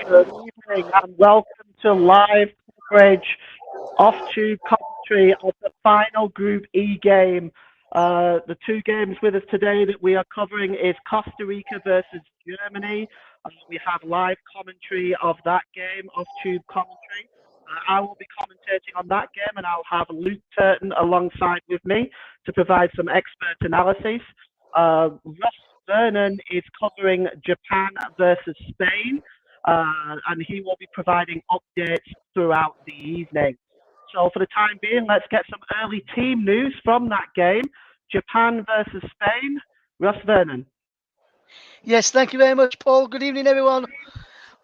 Good evening and welcome to live coverage off tube commentary of the final Group E game. The two games with us today that we are covering is Costa Rica versus Germany. We have live commentary of that game, off tube commentary. I will be commentating on that game and I'll have Luke Turton alongside with me to provide some expert analysis. Ross Vernon is covering Japan versus Spain and he will be providing updates throughout the evening. So for the time being, let's get some early team news from that game. Japan versus Spain. Ross Vernon. Yes, thank you very much, Paul. Good evening, everyone.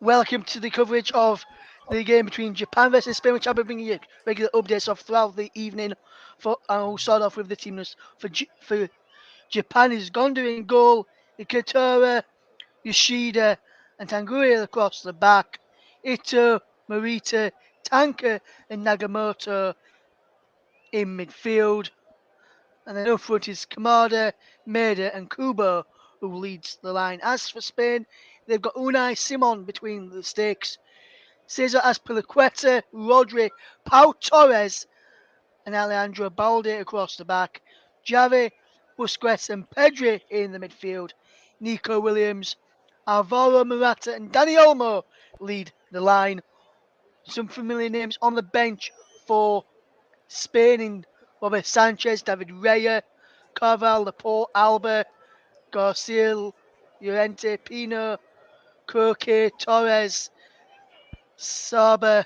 Welcome to the coverage of the game between Japan versus Spain, which I'll be bringing you regular updates of throughout the evening. And we'll start off with the team news. For Japan is Gondo in goal, Ikatora, Yoshida, and Tanguy across the back. Ito, Morita, Tanka, and Nagamoto in midfield. And then up front is Kamada, Maeda, and Kubo, who leads the line. As for Spain, they've got Unai Simon between the sticks, Cesar Azpilicueta, Rodri, Pau Torres, and Alejandro Balde across the back. Javi, Busquets, and Pedri in the midfield. Nico Williams, Alvaro Morata, and Dani Olmo lead the line. Some familiar names on the bench for Spain in Robert Sanchez, David Raya, Carval, Laporte, Alba, Garcia, Llorente, Pino, Koke, Torres, Saba,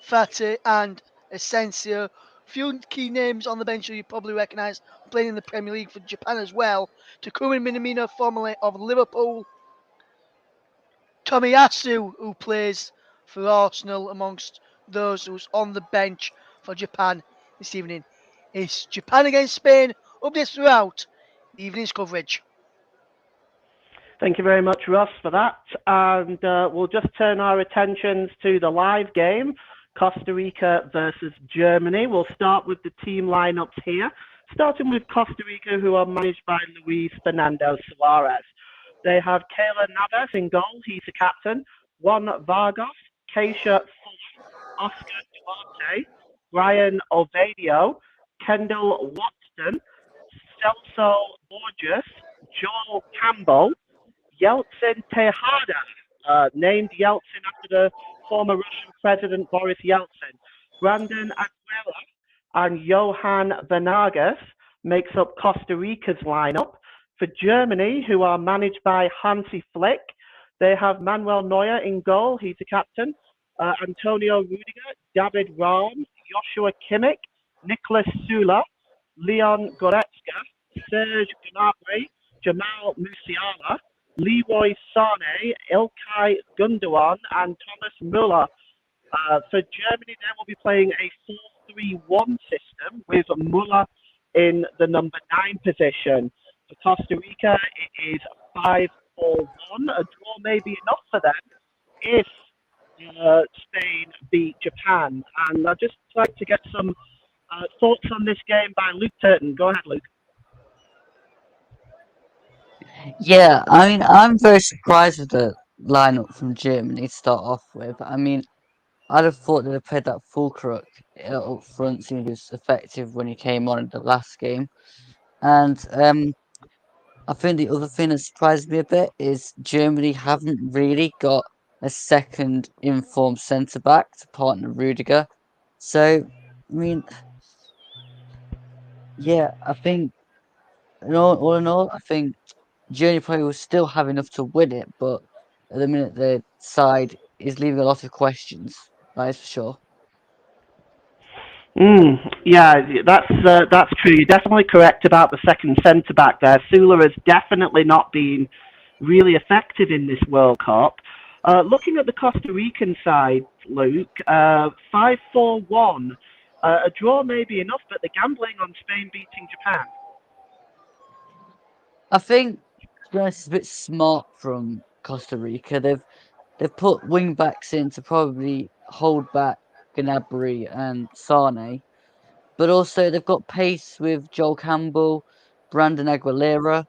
Fati, and Asensio. Few key names on the bench that you probably recognise playing in the Premier League for Japan as well. Takumi Minamino, formerly of Liverpool. Tomiyasu, who plays for Arsenal, amongst those who's on the bench for Japan this evening. It's Japan against Spain. Updates throughout the evening's coverage. Thank you very much, Ross, for that. And we'll just turn our attentions to the live game, Costa Rica versus Germany. We'll start with the team lineups here, starting with Costa Rica, who are managed by Luis Fernando Suarez. They have Keylor Navas in goal. He's the captain. Juan Vargas, Keisha Fuller, Oscar Duarte, Brian Ovadio, Kendall Watson, Celso Borges, Joel Campbell, Yeltsin Tejada, named Yeltsin after the former Russian President Boris Yeltsin. Brandon Aguilera and Johan Venegas makes up Costa Rica's lineup. For Germany, who are managed by Hansi Flick, they have Manuel Neuer in goal. He's the captain. Antonio Rudiger, David Raum, Joshua Kimmich, Nicolas Sula, Leon Goretzka, Serge Gnabry, Jamal Musiala, Leroy Sane, Ilkay Gundogan, and Thomas Müller. For Germany, they will be playing a 4-3-1 system with Müller in the number 9 position. For Costa Rica, it is 5-4-1. A draw may be enough for them if Spain beat Japan. And I'd just like to get some thoughts on this game by Luke Turton. Go ahead, Luke. Yeah, I mean, I'm very surprised with the lineup from Germany to start off with. I mean, I'd have thought they'd have played that Fulkrug up front, seeing he was effective when he came on in the last game. And I think the other thing that surprised me a bit is Germany haven't really got a second informed centre back to partner Rudiger. So, I mean, yeah, I think all in all, I think Germany probably will still have enough to win it, but at the minute the side is leaving a lot of questions. That is for sure. Yeah, that's true. You're definitely correct about the second centre back there. Sula has definitely not been really effective in this World Cup. Looking at the Costa Rican side, Luke, 5-4-1. A draw may be enough, but the gambling on Spain beating Japan. I think to be honest, it's a bit smart from Costa Rica. They've put wing backs in to probably hold back Gnabry and Sane, but also they've got pace with Joel Campbell, Brandon Aguilera,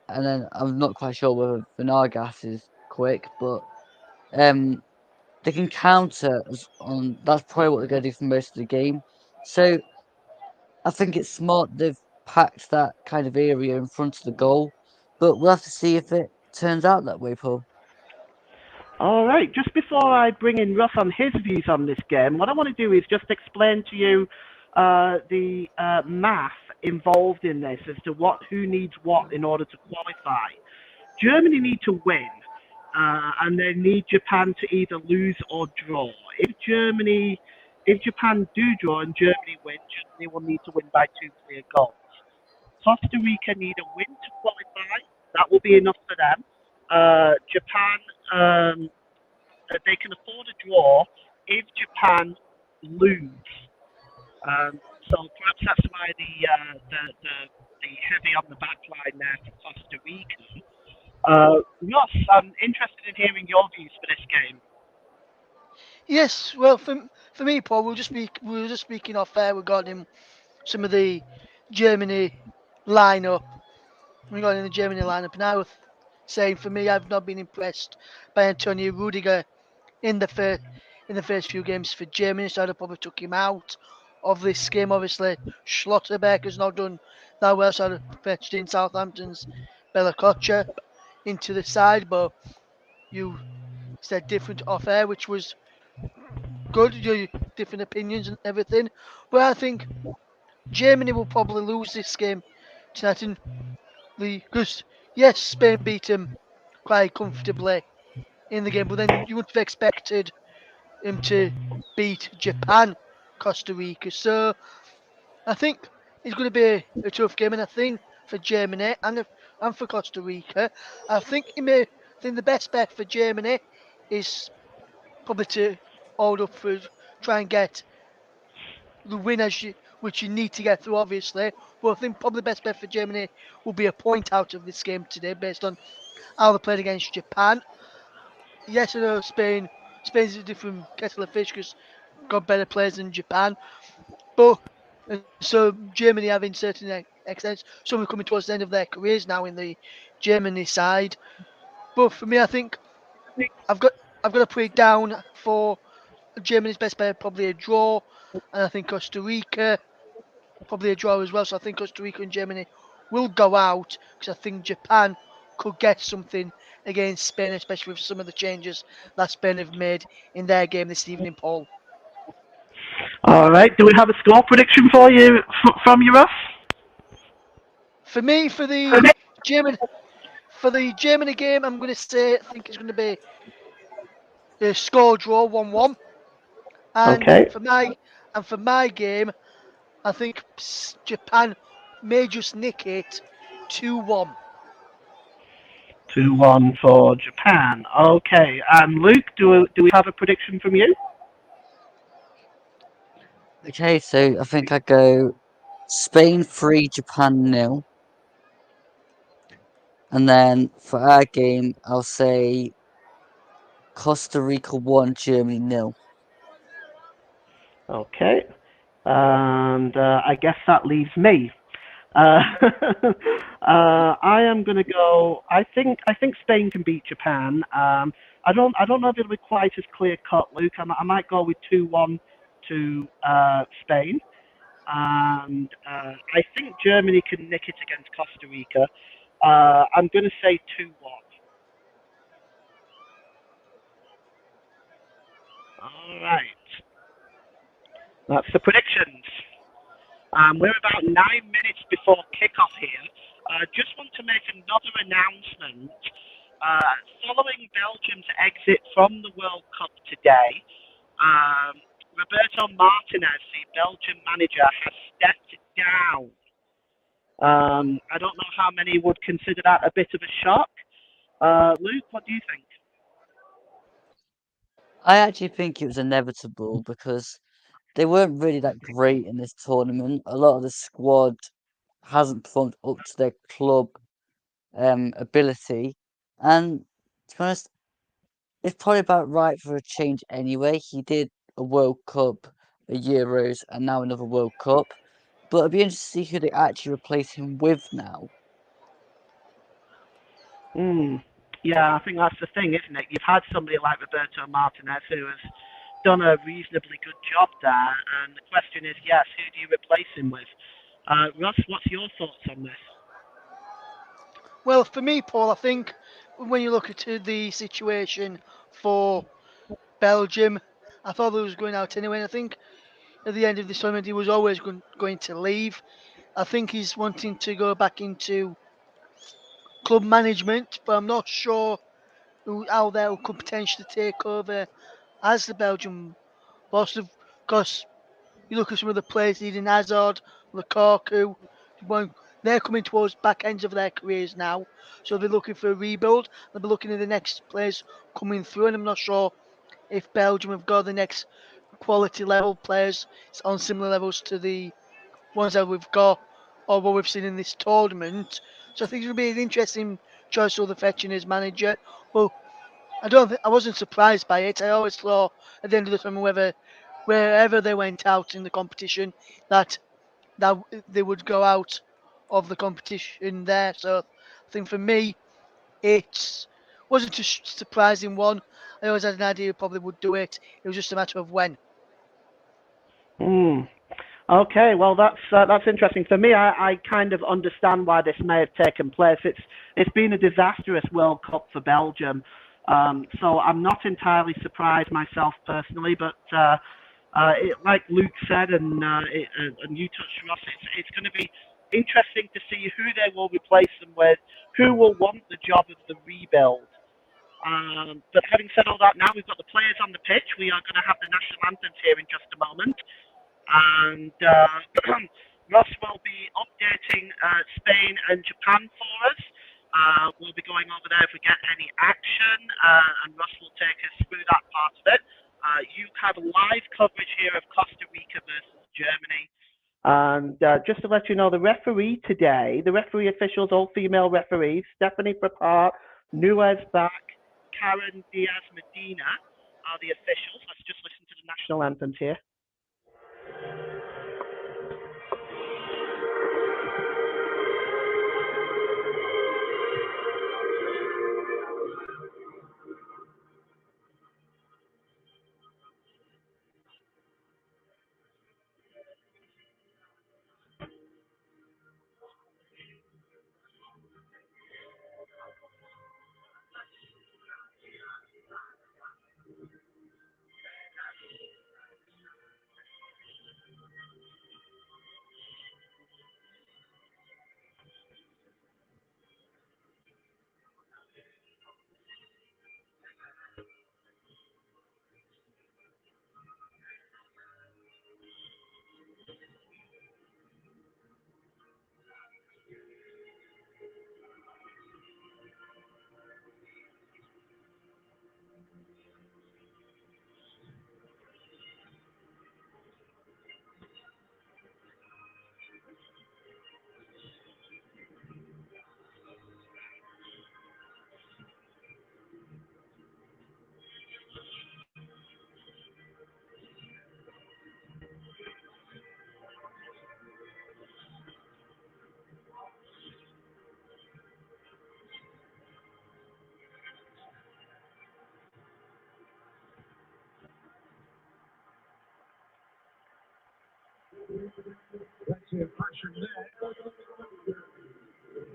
and then I'm not quite sure whether Venegas is quick, but um, they can counter on. That's probably what they're going to do for most of the game. So I think it's smart they've packed that kind of area in front of the goal, but we'll have to see if it turns out that way, Paul. All right. Just before I bring in Russ on his views on this game, what I want to do is just explain to you the math involved in this as to who needs what in order to qualify. Germany need to win, and they need Japan to either lose or draw. If Japan do draw and Germany win, Germany will need to win by two clear goals. Costa Rica need a win to qualify. That will be enough for them. Japan, they can afford a draw if Japan lose. So perhaps that's why the heavy on the back line there for Costa Rica. Ross, I'm interested in hearing your views for this game. Yes, well, for me, Paul, we were just speaking off air regarding some of the Germany lineup. Regarding the Germany lineup, and I was saying for me, I've not been impressed by Antonio Rudiger in the first few games for Germany, so I'd probably took him out of this game. Obviously, Schlotterbeck has not done that well, so I'd fetched in Southampton's Bella Kocha into the side, but you said different off air, which was good. You different opinions and everything, but I think Germany will probably lose this game tonight. And because yes, Spain beat them quite comfortably in the game, but then you would have expected him to beat Japan, Costa Rica. So I think it's going to be a tough game, and I think for Germany and for Costa Rica, I think the best bet for Germany is probably to hold up for try and get the win which you need to get through, obviously. But I think probably the best bet for Germany will be a point out of this game today, based on how they played against Japan. Yes, I know Spain's a different kettle of fish because got better players than Japan. But so Germany having certain extents, some are coming towards the end of their careers now in the Germany side. But for me, I think I've got I've got to put it down for Germany's best bet, probably a draw, and I think Costa Rica probably a draw as well. So I think Costa Rica and Germany will go out because I think Japan could get something against Spain, especially with some of the changes that Spain have made in their game this evening, Paul. All right. Do we have a score prediction for you from you, Russ? For me, German for the Germany game, I'm going to say I think it's going to be a score draw 1-1, and Okay. for my game, I think Japan may just nick it 2-1. 2-1 for Japan. Okay. And Luke, do we have a prediction from you? Okay, so I think I go Spain 3, Japan 0. And then for our game, I'll say Costa Rica 1, Germany 0. Okay. And I guess that leaves me. Uh, I am going to go. I think Spain can beat Japan. I don't know if it'll be quite as clear cut, Luke. I might go with 2-1 to Spain, and I think Germany can nick it against Costa Rica. I'm going to say 2-1. All right, that's the predictions. We're about 9 minutes before kickoff here. Just want to make another announcement. Following Belgium's exit from the World Cup today, Roberto Martinez, the Belgian manager, has stepped down. I don't know how many would consider that a bit of a shock. Luke, what do you think? I actually think it was inevitable because they weren't really that great in this tournament. A lot of the squad hasn't performed up to their club ability. And to be honest, it's probably about right for a change anyway. He did a World Cup, a Euros, and now another World Cup. But it'd be interesting to see who they actually replace him with now. Hmm. Yeah, I think that's the thing, isn't it? You've had somebody like Roberto Martinez who has done a reasonably good job there, and the question is, yes, who do you replace him with? Russ, what's your thoughts on this? Well, for me, Paul, I think when you look at the situation for Belgium, I thought he was going out anyway. And I think at the end of the tournament, he was always going to leave. I think he's wanting to go back into club management, but I'm not sure how they could potentially take over as the Belgian boss. Of course, you look at some of the players, Eden Hazard, Lukaku, well, they're coming towards back ends of their careers now, so they're looking for a rebuild. They'll be looking at the next players coming through, and I'm not sure if Belgium have got the next quality level players on similar levels to the ones that we've got or what we've seen in this tournament. So I think it'll be an interesting choice of the fetching as manager. Well, I wasn't surprised by it. I always thought at the end of the tournament, wherever they went out in the competition, that that they would go out of the competition there. So I think for me, it wasn't a surprising one. I always had an idea he probably would do it. It was just a matter of when. Hmm. Okay, well that's interesting. For me, I kind of understand why this may have taken place. It's been a disastrous World Cup for Belgium, so I'm not entirely surprised myself personally. But like Luke said, and you touched Ross, it's going to be interesting to see who they will replace them with, who will want the job of the rebuild. But having said all that, now we've got the players on the pitch. We are going to have the national anthems here in just a moment. And Ross will be updating Spain and Japan for us. We'll be going over there if we get any action, and Ross will take us through that part of it. You have live coverage here of Costa Rica versus Germany. And just to let you know, the referee today, the referee officials, all female referees, Stephanie Prapart, Nuez Bak, Karen Diaz Medina are the officials. Let's just listen to the national anthems here.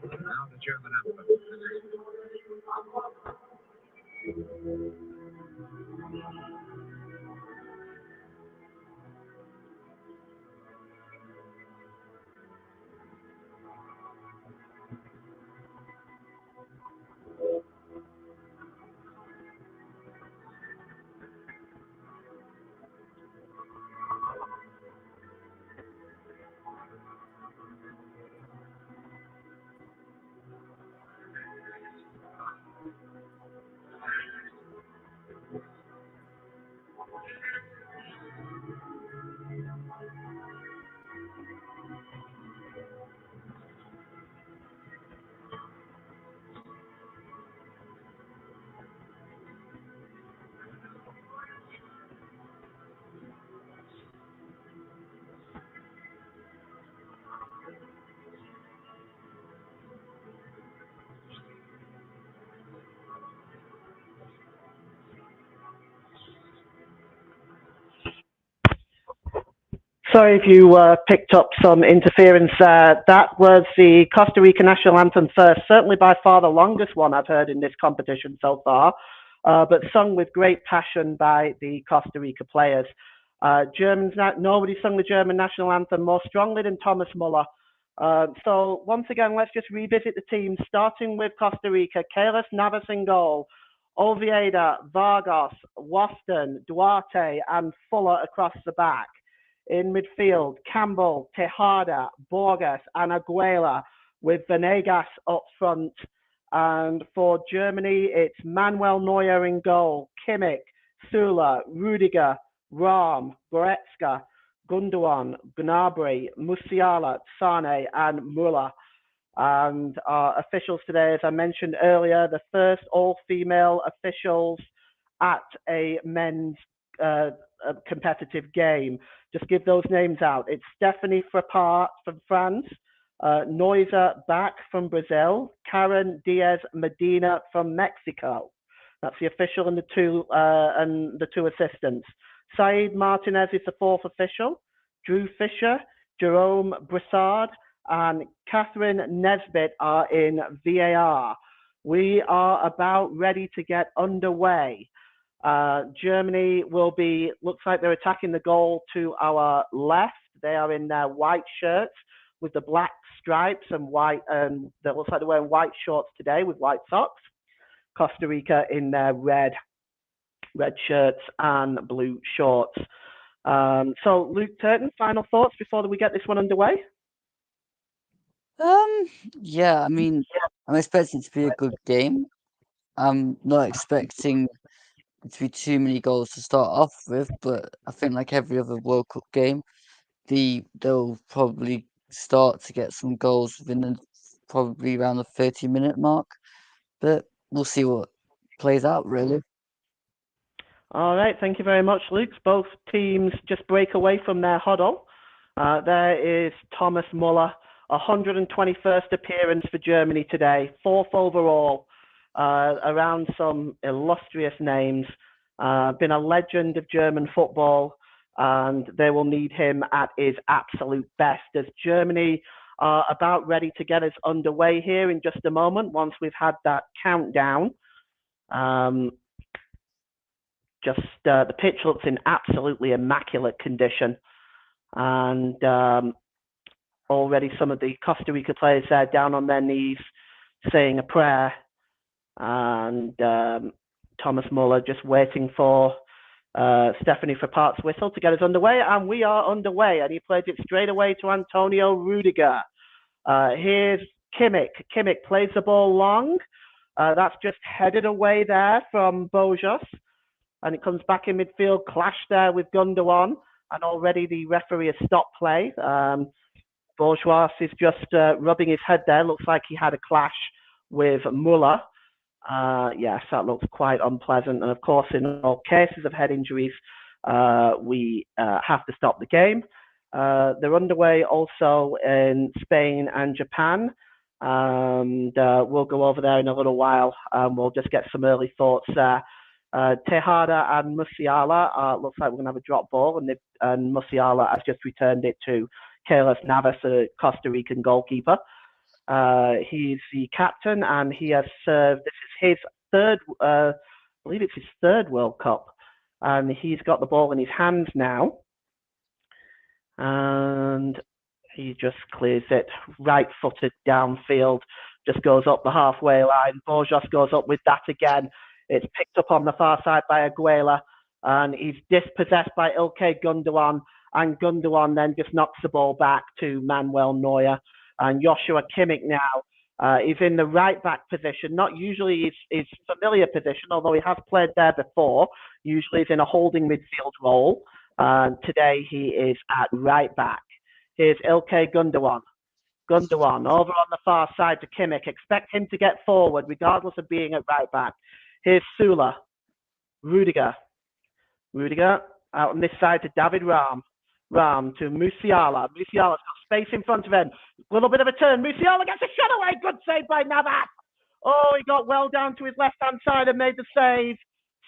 Now the German anthem. Sorry if you picked up some interference there. That was the Costa Rica national anthem first, certainly by far the longest one I've heard in this competition so far, but sung with great passion by the Costa Rica players. Nobody sung the German national anthem more strongly than Thomas Muller. So once again, let's just revisit the teams, starting with Costa Rica. Keyless Navas in goal, Oviedo, Vargas, Waston, Duarte, and Fuller across the back. In midfield, Campbell, Tejada, Borges, and Aguela, with Venegas up front. And for Germany, it's Manuel Neuer in goal, Kimmich, Sula, Rudiger, Rahm, Goretzka, Gundogan, Gnabry, Musiala, Sane, and Müller. And our officials today, as I mentioned earlier, the first all-female officials at a men's competitive game. Just give those names out. It's Stephanie Frappart from France, Noiser Bach from Brazil, Karen Diaz Medina from Mexico. That's the official and the two assistants. Saeed Martinez is the fourth official. Drew Fisher, Jerome Broussard, and Catherine Nesbitt are in VAR. We are about ready to get underway. Germany looks like they're attacking the goal to our left. They are in their white shirts with the black stripes and white, and that looks like they're wearing white shorts today with white socks. Costa Rica in their red shirts and blue shorts. So Luke Turton, final thoughts before we get this one underway? Yeah, I mean, I'm expecting it to be a good game. I'm not expecting it to be too many goals to start off with, but I think like every other World Cup game, they'll probably start to get some goals within probably around the 30-minute mark. But we'll see what plays out, really. All right, thank you very much, Luke. Both teams just break away from their huddle. There is Thomas Muller, 121st appearance for Germany today, 4th overall, around some illustrious names. Been a legend of German football, and they will need him at his absolute best as Germany are about ready to get us underway here in just a moment once we've had that countdown. The pitch looks in absolutely immaculate condition, and already some of the Costa Rica players there down on their knees saying a prayer, and Thomas Muller just waiting for Stephanie Frappart's whistle to get us underway, and we are underway, and he plays it straight away to Antonio Rudiger. Here's Kimmich. Kimmich plays the ball long. That's just headed away there from Bojas. And it comes back in midfield, clash there with Gundogan, and already the referee has stopped play. Bourgeois is just rubbing his head there. Looks like he had a clash with Muller. Yes, that looks quite unpleasant. And of course, in all cases of head injuries, we have to stop the game. They're underway also in Spain and Japan. And we'll go over there in a little while. We'll just get some early thoughts there. Tejada and Musiala, looks like we're going to have a drop ball, and Musiala has just returned it to Keyless Navas, a Costa Rican goalkeeper. He's the captain, and he has served. This is his third, I believe it's his third World Cup, and he's got the ball in his hands now, and he just clears it right-footed downfield, just goes up the halfway line. Bourgeois goes up with that again. It's picked up on the far side by Aguela, and he's dispossessed by Ilkay Gundogan, and Gundogan then just knocks the ball back to Manuel Neuer. And Joshua Kimmich now is in the right-back position, not usually his familiar position, although he has played there before. Usually he's in a holding midfield role. Today he is at right-back. Here's Ilkay Gundogan. Gundogan over on the far side to Kimmich. Expect him to get forward, regardless of being at right-back. Here's Sula. Rudiger out on this side to David Rahm. Rahm to Musiala. Musiala's got space in front of him. A little bit of a turn. Musiala gets a shot away. Good save by Navas. Oh, he got well down to his left-hand side and made the save.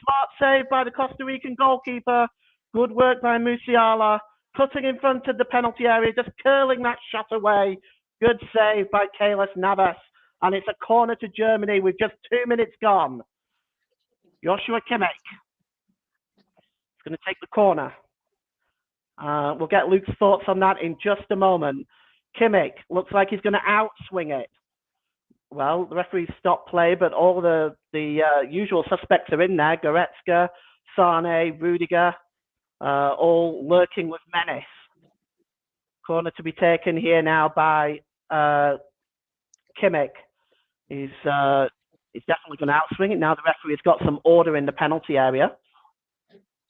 Smart save by the Costa Rican goalkeeper. Good work by Musiala. cutting in front of the penalty area, just curling that shot away. Good save by Kalis Navas. And it's a corner to Germany with just 2 minutes gone. Joshua Kimmich is going to take the corner. We'll get Luke's thoughts on that in just a moment. Kimmich looks like he's going to outswing it. Well, the referee's stopped play, but all the usual suspects are in there. Goretzka, Sane, Rudiger, all lurking with menace. Corner to be taken here now by Kimmich. He's definitely going to outswing it. Now the referee has got some order in the penalty area.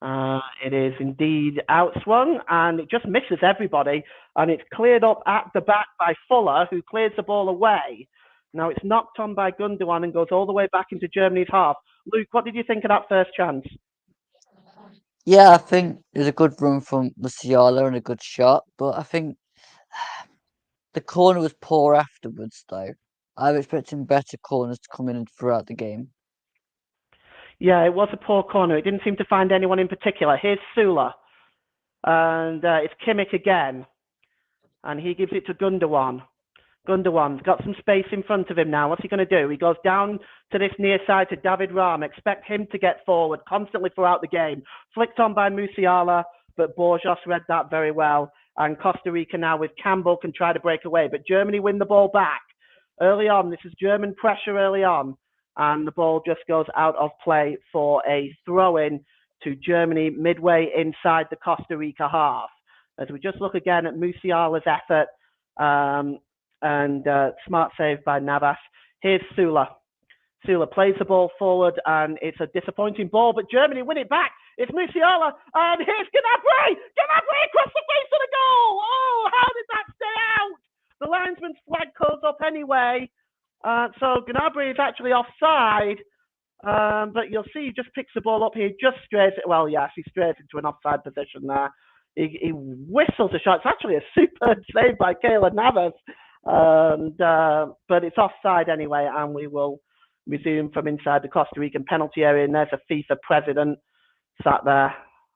It is indeed outswung, and it just misses everybody, and it's cleared up at the back by Fuller, who clears the ball away. Now it's knocked on by Gundogan and goes all the way back into Germany's half. Luke, what did you think of that first chance? Yeah, I think there's a good run from Musiala and a good shot, but I think the corner was poor afterwards, though. I was expecting better corners to come in throughout the game. Yeah, it was a poor corner. It didn't seem to find anyone in particular. Here's Sula, and it's Kimmich again, and he gives it to Gundogan. Gundogan's got some space in front of him now. What's he going to do? He goes down to this near side to David Rahm. Expect him to get forward constantly throughout the game. Flicked on by Musiala, but Borjas read that very well. And Costa Rica now with Campbell can try to break away. But Germany win the ball back. Early on, this is German pressure early on. And the ball just goes out of play for a throw-in to Germany midway inside the Costa Rica half. As we just look again at Musiala's effort, and smart save by Navas. Here's Sula. Sula plays the ball forward, and it's a disappointing ball, but Germany win it back. It's Musiala, and here's Gnabry! Gnabry across the face of the goal! Oh, how did that stay out? The linesman's flag goes up anyway, so Gnabry is actually offside, but you'll see he just picks the ball up here, just strays it. Well, yes, he strays into an offside position there. He whistles a shot. It's actually a superb save by Keylor Navas. But it's offside anyway, and we will resume from inside the Costa Rican penalty area. And there's a FIFA president sat there.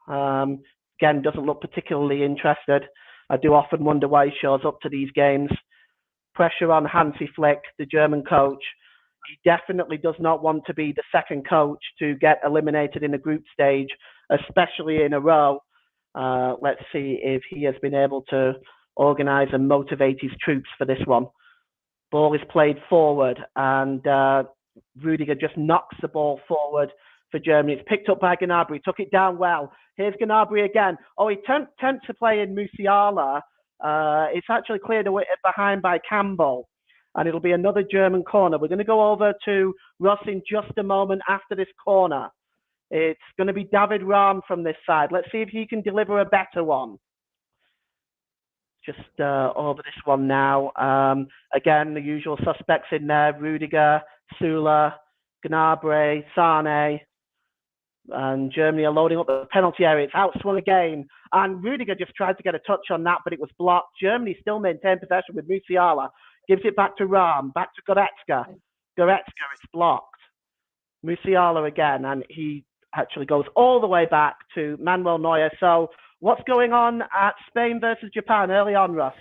Again, doesn't look particularly interested. I do often wonder why he shows up to these games. Pressure on Hansi Flick, the German coach. He definitely does not want to be the second coach to get eliminated in the group stage, especially in a row. Let's see if he has been able to organise and motivate his troops for this one. Ball is played forward, and Rudiger just knocks the ball forward for Germany. It's picked up by Gnabry, took it down well. Here's Gnabry again. Oh, he attempts to play in Musiala. It's actually cleared away behind by Campbell, and it'll be another German corner. We're going to go over to Russ in just a moment after this corner. It's going to be David Rahm from this side. Let's see if he can deliver a better one. Just over this one now. Again, the usual suspects in there. Rudiger, Sula, Gnabry, Sane. And Germany are loading up the penalty area. It's outswung again. And Rudiger just tried to get a touch on that, but it was blocked. Germany still maintained possession with Musiala. Gives it back to Rahm, back to Goretzka. Goretzka, it's blocked. Musiala again, and he actually goes all the way back to Manuel Neuer. So what's going on at Spain versus Japan early on, Russ?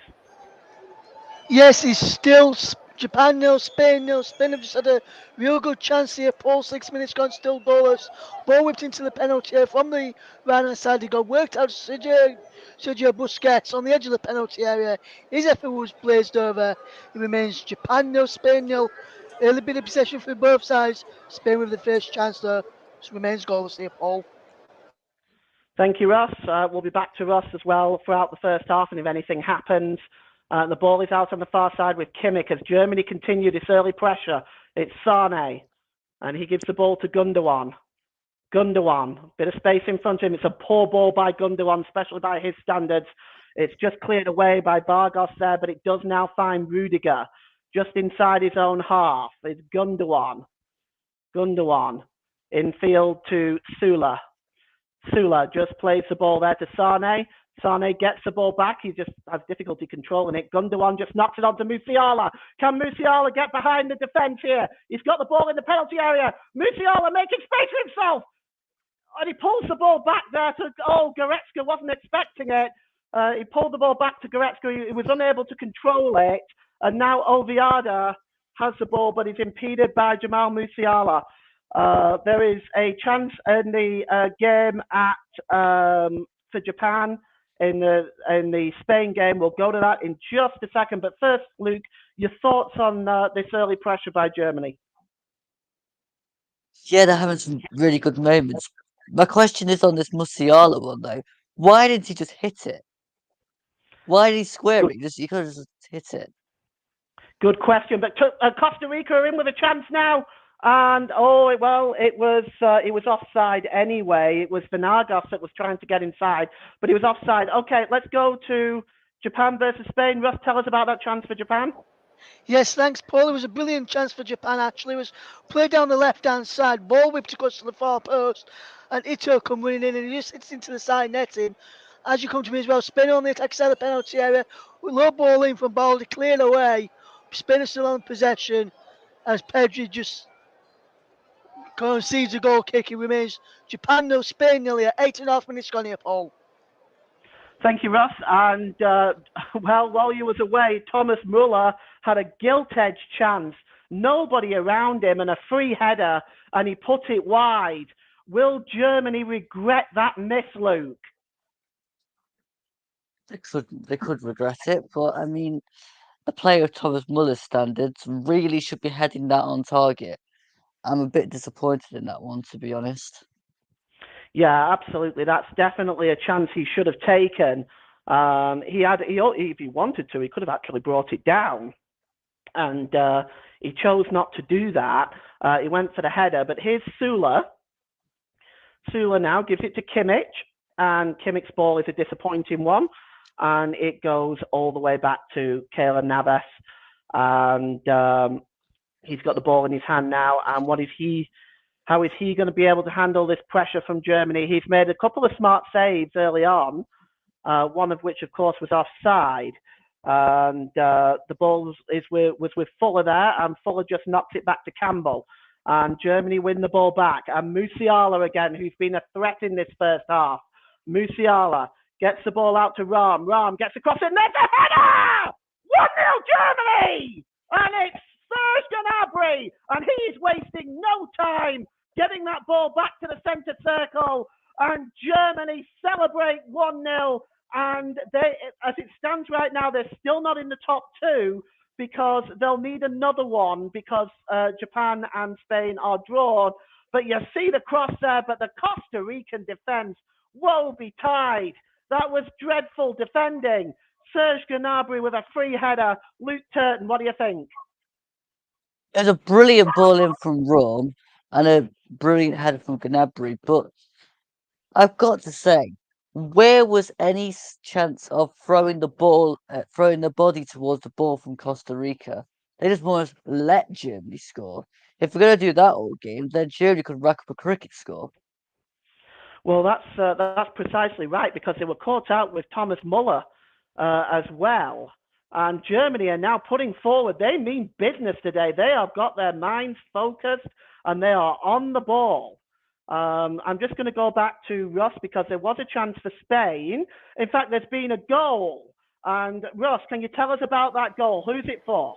Yes, it's still Japan nil, Spain nil. Spain have just had a real good chance here. Paul, 6 minutes gone, still goalless. Ball whipped into the penalty area from the right-hand side. He got worked out Sergio Busquets on the edge of the penalty area. His effort was blazed over. It remains Japan nil, Spain nil. Early bit of possession for both sides. Spain with the first chance though. It remains goalless here, Paul. Thank you, Russ. We'll be back to Russ as well throughout the first half, and if anything happens. The ball is out on the far side with Kimmich as Germany continue this early pressure. It's Sane, and he gives the ball to Gundogan. Gundogan, bit of space in front of him. It's a poor ball by Gundogan, especially by his standards. It's just cleared away by Vargas there, but it does now find Rudiger just inside his own half. It's Gundogan. Gundogan, infield to Sula. Sula just plays the ball there to Sane. Sane gets the ball back. He just has difficulty controlling it. Gundogan just knocks it onto Musiala. Can Musiala get behind the defence here? He's got the ball in the penalty area. Musiala making space for himself. And he pulls the ball back there to, Goretzka wasn't expecting it. He pulled the ball back to Goretzka. He was unable to control it, and now Oviada has the ball, but is impeded by Jamal Musiala. There is a chance in the game for Japan in the Spain game. We'll go to that in just a second. But first, Luke, your thoughts on this early pressure by Germany? Yeah, they're having some really good moments. My question is on this Musiala one though. Why didn't he just hit it? Why did he square it? He could have just hit it. Good question. But Costa Rica are in with a chance now. And it was offside anyway. It was Venagas that was trying to get inside, but he was offside. Okay, let's go to Japan versus Spain. Russ, tell us about that chance for Japan. Yes, thanks, Paul. It was a brilliant chance for Japan, actually. It was played down the left-hand side, ball whipped across to the far post, and Ito come running in, and he just hits into the side netting. As you come to me as well, Spain on the attack side of the penalty area, with low ball in from Baldi, cleared away. Spain are still on possession, as Pedri just concedes a goal kick. It remains Japan 0, Spain 0 at 8.5 minutes gone here, Paul. Thank you, Russ. And while you was away, Thomas Muller had a gilt-edged chance. Nobody around him and a free header, and he put it wide. Will Germany regret that miss, Luke? They could regret it, but I mean, a player of Thomas Muller's standards really should be heading that on target. I'm a bit disappointed in that one, to be honest. Yeah, absolutely. That's definitely a chance he should have taken. If he wanted to, he could have actually brought it down, and he chose not to do that. He went for the header, but here's Sula. Sula now gives it to Kimmich, and Kimmich's ball is a disappointing one, and it goes all the way back to Keylor Navas, and he's got the ball in his hand now. And how is he going to be able to handle this pressure from Germany? He's made a couple of smart saves early on, one of which, of course, was offside. And the ball was with Fuller there, and Fuller just knocked it back to Campbell. And Germany win the ball back. And Musiala again, who's been a threat in this first half. Musiala gets the ball out to Rahm. Rahm gets across it, and there's a header! 1-0 Germany! And it's Serge Gnabry, and he is wasting no time getting that ball back to the centre circle, and Germany celebrate 1-0, and as it stands right now, they're still not in the top two because they'll need another one because Japan and Spain are drawn. But you see the cross there, but the Costa Rican defence, woe betide. That was dreadful defending. Serge Gnabry with a free header. Luke Turton, what do you think? There's a brilliant ball in from Rome and a brilliant header from Gnabry, but I've got to say, where was any chance of throwing the body towards the ball from Costa Rica? They just almost let Germany score. If we're going to do that all game, then Germany could rack up a cricket score. Well, that's precisely right, because they were caught out with Thomas Muller as well. And Germany are now putting forward, they mean business today. They have got their minds focused and they are on the ball. I'm just going to go back to Russ because there was a chance for Spain. In fact, there's been a goal. And Russ, can you tell us about that goal? Who's it for?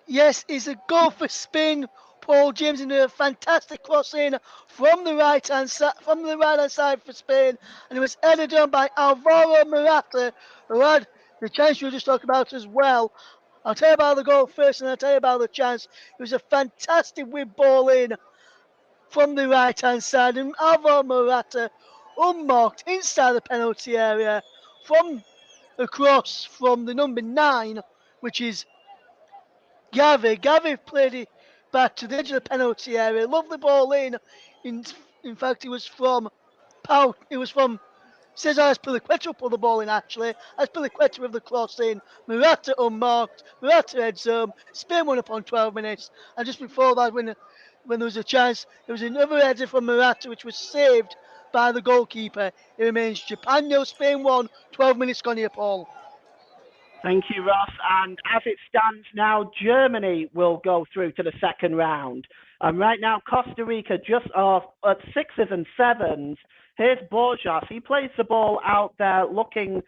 Yes, it's a goal for Spain. Paul James in a fantastic cross in from the right hand side for Spain, and it was headed on by Alvaro Morata, who had the chance you were just talking about as well. I'll tell you about the goal first, and I'll tell you about the chance. It was a fantastic whip ball in from the right hand side, and Alvaro Morata unmarked inside the penalty area from the cross from the number 9, which is Gavi. Gavi played it back to the edge of the penalty area. Lovely ball in. In fact, it was from Cesar Azpilicueta pulled the ball in actually. Azpilicueta with the cross in. Morata unmarked. Morata heads home. Spain won upon 12 minutes. And just before that, when there was a chance, there was another header from Morata which was saved by the goalkeeper. It remains Japan 0, Spain 1. 12 minutes gone here, Paul. Thank you, Ross. And as it stands now, Germany will go through to the second round. And right now, Costa Rica just off at 6s and 7s. Here's Borjas. He plays the ball out there looking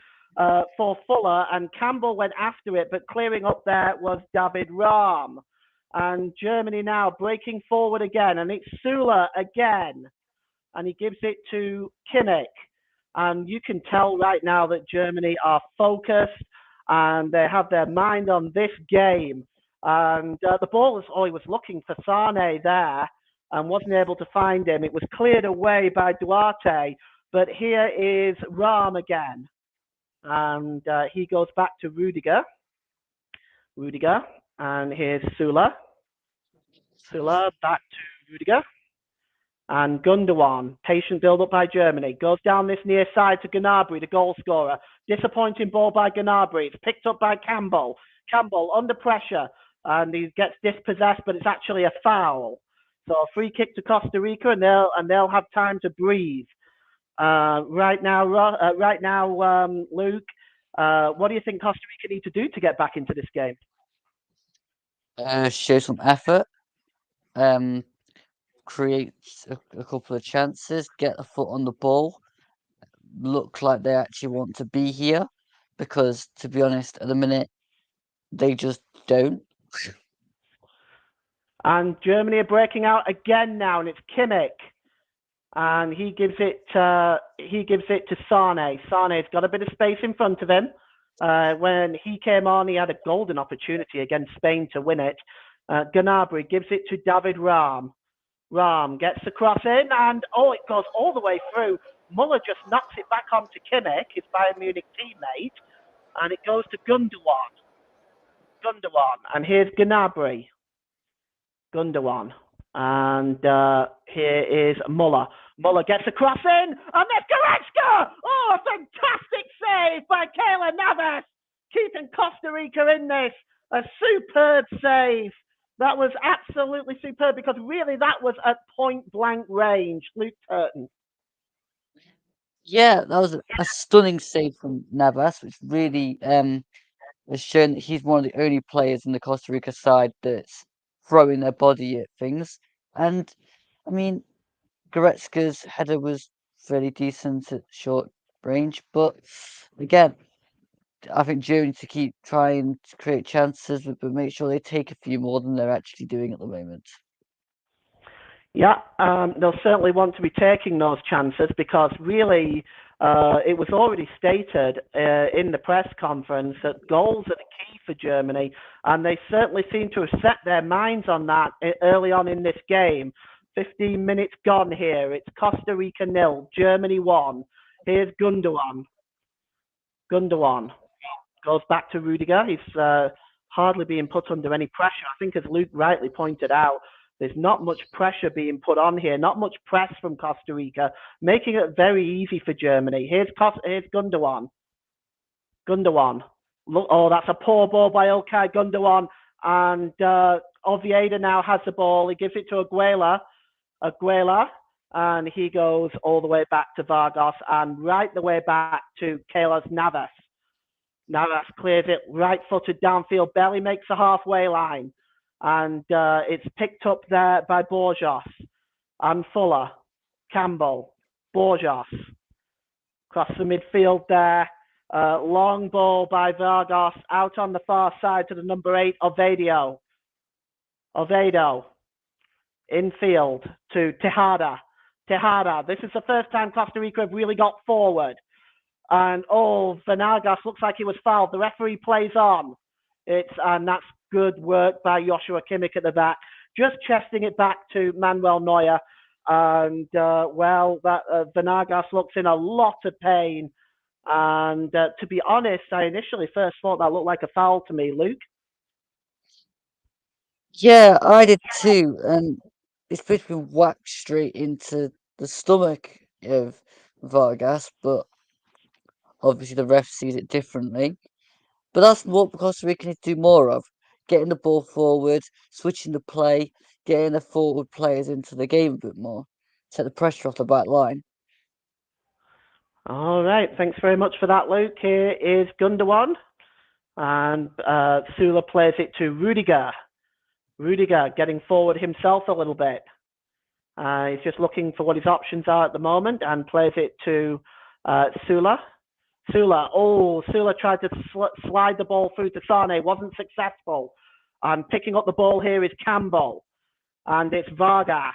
for Fuller, and Campbell went after it, but clearing up there was David Rahm. And Germany now breaking forward again, and it's Sula again, and he gives it to Kimmich. And you can tell right now that Germany are focused and they have their mind on this game. And the ball was, he was looking for Sane there and wasn't able to find him. It was cleared away by Duarte, but here is Rahm again. And he goes back to Rudiger. And here's Sula. Sula back to Rudiger. And Gundogan, patient build-up by Germany, goes down this near side to Gnabry, the goal scorer. Disappointing ball by Gnabry. It's picked up by Campbell. Campbell under pressure, and he gets dispossessed, but it's actually a foul. So a free kick to Costa Rica, and they'll have time to breathe. Right now, Luke, what do you think Costa Rica need to do to get back into this game? Show some effort. Create a couple of chances, get a foot on the ball, look like they actually want to be here, because to be honest, at the minute, they just don't. And Germany are breaking out again now, and it's Kimmich. And he gives it to Sane. Sane's got a bit of space in front of him. When he came on, he had a golden opportunity against Spain to win it. Gnabry gives it to David Rahm. Rahm gets the cross in, and it goes all the way through. Muller just knocks it back onto Kimmich, his Bayern Munich teammate, and it goes to Gundogan. And here's Gnabry. Gundogan. And here is Muller. Muller gets a cross in, and there's Goretzka! Oh, a fantastic save by Keylor Navas, keeping Costa Rica in this. A superb save. That was absolutely superb, because really that was at point blank range. Luke Turton. Yeah, that was a stunning save from Navas, which really has shown that he's one of the only players in the Costa Rica side that's throwing their body at things. And I mean, Goretzka's header was fairly decent at short range, but again, I think Germany to keep trying to create chances, but make sure they take a few more than they're actually doing at the moment. Yeah, they'll certainly want to be taking those chances, because really it was already stated in the press conference that goals are the key for Germany, and they certainly seem to have set their minds on that early on in this game. 15 minutes gone here. It's Costa Rica 0, Germany 1. Here's Gundogan. Gundogan goes back to Rudiger. He's hardly being put under any pressure. I think, as Luke rightly pointed out, there's not much pressure being put on here, not much press from Costa Rica, making it very easy for Germany. Here's Gundogan. Gundogan. Look, that's a poor ball by Ilkay Gundogan. And Oviedo now has the ball. He gives it to Aguilera, and he goes all the way back to Vargas and right the way back to Keylor Navas. Navas clears it right-footed downfield. Belly makes the halfway line. And it's picked up there by Borjas and Fuller, Campbell, Borjas. Across the midfield there. Long ball by Vargas out on the far side to the number 8, Oviedo. Infield to Tejada. This is the first time Costa Rica have really got forward. And Venegas looks like he was fouled. The referee plays on. And that's good work by Joshua Kimmich at the back, just chesting it back to Manuel Neuer. And Venegas looks in a lot of pain. And to be honest, I initially first thought that looked like a foul to me, Luke. Yeah, I did too, and it's basically whacked straight into the stomach of Vargas, but obviously the ref sees it differently. But that's what Costa Rica need to do more of. Getting the ball forward, switching the play, getting the forward players into the game a bit more. Take the pressure off the back line. All right, thanks very much for that, Luke. Here is Gundogan, and Sula plays it to Rudiger. Rudiger getting forward himself a little bit. He's just looking for what his options are at the moment, and plays it to Sula. Sula tried to slide the ball through to Sane, wasn't successful. And picking up the ball here is Campbell. And it's Aguero.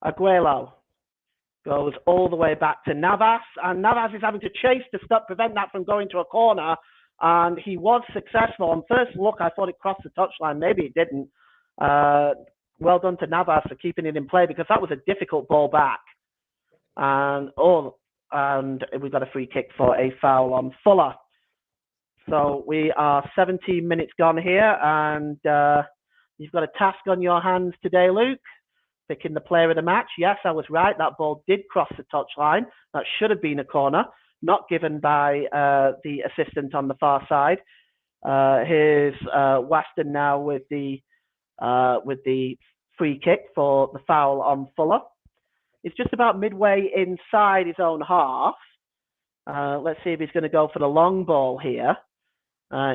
Aguero goes all the way back to Navas. And Navas is having to chase to prevent that from going to a corner. And he was successful. On first look, I thought it crossed the touchline. Maybe it didn't. Well done to Navas for keeping it in play because that was a difficult ball back. And we've got a free kick for a foul on Fuller. So we are 17 minutes gone here, and you've got a task on your hands today, Luke. Picking the player of the match. Yes, I was right. That ball did cross the touchline. That should have been a corner, not given by the assistant on the far side. Here's Waston now with the free kick for the foul on Fuller. It's just about midway inside his own half. Let's see if he's going to go for the long ball here.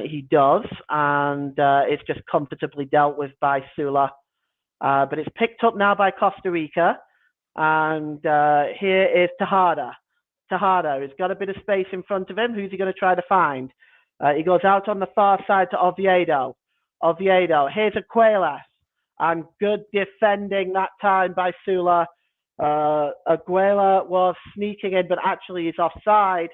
He does, and it's just comfortably dealt with by Sula. But it's picked up now by Costa Rica. And here is Tejada. Tejada has got a bit of space in front of him. Who's he going to try to find? He goes out on the far side to Oviedo. Here's Aquelas. And good defending that time by Sula. Aguela was sneaking in, but actually is offside.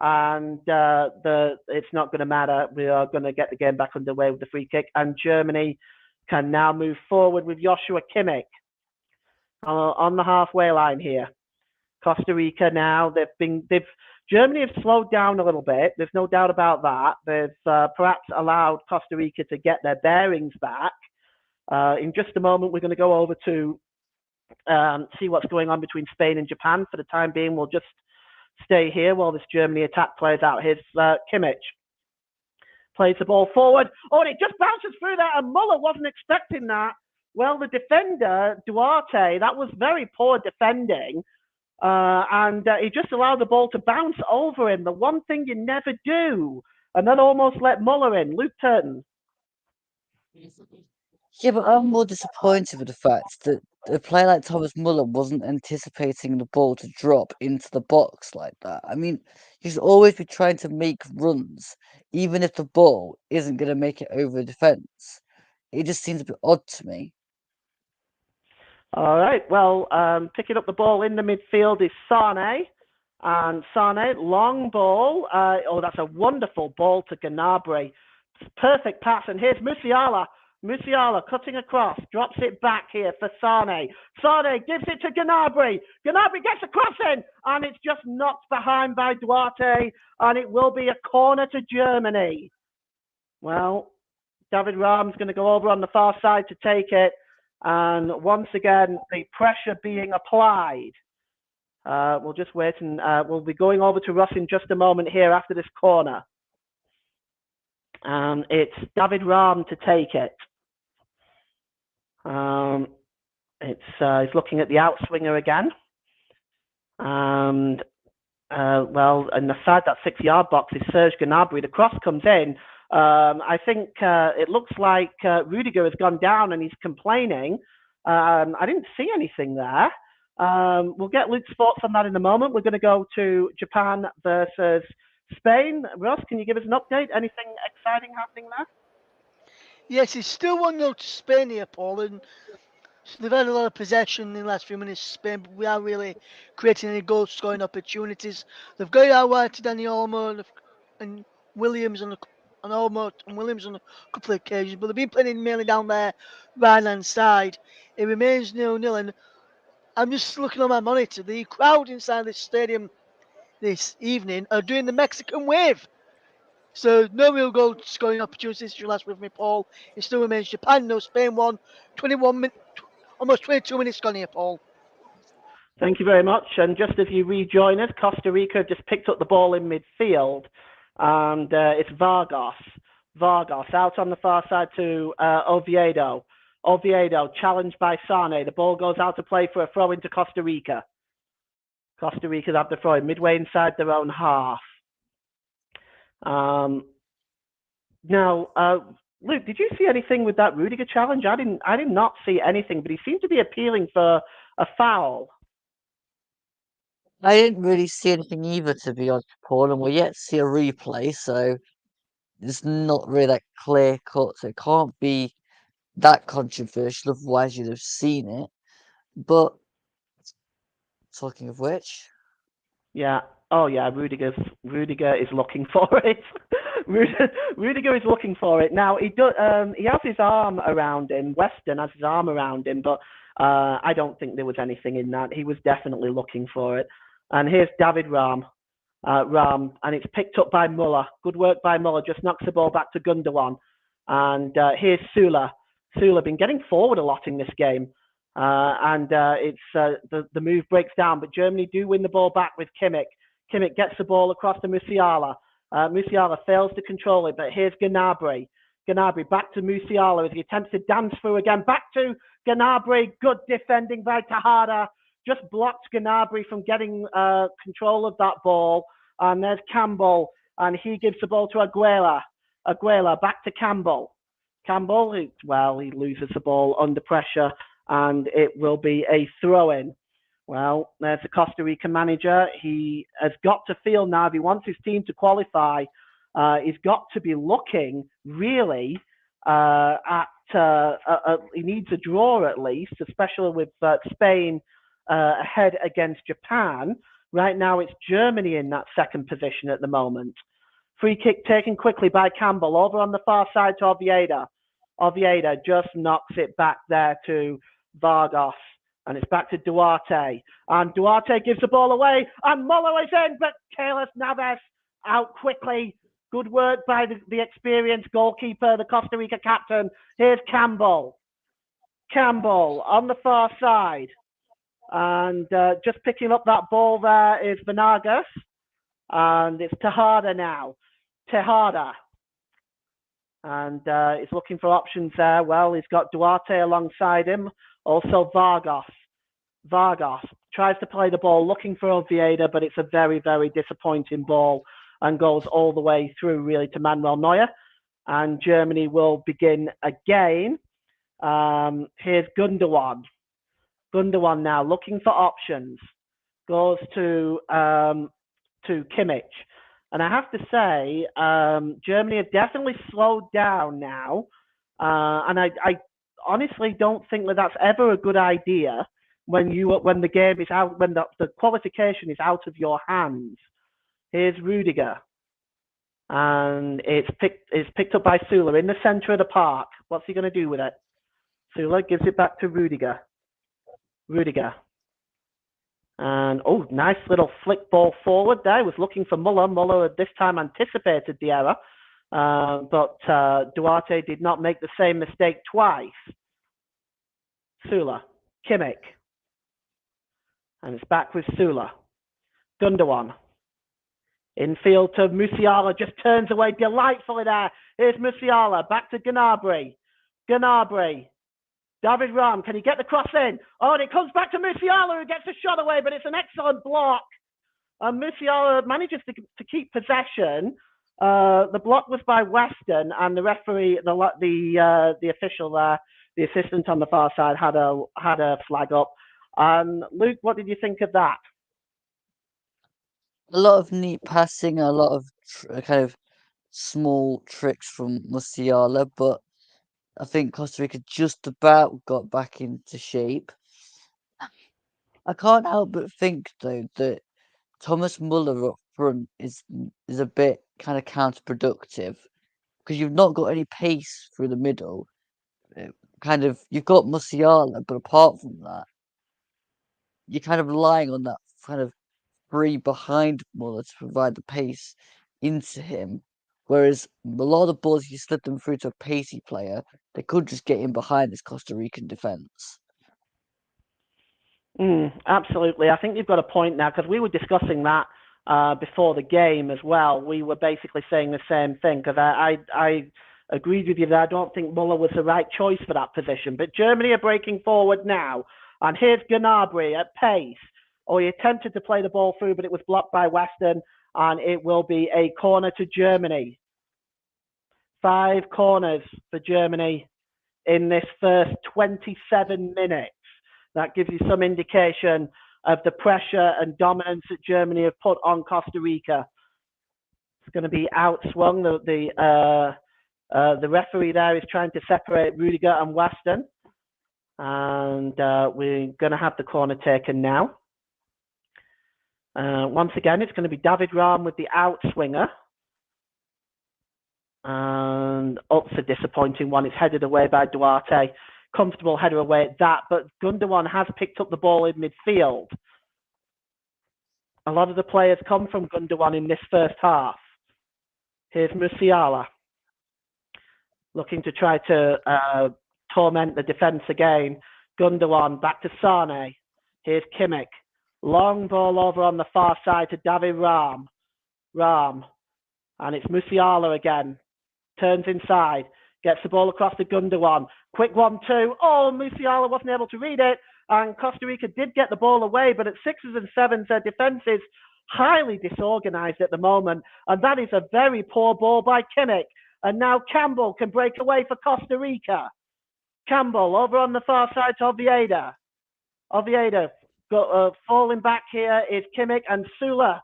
And it's not going to matter. We are going to get the game back underway with the free kick. And Germany can now move forward with Joshua Kimmich on the halfway line here. Costa Rica now, Germany have slowed down a little bit. There's no doubt about that. They've perhaps allowed Costa Rica to get their bearings back. In just a moment, we're going to go over to see what's going on between Spain and Japan. For the time being, we'll just stay here while this Germany attack plays out. Here's Kimmich. Plays the ball forward. And it just bounces through that, and Muller wasn't expecting that. Well, the defender, Duarte, that was very poor defending. And he just allowed the ball to bounce over him. The one thing you never do. And then almost let Muller in. Luke Turton. Yeah, but I'm more disappointed with the fact that a player like Thomas Muller wasn't anticipating the ball to drop into the box like that. I mean, you should always be trying to make runs, even if the ball isn't going to make it over the defence. It just seems a bit odd to me. All right. Well, picking up the ball in the midfield is Sane. And Sane, long ball. That's a wonderful ball to Gnabry. Perfect pass. And here's Musiala. Musiala cutting across, drops it back here for Sane. Sane gives it to Gnabry. Gnabry gets a cross in, and it's just knocked behind by Duarte, and it will be a corner to Germany. Well, David Rahm's going to go over on the far side to take it, and once again, the pressure being applied. We'll just wait, and we'll be going over to Russ in just a moment here after this corner. It's David Rahm to take it. He's looking at the outswinger again. And, in the side, that 6-yard box is Serge Gnabry. The cross comes in. I think it looks like Rudiger has gone down and he's complaining. I didn't see anything there. We'll get Luke's thoughts on that in a moment. We're going to go to Japan versus Spain. Ross, can you give us an update? Anything exciting happening there? Yes, it's still 1-0 to Spain here, Paul, and they've had a lot of possession in the last few minutes, Spain, but we aren't really creating any goal-scoring opportunities. They've got it out wide to Dani Olmo and Williams on Williams on a couple of occasions, but they've been playing it mainly down there, right-hand side. It remains 0-0, and I'm just looking on my monitor. The crowd inside this stadium this evening are doing the Mexican wave. So no real goal scoring opportunities to last with me, Paul. It still remains Japan 0, Spain 1. 21 almost 22 minutes gone here, Paul. Thank you very much. And just as you rejoin us, Costa Rica just picked up the ball in midfield, and it's Vargas. Vargas out on the far side to Oviedo. Oviedo challenged by Sane. The ball goes out to play for a throw into Costa Rica. Costa Rica have the throw in midway inside their own half. Now, Luke, did you see anything with that Rudiger challenge? I did not see anything, but he seemed to be appealing for a foul. I didn't really see anything either, to be honest, Paul, and we're yet to see a replay, so it's not really that clear cut, so it can't be that controversial, otherwise you'd have seen it. But talking of which, Yeah. Oh yeah, Rudiger is looking for it. Rudiger is looking for it. Now he has his arm around him. Weston has his arm around him, but I don't think there was anything in that. He was definitely looking for it. And here's David Ram, and it's picked up by Muller. Good work by Muller. Just knocks the ball back to Gundogan. And here's Sula. Sula been getting forward a lot in this game. And it's the move breaks down, but Germany do win the ball back with Kimmich. Kimmich gets the ball across to Musiala. Musiala fails to control it, but here's Gnabry. Gnabry back to Musiala as he attempts to dance through again. Back to Gnabry. Good defending by Tejada. Just blocked Gnabry from getting control of that ball. And there's Campbell, and he gives the ball to Aguilera. Aguilera back to Campbell. Campbell, he loses the ball under pressure, and it will be a throw-in. Well, there's the Costa Rica manager. He has got to feel now, if he wants his team to qualify, he's got to be looking really he needs a draw at least, especially with Spain ahead against Japan. Right now, it's Germany in that second position at the moment. Free kick taken quickly by Campbell over on the far side to Oviedo. Oviedo just knocks it back there to Vargas. And it's back to Duarte. And Duarte gives the ball away. And Muller is in, but Keyless Navas out quickly. Good work by the experienced goalkeeper, the Costa Rica captain. Here's Campbell. Campbell on the far side. And just picking up that ball there is Venegas. And it's Tejada now. Tejada. And he's looking for options there. Well, he's got Duarte alongside him. Also Vargas. Vargas tries to play the ball, looking for Oviedo, but it's a very, very disappointing ball and goes all the way through, really, to Manuel Neuer. And Germany will begin again. Here's Gundogan. Gundogan now looking for options. Goes to Kimmich. And I have to say, Germany have definitely slowed down now. And I honestly don't think that that's ever a good idea when the game is out, when the qualification is out of your hands. Here's Rudiger. And it's picked up by Sula in the centre of the park. What's he going to do with it? Sula gives it back to Rudiger. Rudiger. And, nice little flick ball forward there. He was looking for Muller. Muller at this time anticipated the error. But Duarte did not make the same mistake twice. Sula. Kimmich. And it's back with Sula. Gundogan. Infield to Musiala. Just turns away delightfully there. Here's Musiala. Back to Gnabry. Gnabry. David Ram, can he get the cross in? Oh, and it comes back to Musiala, who gets a shot away, but it's an excellent block. And Musiala manages to keep possession. The block was by Weston, and the referee, the official there, the assistant on the far side, had a flag up. Luke, what did you think of that? a lot of neat passing, a lot of kind of small tricks from Musiala, but I think Costa Rica just about got back into shape. I can't help but think though that Thomas Muller up front is a bit kind of counterproductive because you've not got any pace through the middle. You've got Musiala, but apart from that, you're kind of relying on that kind of free behind Muller to provide the pace into him. Whereas a lot of the balls, you slip them through to a pacey player, they could just get in behind this Costa Rican defence. Absolutely. I think you've got a point now, because we were discussing that before the game as well. We were basically saying the same thing, because I agreed with you that I don't think Muller was the right choice for that position. But Germany are breaking forward now. And here's Gnabry at pace. He attempted to play the ball through, but it was blocked by Weston. And it will be a corner to Germany. 5 corners for Germany in this first 27 minutes. That gives you some indication of the pressure and dominance that Germany have put on Costa Rica. It's going to be outswung. The referee there is trying to separate Rudiger and Weston. And we're going to have the corner taken now. Once again, it's going to be David Rahm with the outswinger. And it's a disappointing one. It's headed away by Duarte. Comfortable header away at that. But Gundogan has picked up the ball in midfield. A lot of the players come from Gundogan in this first half. Here's Musiala, looking to try to torment the defence again. Gundogan back to Sane. Here's Kimmich. Long ball over on the far side to David Rahm. And it's Musiala again. Turns inside. Gets the ball across to Gundogan. Quick 1-2. Oh, Musiala wasn't able to read it. And Costa Rica did get the ball away, but at 6s and 7s, their defence is highly disorganised at the moment. And that is a very poor ball by Kimmich. And now Campbell can break away for Costa Rica. Campbell over on the far side to Oviedo. Falling back here is Kimmich and Sula.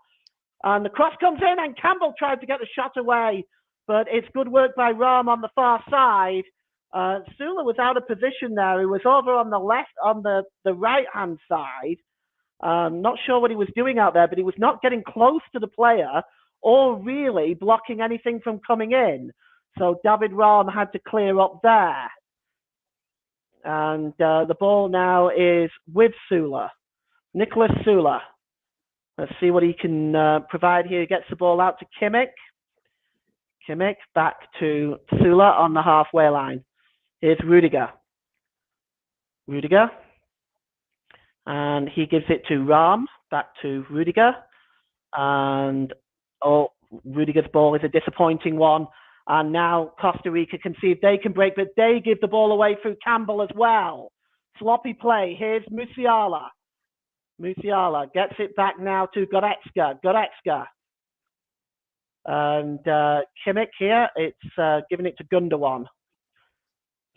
And the cross comes in and Campbell tried to get the shot away. But it's good work by Rahm on the far side. Sula was out of position there. He was over on the left, on the right-hand side. Not sure what he was doing out there, but he was not getting close to the player or really blocking anything from coming in. So David Rahm had to clear up there. And the ball now is with Sula. Nicholas Sula. Let's see what he can provide here. He gets the ball out to Kimmich. Kimmich back to Sula on the halfway line. Here's Rudiger. And he gives it to Rahm. Back to Rudiger. And Rudiger's ball is a disappointing one. And now Costa Rica can see if they can break, but they give the ball away through Campbell as well. Sloppy play. Here's Musiala. Musiala gets it back now to Goretzka. And Kimmich here, it's giving it to Gundogan.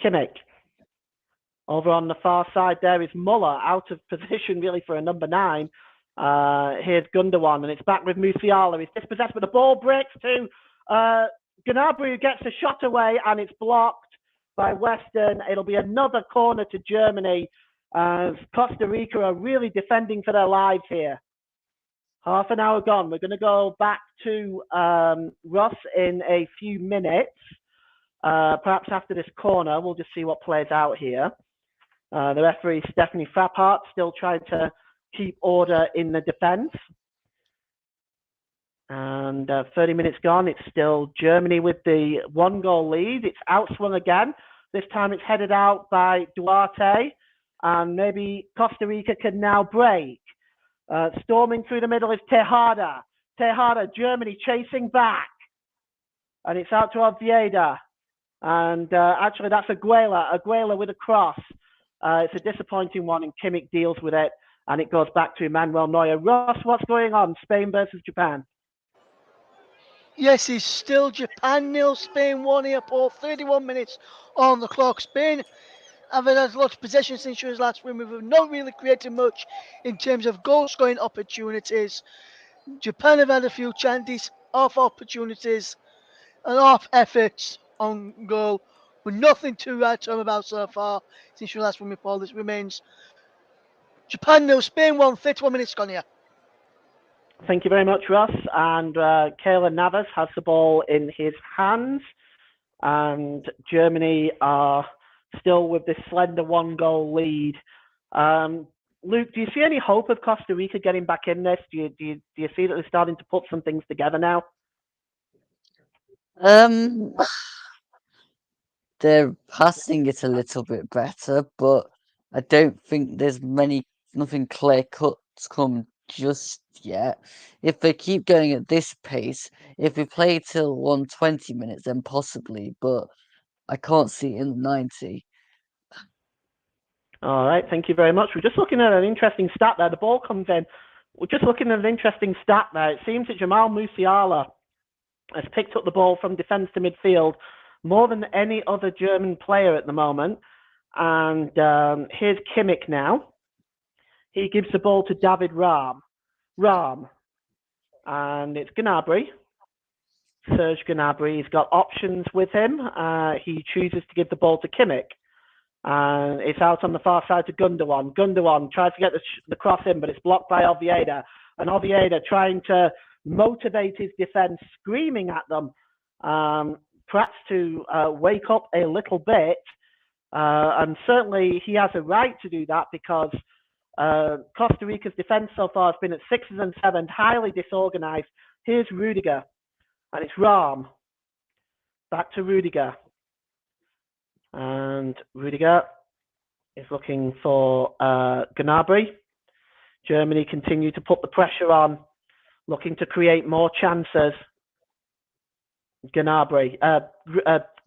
Kimmich. Over on the far side there is Muller, out of position really for a number 9. Here's Gundogan, and it's back with Musiala. He's dispossessed, but the ball breaks to Gnabry, who gets a shot away, and it's blocked by Weston. It'll be another corner to Germany, as Costa Rica are really defending for their lives here. Half an hour gone. We're going to go back to Russ in a few minutes. Perhaps after this corner, we'll just see what plays out here. The referee, Stephanie Frappart, still trying to keep order in the defence. And 30 minutes gone, it's still Germany with the 1-goal lead. It's outswung again. This time it's headed out by Duarte. And maybe Costa Rica can now break. Storming through the middle is Tejada. Germany chasing back. And it's out to Oviedo. And actually that's Aguela with a cross. It's a disappointing one, and Kimmich deals with it. And it goes back to Emmanuel Neuer. Ross, what's going on? Spain versus Japan. Yes, it's still Japan 0, Spain 1 here, Paul. 31 minutes on the clock. Spain have had a lot of possession since his last win. We've not really created much in terms of goal-scoring opportunities. Japan have had a few chances, off opportunities, and off efforts on goal, but nothing to write home about so far since your last win, Paul. This remains Japan 0, Spain 1, 31 minutes gone here. Thank you very much, Ross. And Keylor Navas has the ball in his hands. And Germany are still with this slender 1-goal lead. Luke, do you see any hope of Costa Rica getting back in this? Do you see that they're starting to put some things together now? They're passing it a little bit better, but I don't think there's nothing clear cuts come just yet. If they keep going at this pace, if we play till 120 minutes, then possibly, but I can't see it in the 90. All right, thank you very much. We're just looking at an interesting stat there. The ball comes in. We're just looking at an interesting stat there. It seems that Jamal Musiala has picked up the ball from defence to midfield more than any other German player at the moment. And here's Kimmich now. He gives the ball to David Rahm. Rahm. And it's Gnabry. Serge Gnabry. He's got options with him. He chooses to give the ball to Kimmich. And it's out on the far side to Gundogan. Gundogan tries to get the cross in, but it's blocked by Oviedo. And Oviedo trying to motivate his defence, screaming at them, perhaps to wake up a little bit. And certainly he has a right to do that because Costa Rica's defence so far has been at 6s and 7s, highly disorganised. Here's Rudiger, and it's Rahm. Back to Rudiger. And Rudiger is looking for Gnabry. Germany continue to put the pressure on, looking to create more chances. Gnabry,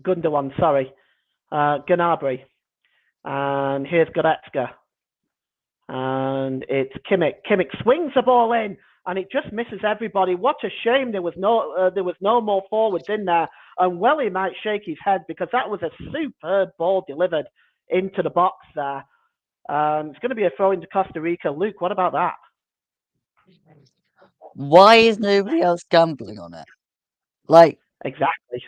Gundogan, sorry. Gnabry. And here's Goretzka. And it's Kimmich. Kimmich swings the ball in, and it just misses everybody. What a shame there was no more forwards in there. And well, he might shake his head because that was a superb ball delivered into the box there. It's going to be a throw into Costa Rica. Luke, what about that? Why is nobody else gambling on it? Like, exactly.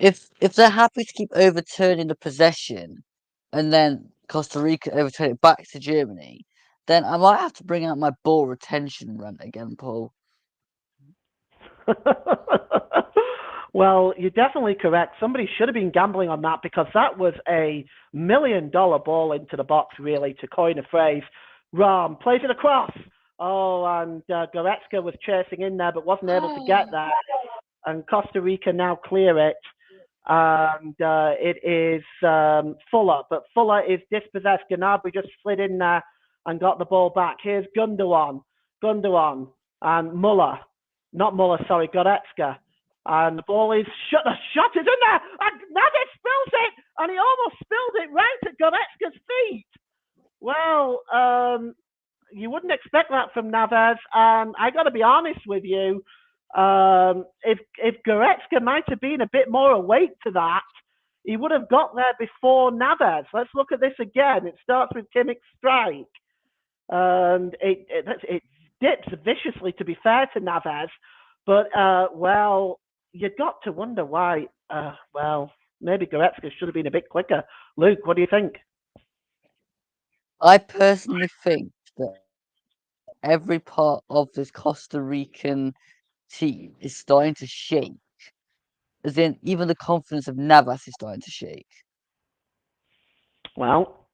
If they're happy to keep overturning the possession, and then Costa Rica overturn it back to Germany, then I might have to bring out my ball retention rant again, Paul. Well, you're definitely correct. Somebody should have been gambling on that because that was a $1 million ball into the box, really, to coin a phrase. Rahm plays it across. Oh, and Goretzka was chasing in there but wasn't able to get there. And Costa Rica now clear it. And it is Fuller. But Fuller is dispossessed. Gnabry just slid in there and got the ball back. Here's Gundogan. And Muller. Not Muller, sorry, Goretzka. And the ball is shot. The shot is in there. And Navas spills it. And he almost spilled it right at Goretzka's feet. Well, you wouldn't expect that from Navas. I got to be honest with you. If Goretzka might have been a bit more awake to that, he would have got there before Navas. Let's look at this again. It starts with Kimmich's strike. And it dips viciously, to be fair to Navas. But, well, you got to wonder why. Well, maybe Goretzka should have been a bit quicker. Luke, what do you think? I personally think that every part of this Costa Rican team is starting to shake. As in, even the confidence of Navas is starting to shake. Well,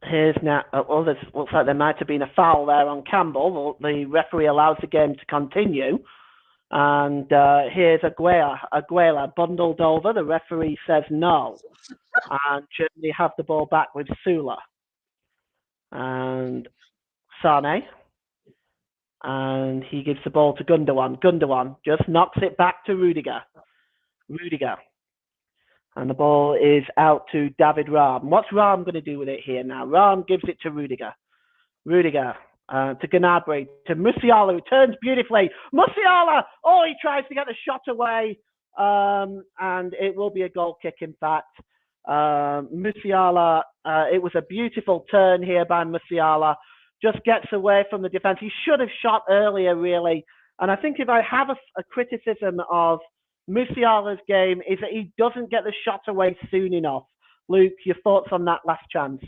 here's now. Well, this looks like there might have been a foul there on Campbell. The referee allows the game to continue. And here's Aguela bundled over. The referee says no. And Germany have the ball back with Sula. And Sane. And he gives the ball to Gundogan. Gundogan just knocks it back to Rudiger. And the ball is out to David Rahm. What's Rahm going to do with it here now? Rahm gives it to Rudiger. To Gnabry, to Musiala, who turns beautifully. Musiala! Oh, he tries to get the shot away. And it will be a goal kick, in fact. Musiala, it was a beautiful turn here by Musiala. Just gets away from the defence. He should have shot earlier, really. And I think if I have a criticism of Musiala's game is that he doesn't get the shot away soon enough. Luke, your thoughts on that last chance?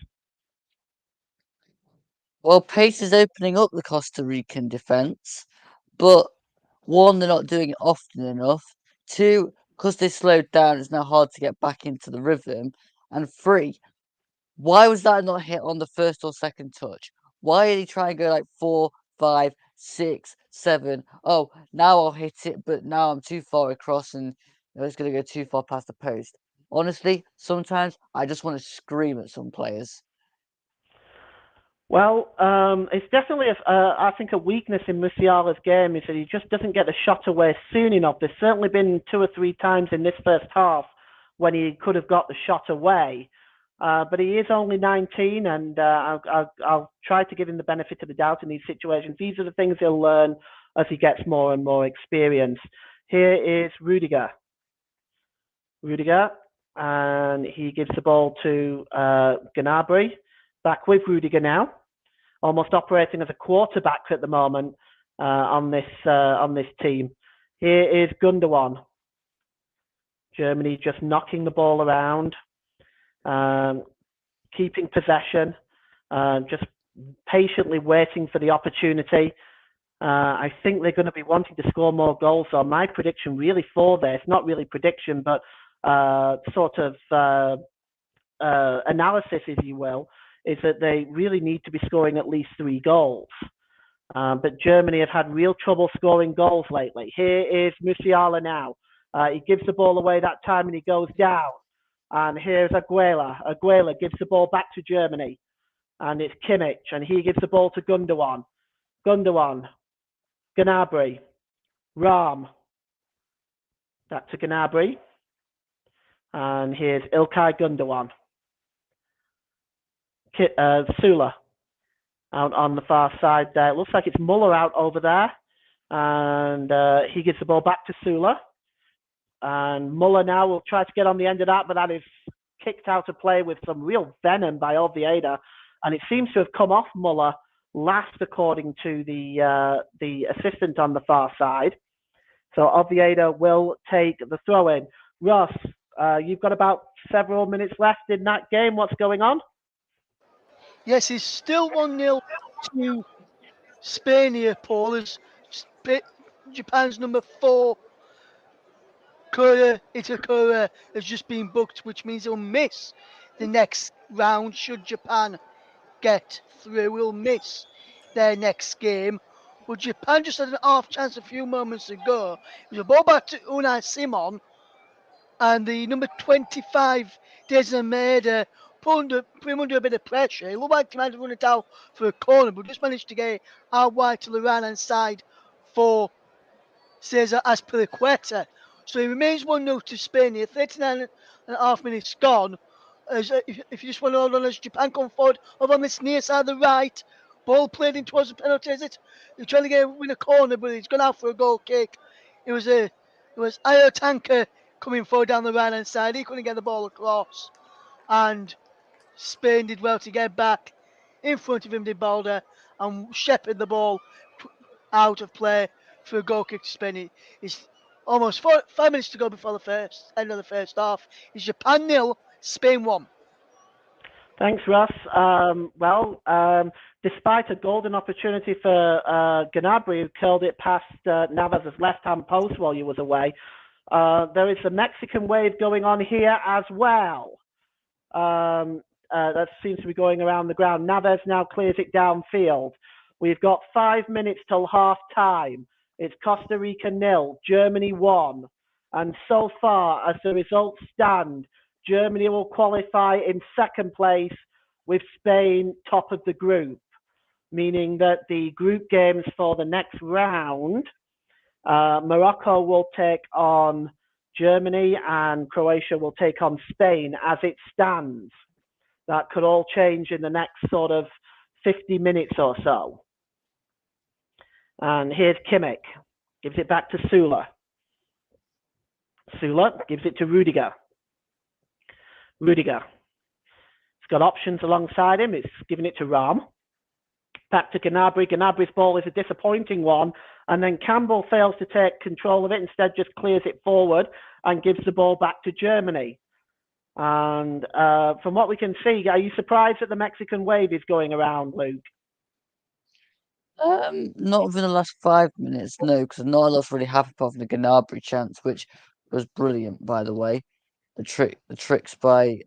Well, pace is opening up the Costa Rican defence, but one, they're not doing it often enough. Two, because they slowed down, it's now hard to get back into the rhythm. And three, why was that not hit on the first or second touch? Why did he try and go like 4, 5, 6, 7? Oh, now I'll hit it, but now I'm too far across and it's going to go too far past the post. Honestly, sometimes I just want to scream at some players. Well, it's definitely, I think, a weakness in Musiala's game is that he just doesn't get the shot away soon enough. There's certainly been 2 or 3 times in this first half when he could have got the shot away. But he is only 19, and I'll try to give him the benefit of the doubt in these situations. These are the things he'll learn as he gets more and more experience. Here is Rudiger, and he gives the ball to Gnabry. Back with Rudiger now, almost operating as a quarterback at the moment on this team. Here is Gundogan. Germany just knocking the ball around, keeping possession, just patiently waiting for the opportunity. I think they're going to be wanting to score more goals. So my prediction really for this, not really prediction, but sort of analysis, if you will, is that they really need to be scoring at least 3 goals. But Germany have had real trouble scoring goals lately. Here is Musiala now. He gives the ball away that time and he goes down. And here's Aguila. Aguila gives the ball back to Germany. And it's Kimmich. And he gives the ball to Gundogan. Gundogan. Gnabry. Ram. Back to Gnabry. And here's Ilkay Gundogan. Sula out on the far side there. It looks like it's Muller out over there. And he gives the ball back to Sula. And Muller now will try to get on the end of that, but that is kicked out of play with some real venom by Oviedo. And it seems to have come off Muller last, according to the assistant on the far side. So Oviedo will take the throw-in. Ross, you've got about several minutes left in that game. What's going on? Yes, it's still 1-0 to Spain here, Paul. As Japan's number 4, Itakura, has just been booked, which means he'll miss the next round should Japan get through. He'll miss their next game. But Japan just had an half chance a few moments ago. It was a ball back to Unai Simon, and the number 25, Desmeda, put him under a bit of pressure. It looked like he might have run it out for a corner, but just managed to get it out wide to the right-hand side for Cesar Azpilicueta. So it remains 1-0 to Spain here. 39 and a half minutes gone. As, if you just want to hold on as Japan come forward over on this near side of the right. Ball played in towards the penalty exit. He's trying to win a corner, but he's gone out for a goal kick. It was Ayo Tanker coming forward down the right hand side. He couldn't get the ball across. And Spain did well to get back in front of him, did Balder, and shepherd the ball out of play for a goal kick to Spain. It's almost 5 minutes to go before the end of the first half. It's Japan 0, Spain 1. Thanks, Russ. Despite a golden opportunity for Gnabry, who curled it past Navas' left-hand post while he was away, there is a Mexican wave going on here as well. That seems to be going around the ground. Navas now clears it downfield. We've got 5 minutes till half-time. It's Costa Rica 0, Germany 1. And so far, as the results stand, Germany will qualify in second place with Spain top of the group, meaning that the group games for the next round, Morocco will take on Germany and Croatia will take on Spain as it stands. That could all change in the next sort of 50 minutes or so. And here's Kimmich, gives it back to Sula. Sula gives it to Rudiger. Rudiger. He's got options alongside him. It's giving it to Ram. Back to Gnabry. Gnabry's ball is a disappointing one. And then Campbell fails to take control of it. Instead, just clears it forward and gives the ball back to Germany. And from what we can see, are you surprised that the Mexican wave is going around, Luke? Not within the last 5 minutes, no, because not a lot's really happened apart from the Gnabry chance, which was brilliant, by the way. The tricks by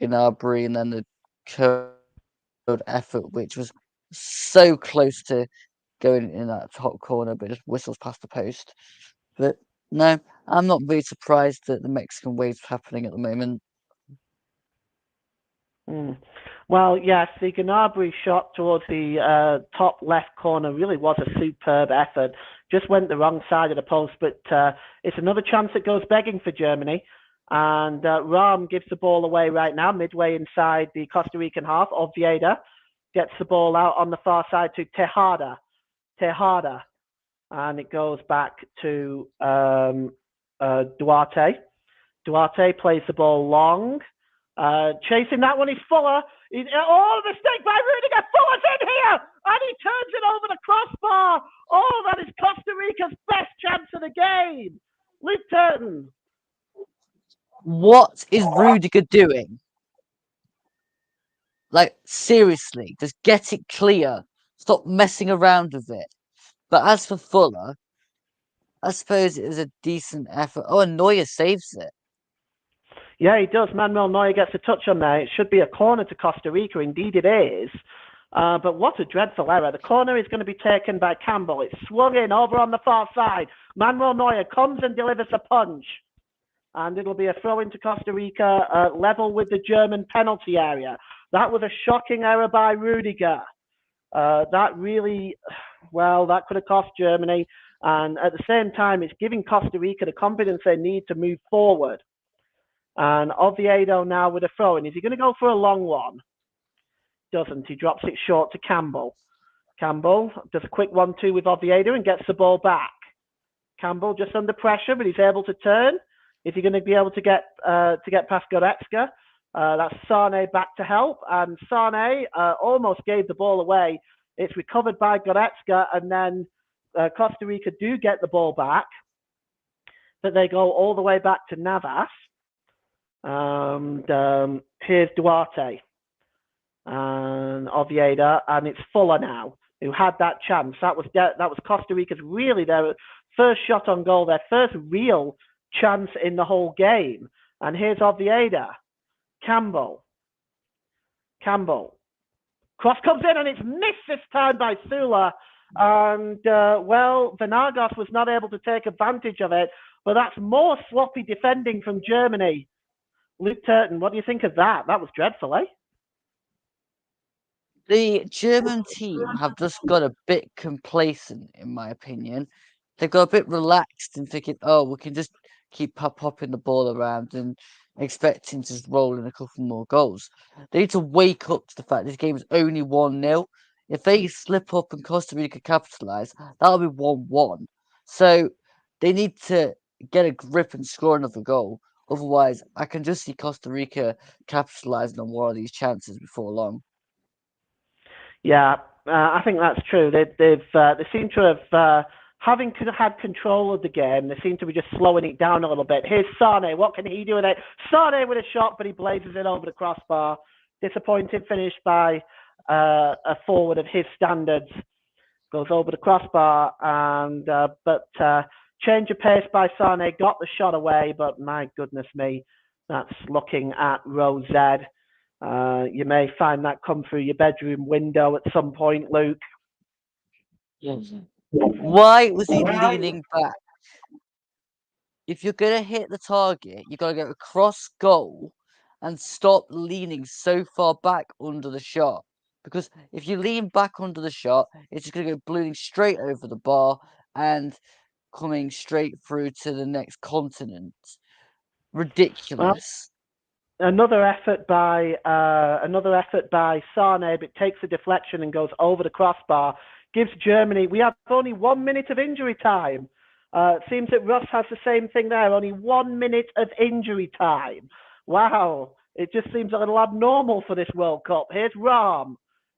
Gnabry, and then the curled effort, which was so close to going in that top corner, but just whistles past the post. But no, I'm not really surprised that the Mexican wave's happening at the moment. Well, yes, the Gnabry shot towards the top left corner really was a superb effort. Just went the wrong side of the post, but it's another chance that goes begging for Germany. And Ram gives the ball away right now, midway inside the Costa Rican half. Oviedo gets the ball out on the far side to Tejada. And it goes back to Duarte. Duarte plays the ball long. Chasing that one is Fuller. Oh, the mistake by Rudiger. Fuller's in here, and he turns it over the crossbar. Oh, that is Costa Rica's best chance of the game. Luke Turton. What is Rudiger doing? Like, seriously, just get it clear. Stop messing around with it. But as for Fuller, I suppose it was a decent effort. Oh, and Neuer saves it. Yeah, he does. Manuel Neuer gets a touch on there. It should be a corner to Costa Rica. Indeed, it is. But what a dreadful error. The corner is going to be taken by Campbell. It's swung in over on the far side. Manuel Neuer comes and delivers a punch. And it'll be a throw into Costa Rica, level with the German penalty area. That was a shocking error by Rudiger. That really, well, that could have cost Germany. And at the same time, it's giving Costa Rica the confidence they need to move forward. And Oviedo now with a throw in. Is he going to go for a long one? Doesn't. He drops it short to Campbell. Campbell does a quick 1-2 with Oviedo and gets the ball back. Campbell just under pressure, but he's able to turn. Is he going to be able to get past Goretzka? That's Sane back to help. And Sane almost gave the ball away. It's recovered by Goretzka, and then Costa Rica do get the ball back. But they go all the way back to Navas. And here's Duarte and Oviedo, and it's Fuller now who had that chance. That was Costa Rica's really their first shot on goal, their first real chance in the whole game. And here's Oviedo. Campbell. Cross comes in, and it's missed this time by Sula. And, Venagas was not able to take advantage of it, but that's more sloppy defending from Germany. Luke Turton, what do you think of that? That was dreadful, eh? The German team have just got a bit complacent, in my opinion. They've got a bit relaxed and thinking, oh, we can just keep popping the ball around and expecting to just roll in a couple more goals. They need to wake up to the fact this game is only 1-0. If they slip up and Costa Rica capitalise, that'll be 1-1. So they need to get a grip and score another goal. Otherwise, I can just see Costa Rica capitalising on one of these chances before long. Yeah, I think that's true. They seem to have, having had control of the game, they seem to be just slowing it down a little bit. Here's Sane. What can he do with it? Sane with a shot, but he blazes it over the crossbar. Disappointing finish by a forward of his standards. Goes over the crossbar, and but change of pace by Sane, got the shot away, but my goodness me, that's looking at row Z. You may find that come through your bedroom window at some point, Luke. Why was he leaning back? If you're going to hit the target, you've got to go across goal and stop leaning so far back under the shot. Because if you lean back under the shot, it's just going to go ballooning straight over the bar and coming straight through to the next continent. Ridiculous. Another effort by Sane, but takes a deflection and goes over the crossbar. Gives Germany. We have only 1 minute of injury time. It seems that Russ has the same thing there. Only 1 minute of injury time. Wow, it just seems a little abnormal for this World Cup. Here's Rahm,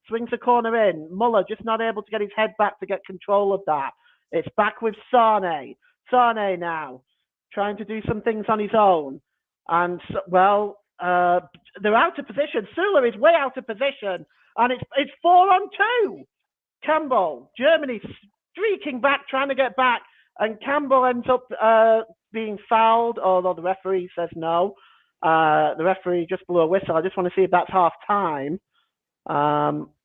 swings the corner in. Muller just not able to get his head back to get control of that. It's back with Sane. Sane now trying to do some things on his own, and they're out of position. Sula is way out of position, and it's 4-on-2. Campbell, Germany streaking back, trying to get back, and Campbell ends up being fouled, although the referee says no. The referee just blew a whistle. I just want to see if that's half time.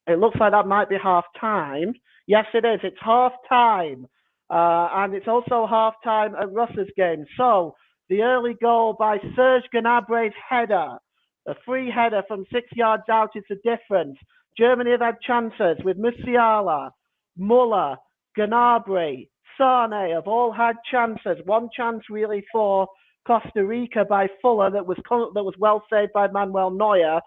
It looks like that might be half time. Yes, it is. It's half time, and it's also half time at Russ's game. So the early goal by Serge Gnabry's header. A free header from 6 yards out is the difference. Germany have had chances with Musiala, Muller, Gnabry, Sane have all had chances. One chance really for Costa Rica by Fuller that was well saved by Manuel Neuer.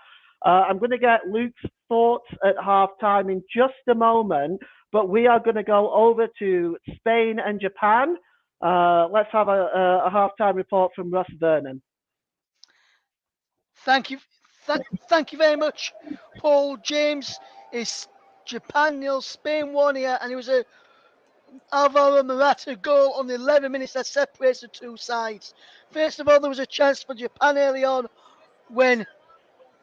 I'm going to get Luke's thoughts at halftime in just a moment, but we are going to go over to Spain and Japan. Let's have a halftime report from Russ Vernon. Thank you, thank you very much, Paul. James is Japan nil, Spain 1 here, and it was a Alvaro Morata goal on the 11 minutes that separates the two sides. First of all, there was a chance for Japan early on when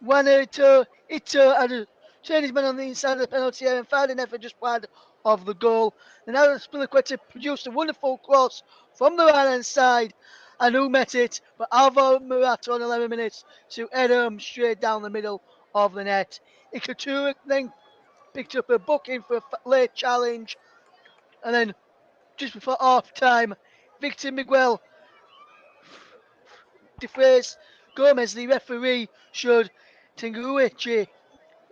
Ito had turned his man on the inside of the penalty area and found an effort just wide of the goal. And now Spiliqueta produced a wonderful cross from the right hand side, and who met it but Alvaro Morata on 11 minutes to head home straight down the middle of the net. Ikatura then picked up a booking for a late challenge, and then just before half time, Victor Miguel defrays Gomez, the referee, showed Tenguichi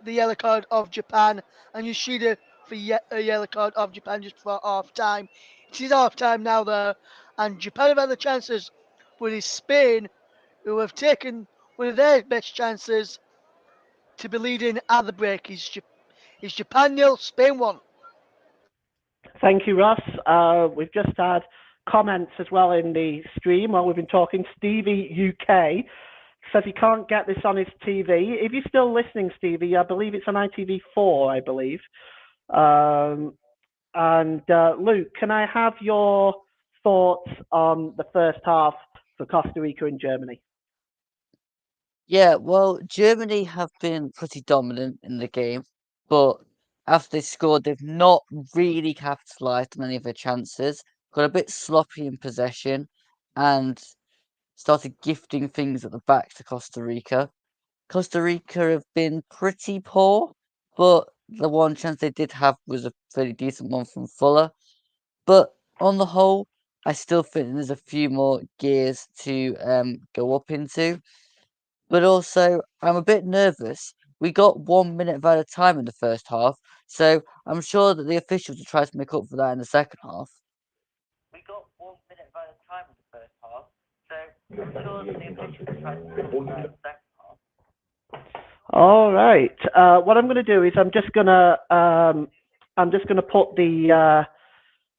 the yellow card of Japan, and Yoshida for a yellow card of Japan just before half time. It is half time now, though, and Japan have had the chances, but it's Spain who have taken one of their best chances to be leading at the break. Is Japan nil, Spain 1. Thank you, Ross. We've just had comments as well in the stream while we've been talking. Stevie UK says he can't get this on his TV. If you're still listening, Stevie, I believe it's on ITV4, I believe. Luke, can I have your thoughts on the first half for Costa Rica and Germany? Yeah, well, Germany have been pretty dominant in the game, but after they scored, they've not really capitalised on any of their chances. Got a bit sloppy in possession and started gifting things at the back to Costa Rica. Costa Rica have been pretty poor, but the one chance they did have was a fairly decent one from Fuller. But on the whole, I still think there's a few more gears to go up into. But also, I'm a bit nervous. We got 1 minute of added time in the first half, so I'm sure that the officials will try to make up for that in the second half. We got 1 minute of added time in the first half, so I'm sure that the officials will try to make up for that in the second half. All right. What I'm going to do is I'm just going to put the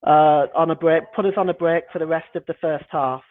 on a break, put us on a break for the rest of the first half.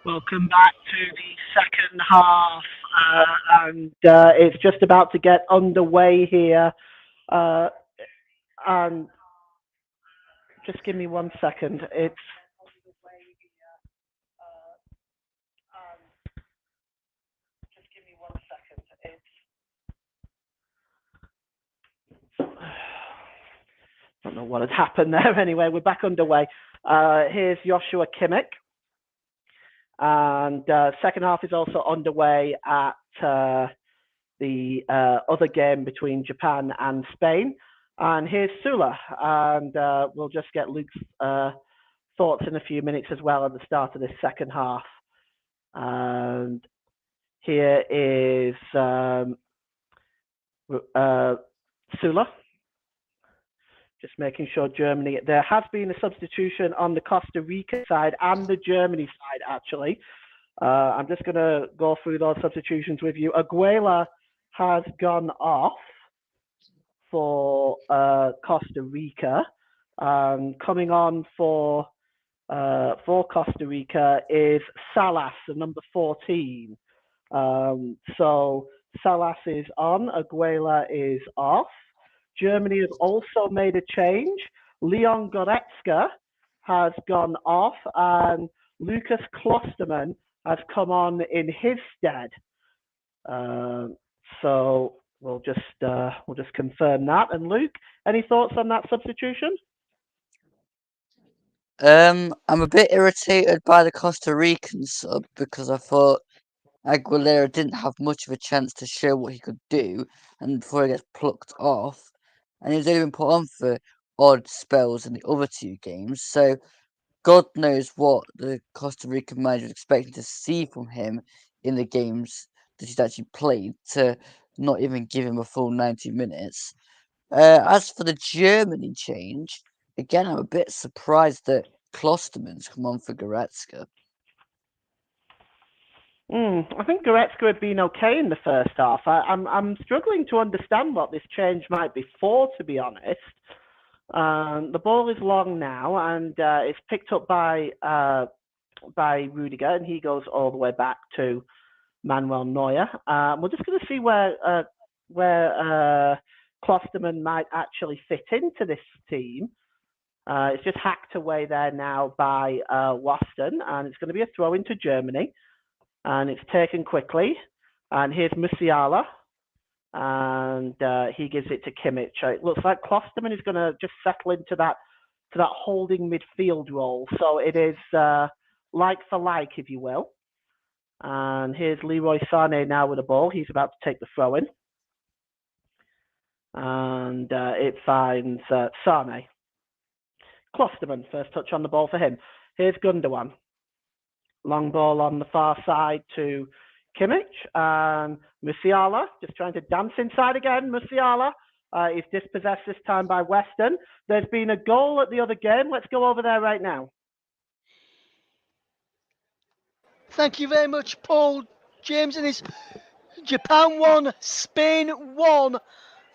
Welcome back to the second half, and it's just about to get underway here. And just give me 1 second. It's I don't know what had happened there. Anyway, we're back underway. Here's Joshua Kimmich, and second half is also underway at the other game between Japan and Spain. And here's Sula, and we'll just get Luke's thoughts in a few minutes as well at the start of this second half. And here is Sula. Just making sure Germany. There has been a substitution on the Costa Rica side and the Germany side, actually. I'm just going to go through those substitutions with you. Aguela has gone off for Costa Rica. Coming on for Costa Rica is Salas, the number 14. So Salas is on, Aguela is off. Germany has also made a change. Leon Goretzka has gone off, and Lucas Klosterman has come on in his stead. So we'll just confirm that. And Luke, any thoughts on that substitution? I'm a bit irritated by the Costa Rican sub because I thought Aguilera didn't have much of a chance to show what he could do, and before he gets plucked off, and he's only been put on for odd spells in the other two games. So God knows what the Costa Rican manager was expecting to see from him in the games that he's actually played to not even give him a full 90 minutes. As for the Germany change, again, I'm a bit surprised that Klosterman's come on for Goretzka. I think Goretzka had been okay in the first half. I'm struggling to understand what this change might be for, to be honest. The ball is long now, and it's picked up by Rudiger, and he goes all the way back to Manuel Neuer. We're just going to see where Klosterman might actually fit into this team. It's just hacked away there now by Waston, and it's going to be a throw into Germany. And it's taken quickly. And here's Musiala, and he gives it to Kimmich. It looks like Klosterman is going to just settle into that holding midfield role. So it is like for like, if you will. And here's Leroy Sané now with the ball. He's about to take the throw in. And it finds Sané. Klosterman, first touch on the ball for him. Here's Gundogan. Long ball on the far side to Kimmich, and Musiala just trying to dance inside again. Musiala is dispossessed this time by Weston. There's been a goal at the other game. Let's go over there right now. Thank you very much, Paul. James, and it's Japan 1, Spain 1,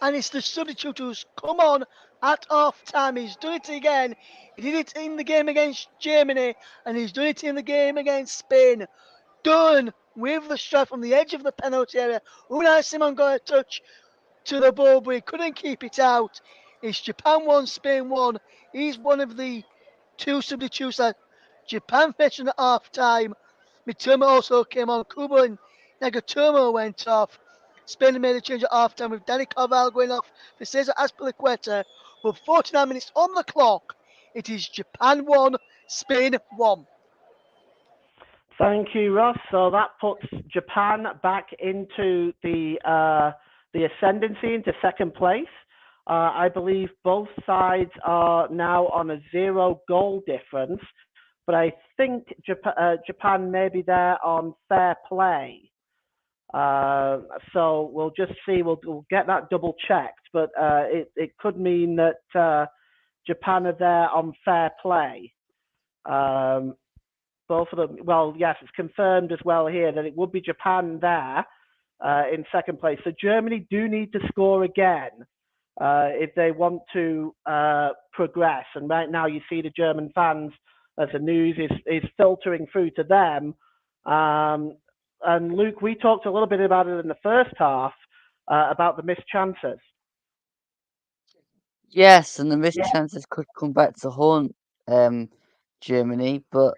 and it's the substitute who's come on at half time. He's done it again. He did it in the game against Germany, and he's done it in the game against Spain. Done with the shot from the edge of the penalty area. Unai Simon got a touch to the ball, but he couldn't keep it out. It's Japan 1, Spain 1. He's one of the two substitutes that Japan fetched at half time. Mitoma also came on. Kubo and Nagatomo went off. Spain made a change at half time with Danny Carvalho going off for Cesar Azpilicueta. With 49 minutes on the clock, it is Japan 1, Spain 1. Thank you, Ross. So that puts Japan back into the ascendancy, into second place. I believe both sides are now on a 0-goal difference, but I think Japan may be there on fair play. So we'll just see. We'll get that double checked, but it could mean that Japan are there on fair play. Both of them. Well, yes, it's confirmed as well here that it would be Japan there in second place. So Germany do need to score again if they want to progress. And right now you see the German fans, as the news is filtering through to them, And Luke, we talked a little bit about it in the first half, about the missed chances. Yes, and the missed chances could come back to haunt Germany, but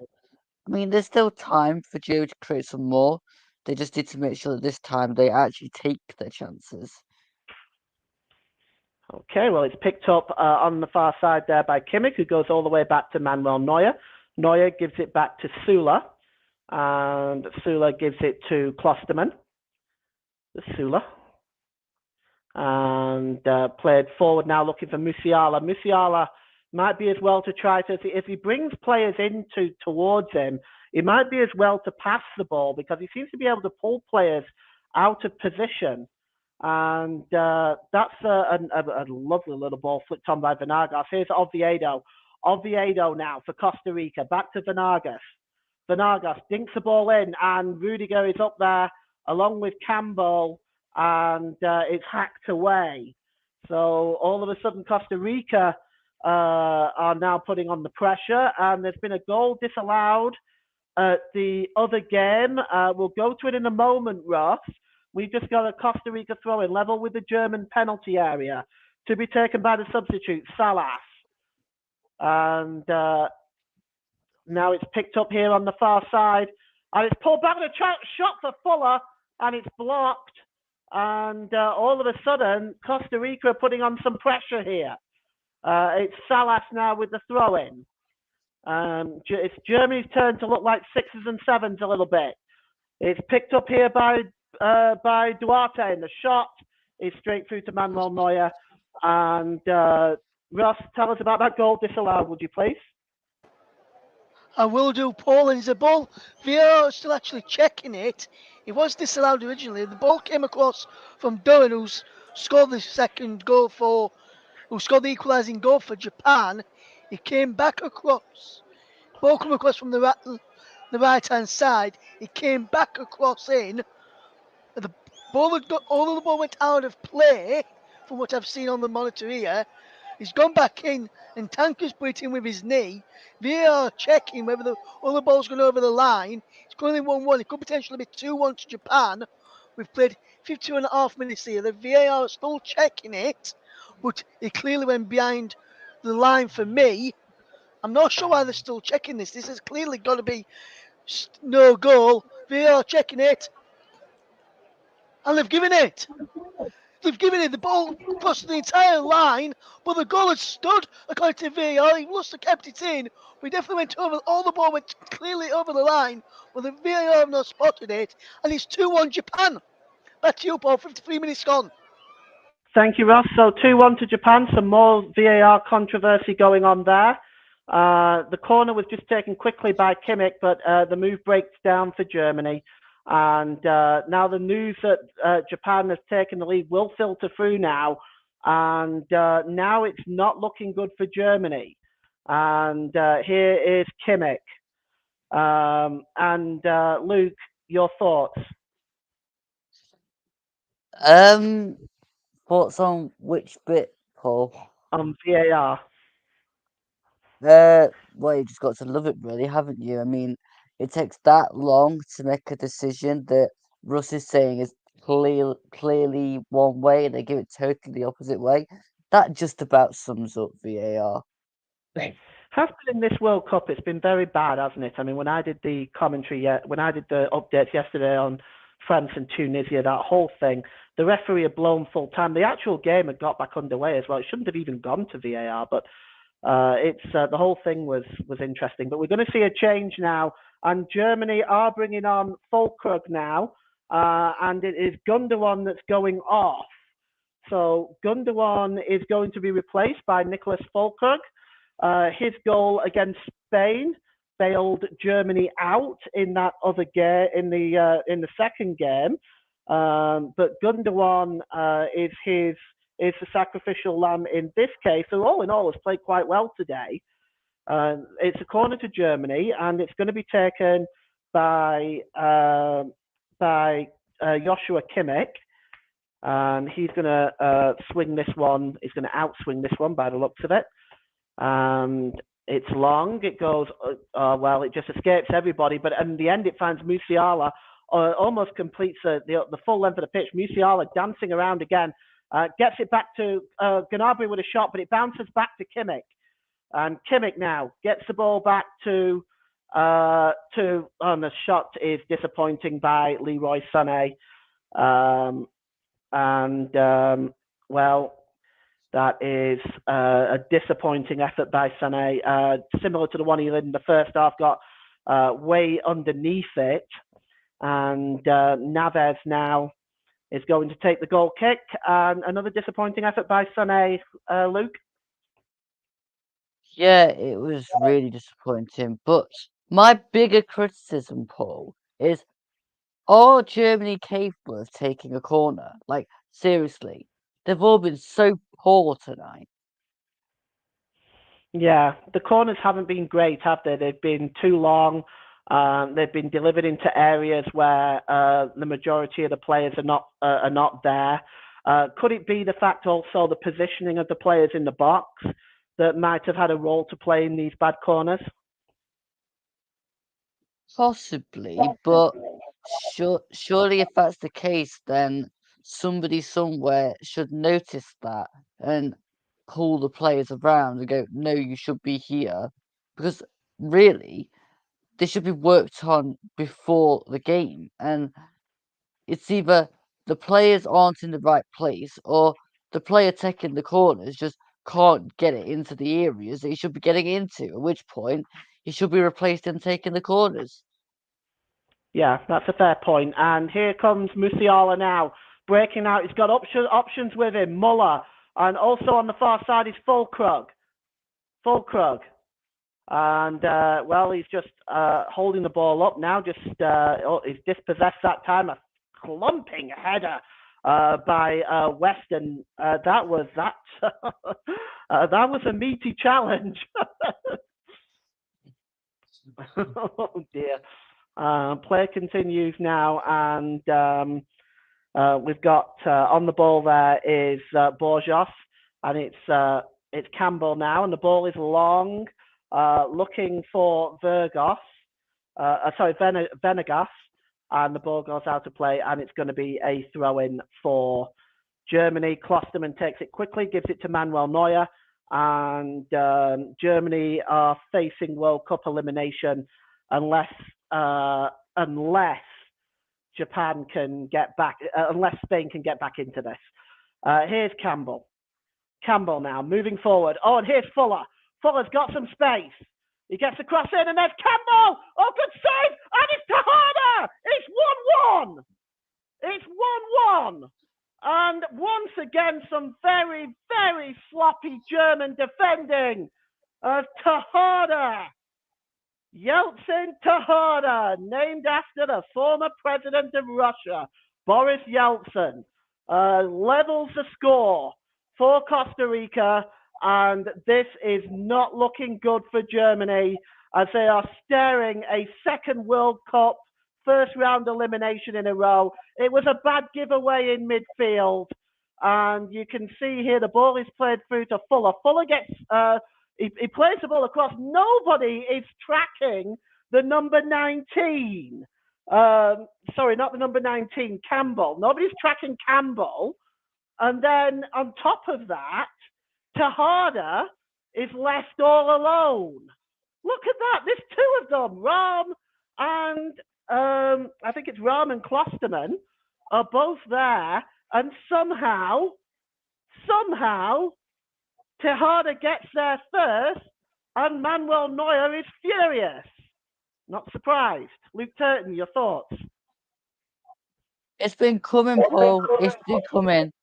I mean, there's still time for Germany to create some more. They just need to make sure that this time they actually take their chances. Okay, well, it's picked up on the far side there by Kimmich, who goes all the way back to Manuel Neuer. Neuer gives it back to Sula, and Sula gives it to Klosterman. Sula. And played forward now, looking for Musiala. Musiala might be as well to try to, if he brings players towards him, it might be as well to pass the ball, because he seems to be able to pull players out of position. And that's a lovely little ball flicked on by Venegas. Here's Oviedo. Oviedo now for Costa Rica. Back to Venegas. Venegas dinks the ball in, and Rudiger is up there along with Campbell, and it's hacked away. So all of a sudden, Costa Rica are now putting on the pressure, and there's been a goal disallowed at the other game. We'll go to it in a moment, Ross. We've just got a Costa Rica throw-in level with the German penalty area to be taken by the substitute, Salas. And now it's picked up here on the far side. And it's pulled back with a shot for Fuller, and it's blocked. And all of a sudden, Costa Rica are putting on some pressure here. It's Salas now with the throw-in. It's Germany's turn to look like sixes and sevens a little bit. It's picked up here by Duarte, and the shot is straight through to Manuel Neuer. And Ross, tell us about that goal disallowed, would you please? I will do, Paul, and the ball, VAR is still actually checking it. It was disallowed originally. The ball came across from Duran, who's scored the who scored the equalising goal for Japan. It came back across. Ball came across from the right-hand side. It came back across in. The ball all of the ball went out of play, from what I've seen on the monitor here. He's gone back in, and Tanker's put it in with his knee. VAR checking whether all the ball's gone over the line. It's currently 1-1. It could potentially be 2-1 to Japan. We've played 52.5 minutes here. The VAR is still checking it, but it clearly went behind the line for me. I'm not sure why they're still checking this. This has clearly got to be no goal. VAR checking it. And they've given it. They've given it. The ball crossed the entire line, but the goal had stood according to VAR. He must have kept it in. We definitely went over. All the ball went clearly over the line, but the VAR have not spotted it. And it's 2-1 Japan. Back to you, Paul. 53 minutes gone. Thank you, Ross. So 2-1 to Japan. Some more VAR controversy going on there. The corner was just taken quickly by Kimmich, but the move breaks down for Germany. And now the news that Japan has taken the lead will filter through now. And now it's not looking good for Germany. And here is Kimmich. Luke, your thoughts? Thoughts on which bit, Paul? On VAR. Well, you just got to love it, really, haven't you? I mean, it takes that long to make a decision that Russ is saying is clearly one way, and they give it totally the opposite way. That just about sums up VAR. Has been in this World Cup, it's been very bad, hasn't it? I mean, when I did the commentary, when I did the updates yesterday on France and Tunisia, that whole thing, the referee had blown full time. The actual game had got back underway as well. It shouldn't have even gone to VAR, but the whole thing was interesting. But we're going to see a change now, and Germany are bringing on Fulkrug now, and it is Gundogan that's going off. So Gundogan is going to be replaced by Nicholas Fulkrug. His goal against Spain bailed Germany out in that other game, in the second game. But Gundogan is the sacrificial lamb in this case. So all in all, has played quite well today. It's a corner to Germany, and it's going to be taken by Joshua Kimmich. And he's going to swing this one. He's going to outswing this one by the looks of it. And It's long. It goes, well, it just escapes everybody. But in the end, it finds Musiala, almost completes the full length of the pitch. Musiala dancing around again, gets it back to Gnabry with a shot, but it bounces back to Kimmich. And Kimmich now gets the ball back to, and the shot is disappointing by Leroy Sané. Well, that is a disappointing effort by Sané, similar to the one he did in the first half, got way underneath it. And Naves now is going to take the goal kick. Another disappointing effort by Sané, Luke. Yeah, it was really disappointing. But my bigger criticism, Paul, is are Germany capable of taking a corner? Like, seriously, they've all been so poor tonight. Yeah, the corners haven't been great, have they? They've been too long. They've been delivered into areas where the majority of the players are not there. Could it be the fact also the positioning of the players in the box that might have had a role to play in these bad corners? Possibly, but surely if that's the case, then somebody somewhere should notice that and pull the players around and go, no, you should be here. Because really, they should be worked on before the game. And it's either the players aren't in the right place or the player taking the corners just can't get it into the areas that he should be getting into, at which point he should be replaced in taking the corners. Yeah, that's a fair point. And here comes Musiala now, breaking out. He's got options with him, Muller, and also on the far side is Fulkrug. And, well, he's just holding the ball up now, he's dispossessed that time. A clumping header by Weston. That was a meaty challenge. Oh, dear. Play continues now, and we've got on the ball there is Borjas, and it's Campbell now, and the ball is long, looking for Venegas, and the ball goes out of play, and it's going to be a throw-in for Germany. Klosterman takes it quickly, gives it to Manuel Neuer, and Germany are facing World Cup elimination unless Japan can get back, unless Spain can get back into this. Here's Campbell. Campbell now moving forward. Oh, and here's Fuller. Fuller's got some space. He gets the cross in, and there's Campbell. Oh, good save, and it's Tejada. It's 1-1. It's 1-1. And once again, some very, very sloppy German defending. Tejada. Yeltsin Tejada, named after the former president of Russia, Boris Yeltsin, levels the score for Costa Rica, and this is not looking good for Germany as they are staring a second World Cup first round elimination in a row. It was a bad giveaway in midfield, and you can see here the ball is played through to Fuller. Fuller gets he plays the ball across. Nobody is tracking the number 19. Sorry, not the number 19, Campbell. Nobody's tracking Campbell. And then on top of that, Tejada is left all alone. Look at that. There's two of them. Rahm and I think it's Rahm and Klosterman are both there. And somehow, Tejada gets there first, and Manuel Neuer is furious. Not surprised. Luke Turton, your thoughts? It's been coming, Paul. It's been coming.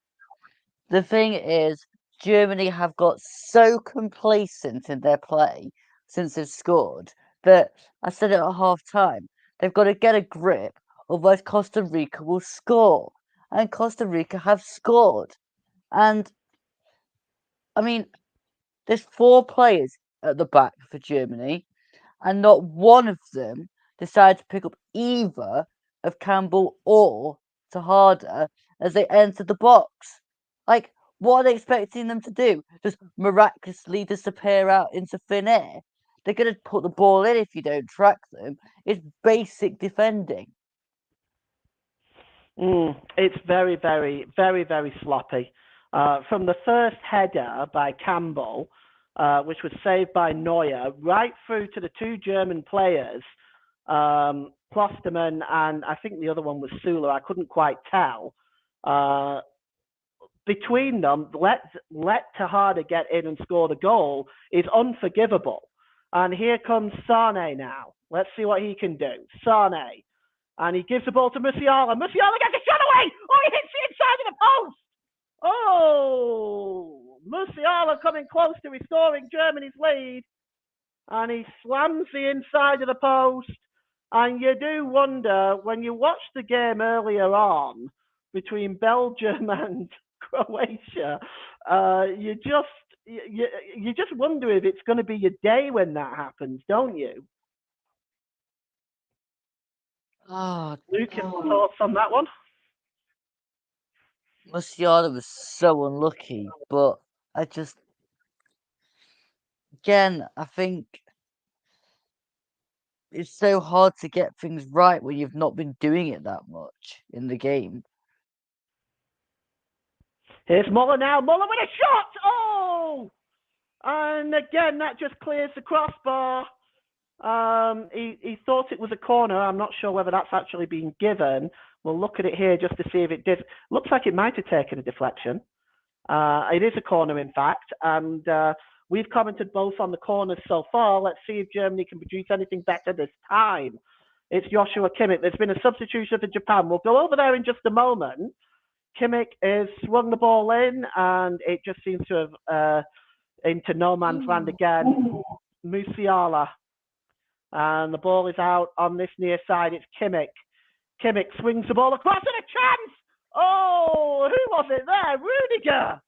The thing is, Germany have got so complacent in their play since they've scored that I said it at half time. They've got to get a grip, otherwise Costa Rica will score. And Costa Rica have scored. And I mean, there's 4 players at the back for Germany, and not one of them decided to pick up either of Campbell or Tejada as they entered the box. Like, what are they expecting them to do? Just miraculously disappear out into thin air? They're going to put the ball in if you don't track them. It's basic defending. It's very, very, very, very sloppy. From the first header by Campbell, which was saved by Neuer, right through to the two German players, Klosterman and I think the other one was Sula. I couldn't quite tell. Between them, let Tejada get in and score the goal is unforgivable. And here comes Sane now. Let's see what he can do. Sane. And he gives the ball to Musiala. Musiala gets a shot away. Oh, he hits the inside of the post. Oh, Musiala coming close to restoring Germany's lead. And he slams the inside of the post. And you do wonder, when you watch the game earlier on between Belgium and Croatia, you just wonder if it's going to be your day when that happens, don't you? Luke, thoughts on that one? Musiala was so unlucky, but again, I think it's so hard to get things right when you've not been doing it that much in the game. Here's Muller now. Muller with a shot. Oh! And again, that just clears the crossbar. He thought it was a corner. I'm not sure whether that's actually been given. We'll look at it here just to see if it did. Looks like it might have taken a deflection. It is a corner, in fact. And we've commented both on the corners so far. Let's see if Germany can produce anything better this time. It's Joshua Kimmich. There's been a substitution for Japan. We'll go over there in just a moment. Kimmich has swung the ball in, and it just seems to have into no man's land again. Musiala. And the ball is out on this near side. It's Kimmich. Kimmich swings the ball across and a chance. Oh, who was it there? Rudiger.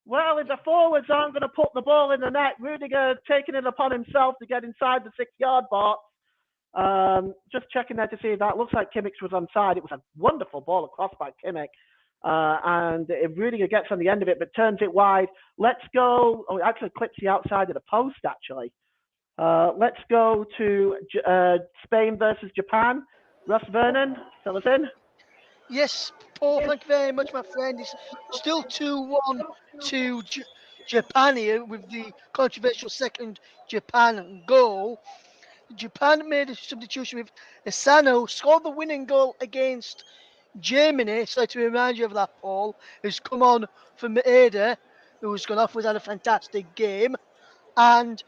Well, if the forwards aren't going to put the ball in the net, Rudiger taking it upon himself to get inside the 6-yard box. Just checking there to see if that looks like Kimmich was onside. It was a wonderful ball across by Kimmich. And Rudiger gets on the end of it, but turns it wide. Let's go. Oh, it actually clips the outside of the post, actually. Let's go to Spain versus Japan. Russ Vernon, fill us in. Yes, Paul, thank you very much, my friend. It's still 2-1 to Japan here with the controversial second Japan goal. Japan made a substitution with Asano, scored the winning goal against Germany. So to remind you of that, Paul, who's come on from Maeda, who's gone off, has had a fantastic game. And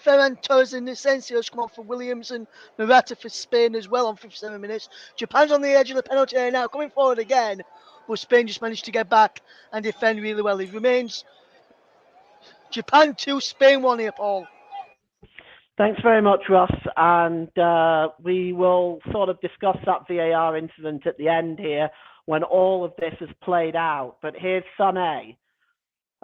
Ferran Torres and Asensio's come on for Williams and Morata for Spain as well on 57 minutes. Japan's on the edge of the penalty area now, coming forward again, but Spain just managed to get back and defend really well. It remains Japan 2, Spain 1 here, Paul. Thanks very much, Ross. And we will sort of discuss that VAR incident at the end here when all of this is played out. But here's Sané.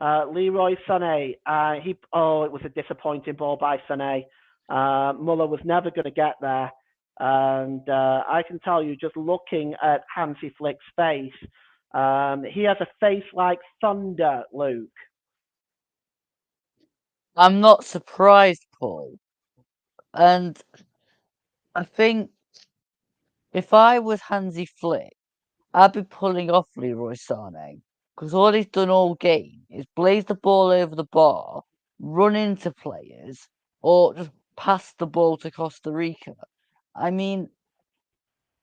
Leroy Sané. It was a disappointing ball by Sané. Muller was never going to get there. And I can tell you, just looking at Hansi Flick's face, he has a face like thunder, Luke. I'm not surprised, Paul. And I think if I was Hansi Flick, I'd be pulling off Leroy Sané. Because all he's done all game is blaze the ball over the bar, run into players, or just pass the ball to Costa Rica. I mean,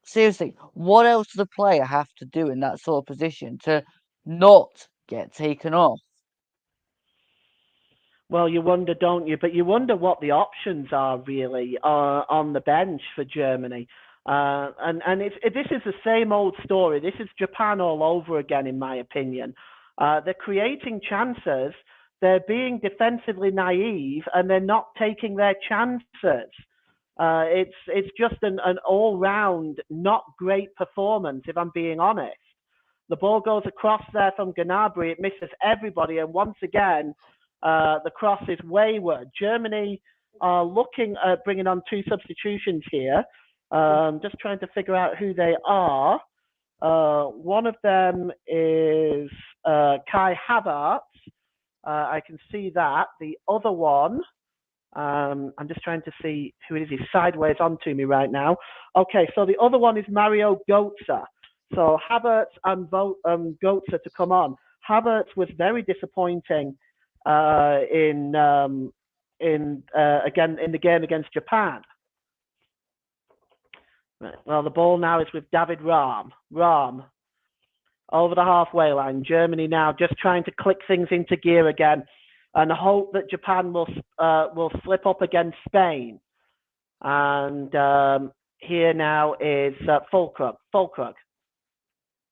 seriously, what else does a player have to do in that sort of position to not get taken off? Well, you wonder, don't you? But you wonder what the options are really on the bench for Germany. And this is the same old story. This is Japan all over again, in my opinion. They're creating chances. They're being defensively naive, and they're not taking their chances. It's just an all-round not great performance, if I'm being honest. The ball goes across there from Gnabry. It misses everybody, and once again, the cross is wayward. Germany are looking at bringing on 2 substitutions here. Just trying to figure out who they are. One of them is Kai Havertz. I can see that. The other one I'm just trying to see who it is. He's sideways onto me right now. Okay, so the other one is Mario Götze. So Havertz and Götze to come on. Havertz was very disappointing again in the game against Japan. Right, well, the ball now is with David Rahm. Rahm over the halfway line. Germany now just trying to click things into gear again and hope that Japan will slip up against Spain. And here now is Fulkrug. Fulkrug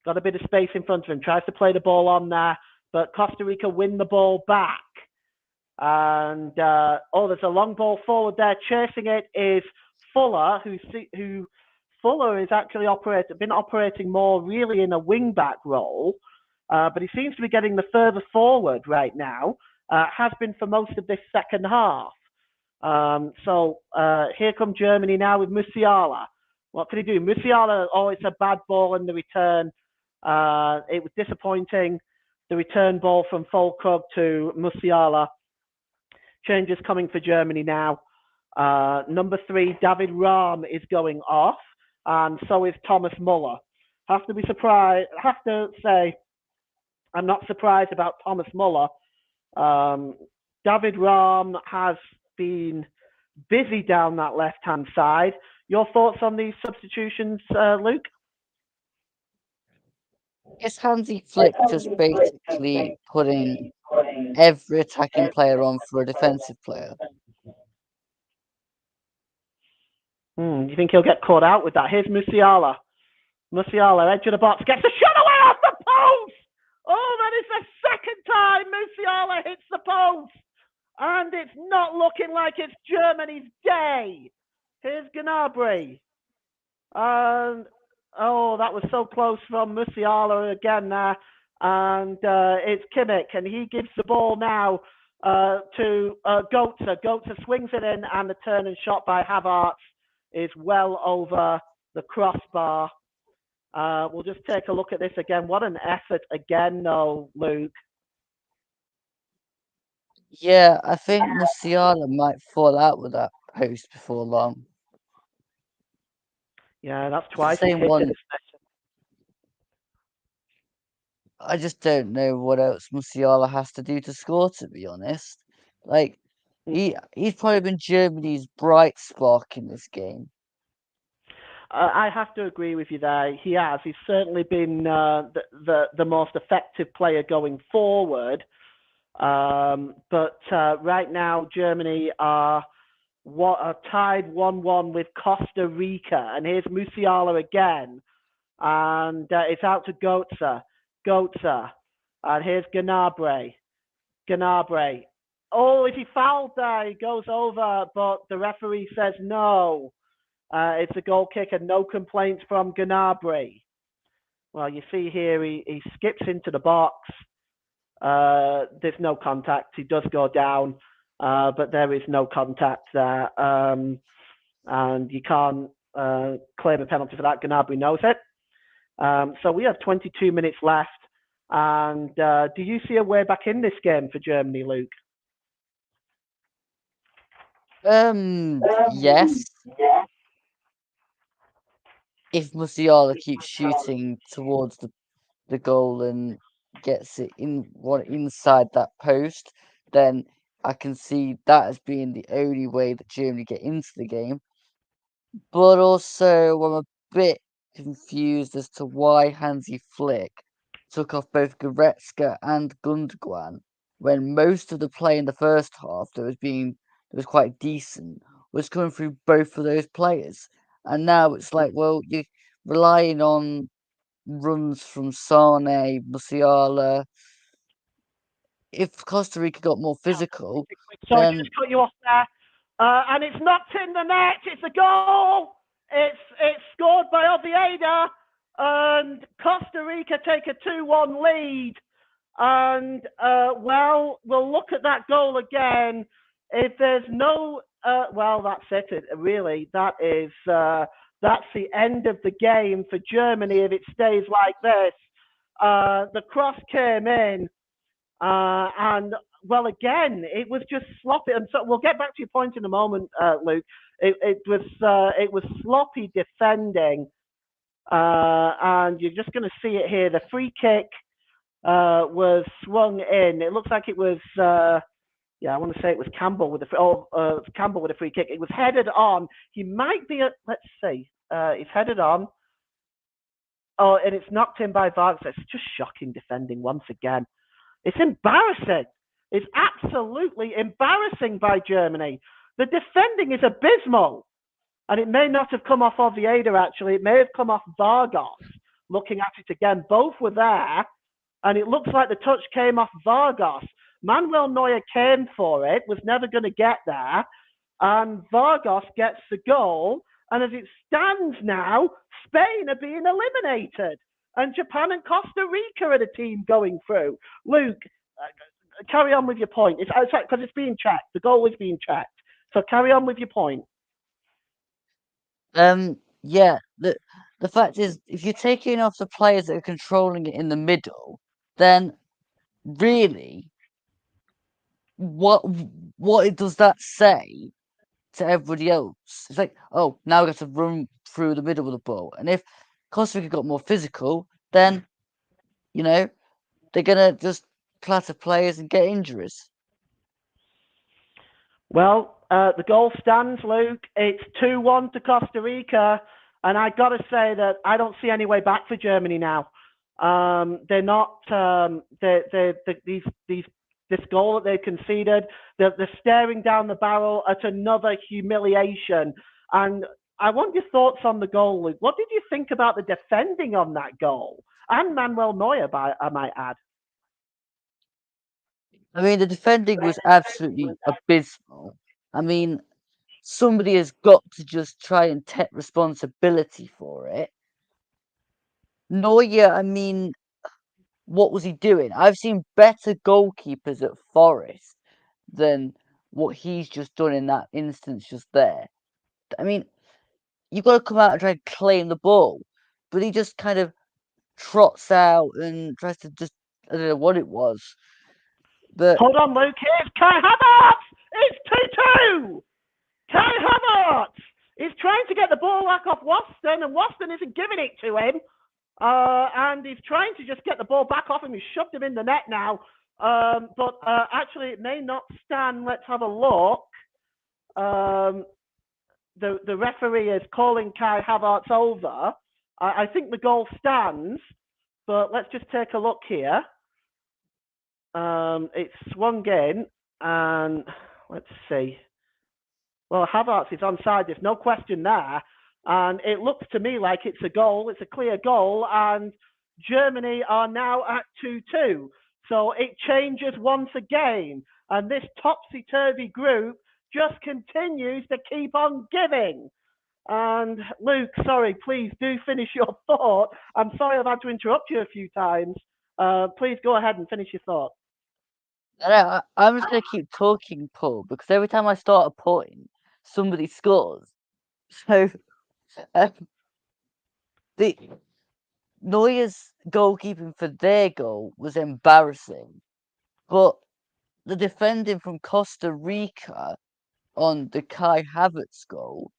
got a bit of space in front of him. Tries to play the ball on there, but Costa Rica win the ball back. And there's a long ball forward there. Chasing it is Fuller, who Fuller is actually been operating more really in a wing back role, but he seems to be getting the further forward right now. Has been for most of this second half. So here come Germany now with Musiala. What can he do? Musiala, it's a bad ball in the return. It was disappointing. The return ball from Fulkrug to Musiala. Changes coming for Germany now. Number 3, David Rahm is going off, and so is Thomas Muller. Have to say, I'm not surprised about Thomas Muller. David Rahm has been busy down that left-hand side. Your thoughts on these substitutions, Luke? Is Hansi Flick just basically putting every attacking player on for a defensive player? Do you think he'll get caught out with that? Here's Musiala. Musiala, edge of the box, gets a shot away off the post! Oh, that is the second time Musiala hits the post! And it's not looking like it's Germany's day. Here's Gnabry. And, that was so close from Musiala again there. And it's Kimmich, and he gives the ball now to Götze. Götze swings it in, and the turn and shot by Havertz is well over the crossbar. We'll just take a look at this again. What an effort again, though, Luke. Yeah, I think Musiala might fall out with that post before long. Yeah, that's twice. Same one. I just don't know what else Musiala has to do to score, to be honest. Like, he's probably been Germany's bright spark in this game. I have to agree with you there. He has. He's certainly been the most effective player going forward. But right now, Germany are tied 1-1 with Costa Rica. And here's Musiala again. And it's out to Götze. Götze. And here's Gnabry. Gnabry. Oh, if he fouled there, he goes over. But the referee says no. It's a goal kick and no complaints from Gnabry. Well, you see here he skips into the box. There's no contact. He does go down, but there is no contact there. And you can't claim a penalty for that. Gnabry knows it. So we have 22 minutes left. And do you see a way back in this game for Germany, Luke? Yes. If Musiala keeps shooting towards the goal and gets it inside that post, then I can see that as being the only way that Germany get into the game. But also, I'm a bit confused as to why Hansi Flick took off both Goretzka and Gundogan when most of the play in the first half that was quite decent was coming through both of those players. And now it's like, well, you're relying on runs from Sane, Musiala. If Costa Rica got more physical, Sorry then to just cut you off there. And it's knocked in the net. It's a goal. It's scored by Oviedo. And Costa Rica take a 2-1 lead. And, we'll look at that goal again. If there's no... that's it, really. That's the end of the game for Germany if it stays like this. The cross came in. And well, again, it was just sloppy. And so we'll get back to your point in a moment, Luke. It was sloppy defending, and you're just going to see it here. The free kick was swung in. It looks like it was. Yeah, I want to say it was Campbell with Campbell with a free kick. It was headed on. He might be. Let's see. It's headed on. Oh, and it's knocked in by Vargas. It's just shocking defending once again. It's embarrassing. It's absolutely embarrassing by Germany. The defending is abysmal. And it may not have come off Oviedo, actually. It may have come off Vargas. Looking at it again, both were there. And it looks like the touch came off Vargas. Manuel Neuer came for it, was never going to get there. And Vargas gets the goal. And as it stands now, Spain are being eliminated. And Japan and Costa Rica are the team going through. Luke, carry on with your point. It's because it's being checked. The goal is being checked. So carry on with your point. Yeah. The fact is, if you're taking off the players that are controlling it in the middle, then really, what does that say to everybody else? It's like, oh, now we have to run through the middle of the ball. And if Costa Rica got more physical, then they're gonna just clatter players and get injuries. Well, the goal stands, Luke. It's 2-1 to Costa Rica, and I got to say that I don't see any way back for Germany now. They're not. This goal that they conceded, they're staring down the barrel at another humiliation. And I want your thoughts on the goal, Luke. What did you think about the defending on that goal? And Manuel Neuer, I might add. I mean, the defending was absolutely abysmal. I mean, somebody has got to just try and take responsibility for it. Neuer, I mean, what was he doing? I've seen better goalkeepers at Forest than what he's just done in that instance just there. I mean, you've got to come out and try and claim the ball, but he just kind of trots out and tries to just, I don't know what it was. But hold on, Luke. Here's Kai Havertz. It's 2-2. Kai Havertz is trying to get the ball back off Waston, and Waston isn't giving it to him. And he's trying to just get the ball back off him. He's shoved him in the net now. But actually, it may not stand. Let's have a look. The referee is calling Kai Havertz over. I think the goal stands, but let's just take a look here. It's swung in, and let's see. Well, Havertz is onside. There's no question there. And it looks to me like it's a goal. It's a clear goal. And Germany are now at 2-2. So it changes once again. And this topsy-turvy group just continues to keep on giving. And Luke, sorry, please do finish your thought. I'm sorry I've had to interrupt you a few times. Please go ahead and finish your thought. I'm just going to keep talking, Paul, because every time I start a point, somebody scores. So, the Neuer's goalkeeping for their goal was embarrassing, but the defending from Costa Rica on the Kai Havertz goal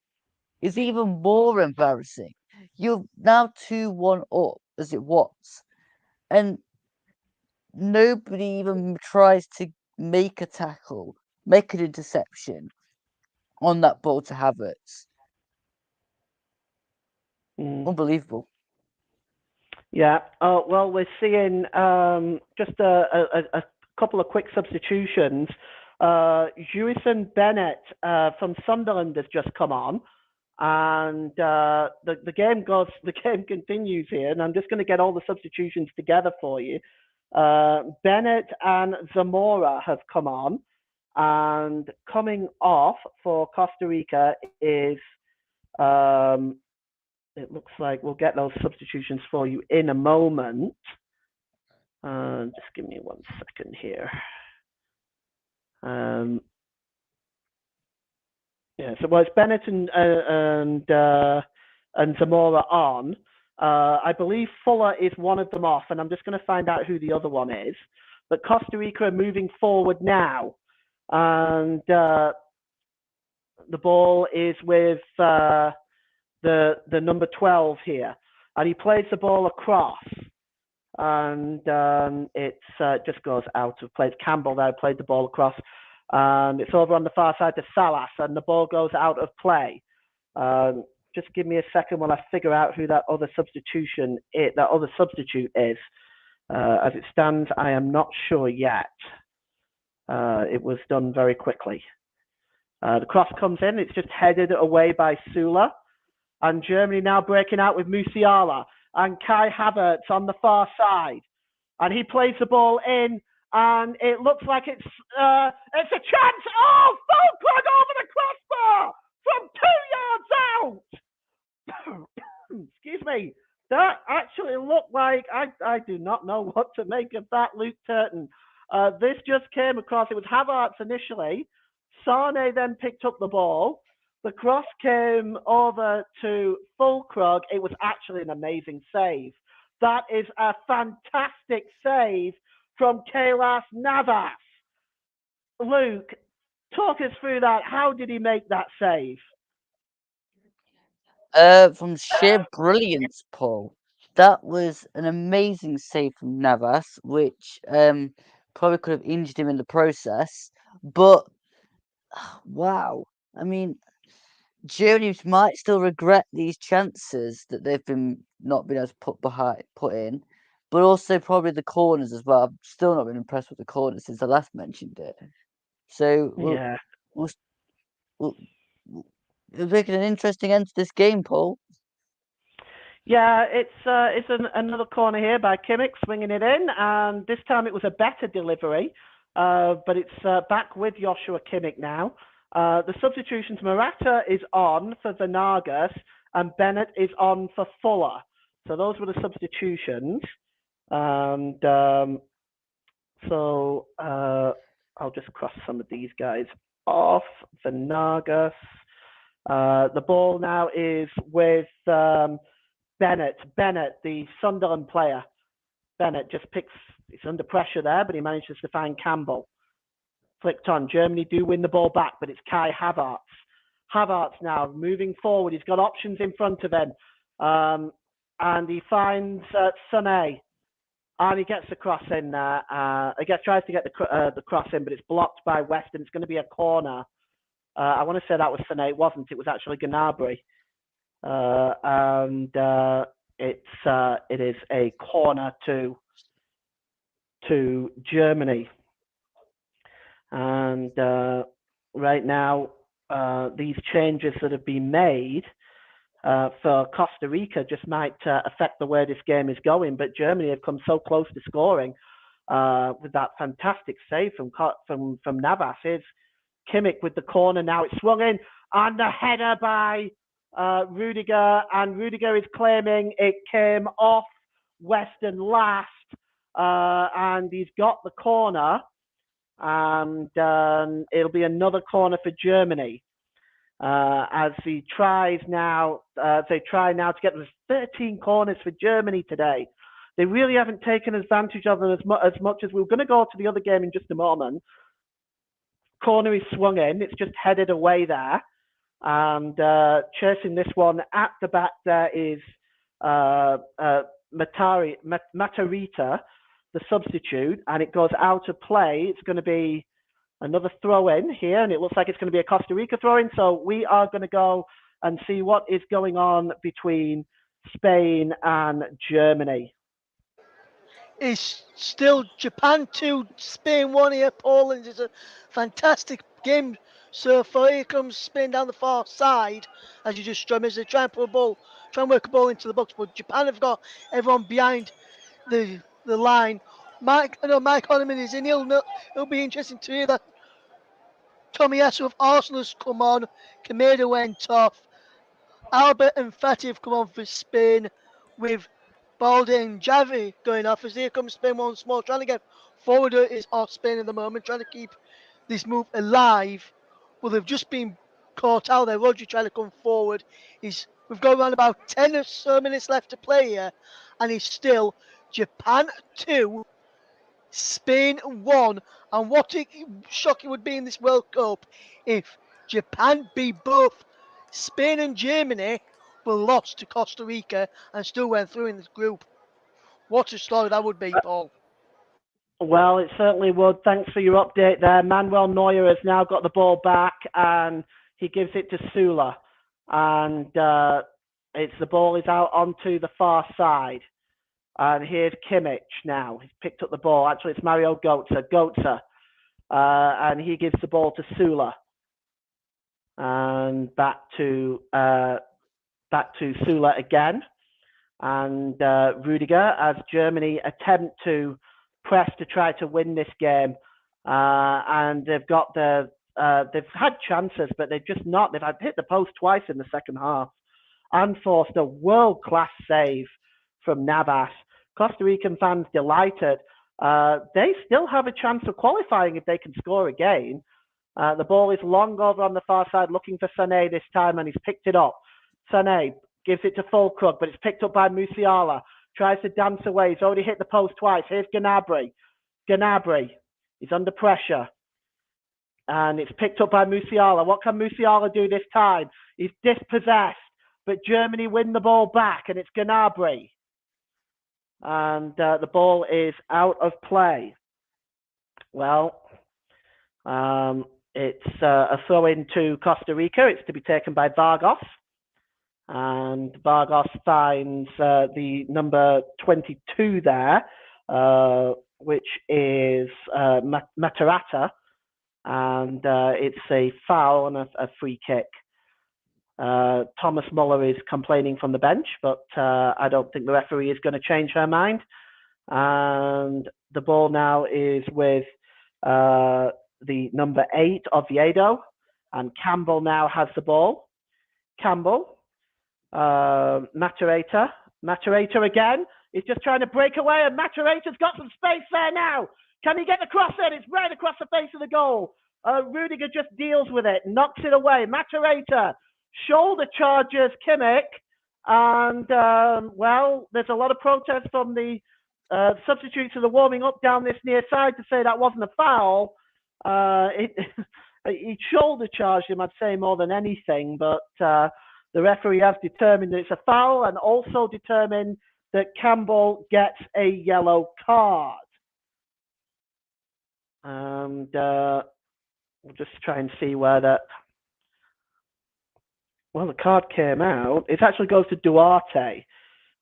is even more embarrassing. You're now 2-1 up as it was, and nobody even tries to make a tackle, make an interception on that ball to Havertz. Unbelievable. Yeah. Well, we're seeing just a couple of quick substitutions. Juison Bennett from Sunderland has just come on, and the game continues here. And I'm just going to get all the substitutions together for you. Bennett and Zamora have come on, and coming off for Costa Rica is. It looks like we'll get those substitutions for you in a moment. Just give me 1 second here. Yeah, so it's Bennett and Zamora on. I believe Fuller is one of them off, and I'm just going to find out who the other one is. But Costa Rica are moving forward now. And the ball is with the number 12 here. And he plays the ball across. And it just goes out of play. It's Campbell there played the ball across. And it's over on the far side to Salas. And the ball goes out of play. Just give me a second while I figure out who that other substitute is. As it stands, I am not sure yet. It was done very quickly. The cross comes in. It's just headed away by Sula. And Germany now breaking out with Musiala and Kai Havertz on the far side. And he plays the ball in. And it looks like it's a chance. Oh, Falkland over the crossbar from 2 yards out. Excuse me. That actually looked like, I do not know what to make of that, Luke Turton. This just came across. It was Havertz initially. Sane then picked up the ball. The cross came over to Fulkrug. It was actually an amazing save. That is a fantastic save from Kailas Navas. Luke, talk us through that. How did he make that save? From sheer brilliance, Paul. That was an amazing save from Navas, which probably could have injured him in the process. But wow, I mean, Germany might still regret these chances that they've not been able to put in, but also probably the corners as well. I've still not been impressed with the corners since I last mentioned it. So we'll make it an interesting end to this game, Paul. Yeah, it's another corner here by Kimmich swinging it in, and this time it was a better delivery, but it's back with Joshua Kimmich now. The substitutions, Morata is on for Venagas, and Bennett is on for Fuller. So those were the substitutions. And so I'll just cross some of these guys off. Venagas. The ball now is with Bennett, the Sunderland player. Bennett just it's under pressure there, but he manages to find Campbell. Flicked on. Germany do win the ball back, but it's Kai Havertz. Havertz now moving forward. He's got options in front of him. And he finds Sané. And he gets the cross in there. Tries to get the cross in, but it's blocked by Weston. It's going to be a corner. I want to say that was Sané. It wasn't. It was actually Gnabry. It is a corner to Germany. And right now, these changes that have been made for Costa Rica just might affect the way this game is going. But Germany have come so close to scoring with that fantastic save from Navas. Here's Kimmich with the corner now. It's swung in, and the header by Rudiger, and Rudiger is claiming it came off Weston last, and he's got the corner, and it'll be another corner for Germany as they try now to get 13 corners for Germany today. They really haven't taken advantage of them as much as we're going to go to the other game in just a moment. Corner is swung in. It's just headed away there. And chasing this one at the back there is Matarita, the substitute, and it goes out of play. It's going to be another throw in here, and it looks like it's going to be a Costa Rica throw in. So we are going to go and see what is going on between Spain and Germany. It's still Japan 2, Spain 1 here. Poland is a fantastic game so far. Here comes Spain down the far side as you just as they try and work a ball into the box, but Japan have got everyone behind the line. Mike Honeyman is in. It'll be interesting to hear that Tomiyasu of Arsenal has come on. Kameda went off. Albert and Fatih have come on for Spain with Balde and Javi going off as here comes Spain once more, trying to get forward is off Spain at the moment, trying to keep this move alive. Well, they've just been caught out there. Rodri trying to come forward. We've got around about 10 or so minutes left to play here, and it's still Japan 2, Spain won, and what a shock it would be in this World Cup if Japan beat both Spain and Germany, but lost to Costa Rica and still went through in this group. What a story that would be, Paul. Well, it certainly would. Thanks for your update there. Manuel Neuer has now got the ball back and he gives it to Sula. And the ball is out onto the far side. And here's Kimmich now. He's picked up the ball. Actually, it's Mario Götze. And he gives the ball to Sula. And back to Sula again. And Rudiger, as Germany attempt to press to try to win this game. And they've had chances, but they've just not. They've hit the post twice in the second half and forced a world-class save from Navas. Costa Rican fans delighted. They still have a chance of qualifying if they can score again. The ball is long over on the far side, looking for Sané this time, and he's picked it up. Sané gives it to Fulkrug, but it's picked up by Musiala. Tries to dance away. He's already hit the post twice. Here's Gnabry. Gnabry. He's under pressure. And it's picked up by Musiala. What can Musiala do this time? He's dispossessed. But Germany win the ball back, and it's Gnabry. And the ball is out of play. Well, it's a throw in to Costa Rica. It's to be taken by Vargas. And Vargas finds the number 22 there, which is Matarata. And it's a foul and a free kick. Thomas Muller is complaining from the bench, but I don't think the referee is going to change her mind. And the ball now is with the number 8, Oviedo. And Campbell now has the ball. Campbell. Matarata again. He's just trying to break away, and Matarata's got some space there now. Can he get the cross in? It's right across the face of the goal. Rudiger just deals with it, knocks it away. Matarata shoulder charges Kimmich, and there's a lot of protest from the substitutes who are warming up down this near side to say that wasn't a foul. He shoulder charged him, I'd say, more than anything, but the referee has determined that it's a foul and also determined that Campbell gets a yellow card. And we'll just try and see where that... Well, the card came out. It actually goes to Duarte.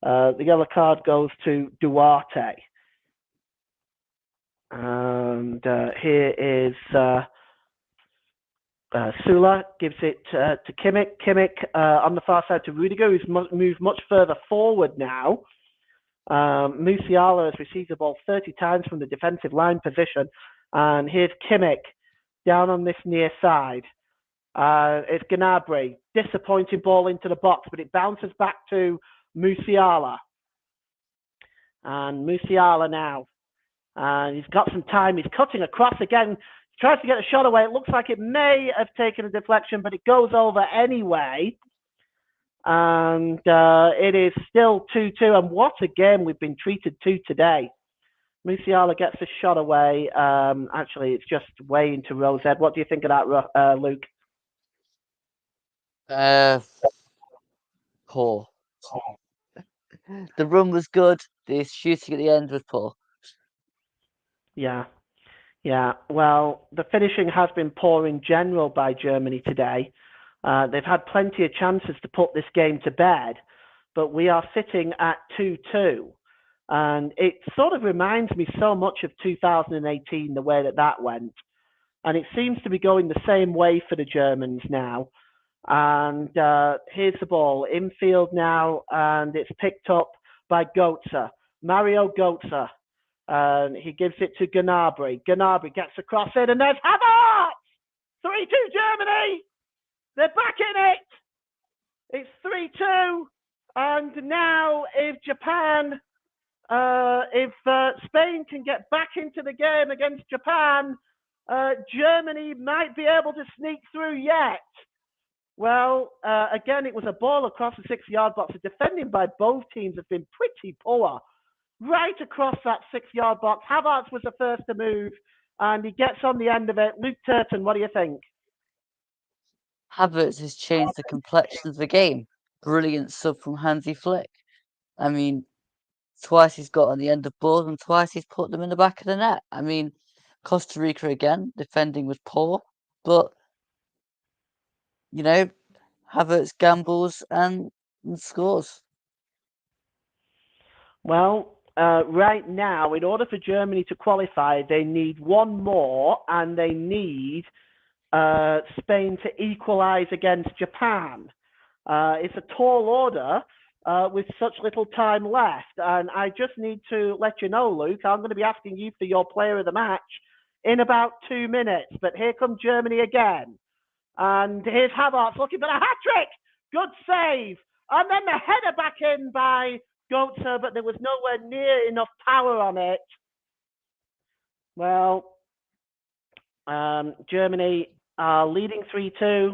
The yellow card goes to Duarte. And here is... Sula gives it to Kimmich. Kimmich on the far side to Rudiger, who's moved much further forward now. Musiala has received the ball 30 times from the defensive line position. And here's Kimmich down on this near side. It's Gnabry. Disappointing ball into the box, but it bounces back to Musiala. And Musiala now. And he's got some time. He's cutting across again. Tries to get a shot away. It looks like it may have taken a deflection, but it goes over anyway. And it is still 2-2. And what a game we've been treated to today. Musiala gets a shot away. Actually, it's just way into Rosette. What do you think of that, Luke? Poor. The run was good. The shooting at the end was poor. Yeah, well, the finishing has been poor in general by Germany today. They've had plenty of chances to put this game to bed, but we are sitting at 2-2. And it sort of reminds me so much of 2018, the way that went. And it seems to be going the same way for the Germans now. And here's the ball, infield now, and it's picked up by Götze, Mario Götze. And he gives it to Gnabry. Gnabry gets across it, and there's Havertz! 3-2 Germany! They're back in it! It's 3-2, and now if Spain can get back into the game against Japan, Germany might be able to sneak through yet. Well, again, it was a ball across the 6-yard box. The defending by both teams has been pretty poor. right across that 6 yard box. Havertz was the first to move, and he gets on the end of it. Luke Turton, what do you think? Havertz has changed the complexion of the game. Brilliant sub from Hansi Flick. I mean, twice he's got on the end of balls and twice he's put them in the back of the net. I mean, Costa Rica again, defending was poor, but you know, Havertz gambles and scores. Well, right now, in order for Germany to qualify, they need one more, and they need Spain to equalise against Japan. It's a tall order with such little time left, and I just need to let you know, Luke, I'm going to be asking you for your player of the match in about 2 minutes. But here comes Germany again, and here's Havertz looking for a hat trick. Good save, and then the header back in by Goetze, but there was nowhere near enough power on it. Well, Germany are leading 3-2,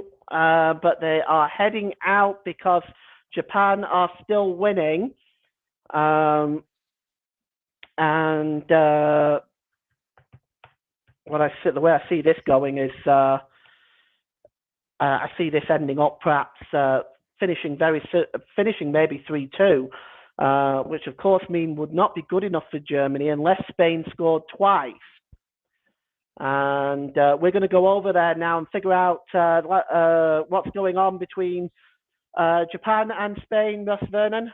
but they are heading out because Japan are still winning. And the way I see this going is I see this ending up perhaps finishing maybe 3-2, which of course would not be good enough for Germany unless Spain scored twice. And we're going to go over there now and figure out what's going on between Japan and Spain, Russ Vernon.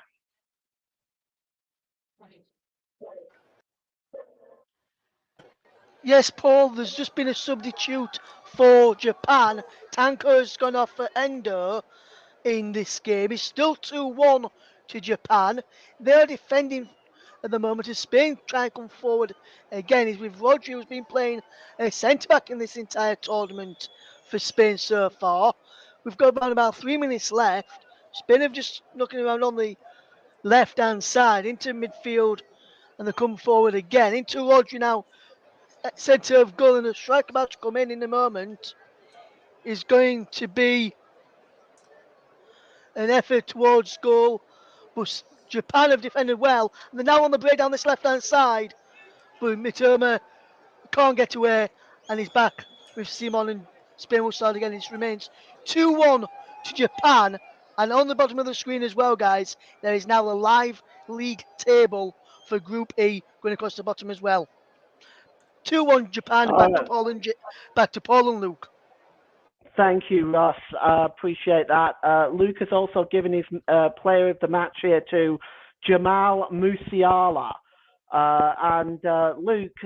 Yes, Paul, there's just been a substitute for Japan. Tanker's gone off for Endo in this game. It's still 2-1 to Japan. They're defending at the moment as Spain try and come forward again. Is with Rodri, who's been playing a centre-back in this entire tournament for Spain so far. We've got about 3 minutes left. Spain have just looking around on the left-hand side into midfield, and they come forward again into Rodri now. Centre of goal, and a strike about to come in a moment is going to be an effort towards goal. But Japan have defended well, and they're now on the break down this left-hand side. But Mitoma can't get away, and he's back with Simon, and Spain will start again. It remains 2-1 to Japan. And on the bottom of the screen as well, guys, there is now a live league table for Group E going across the bottom as well. 2-1 Japan. Back to Paul and Luke. Thank you, Ross. Appreciate that. Luke has also given his player of the match here to Jamal Musiala. And Luke,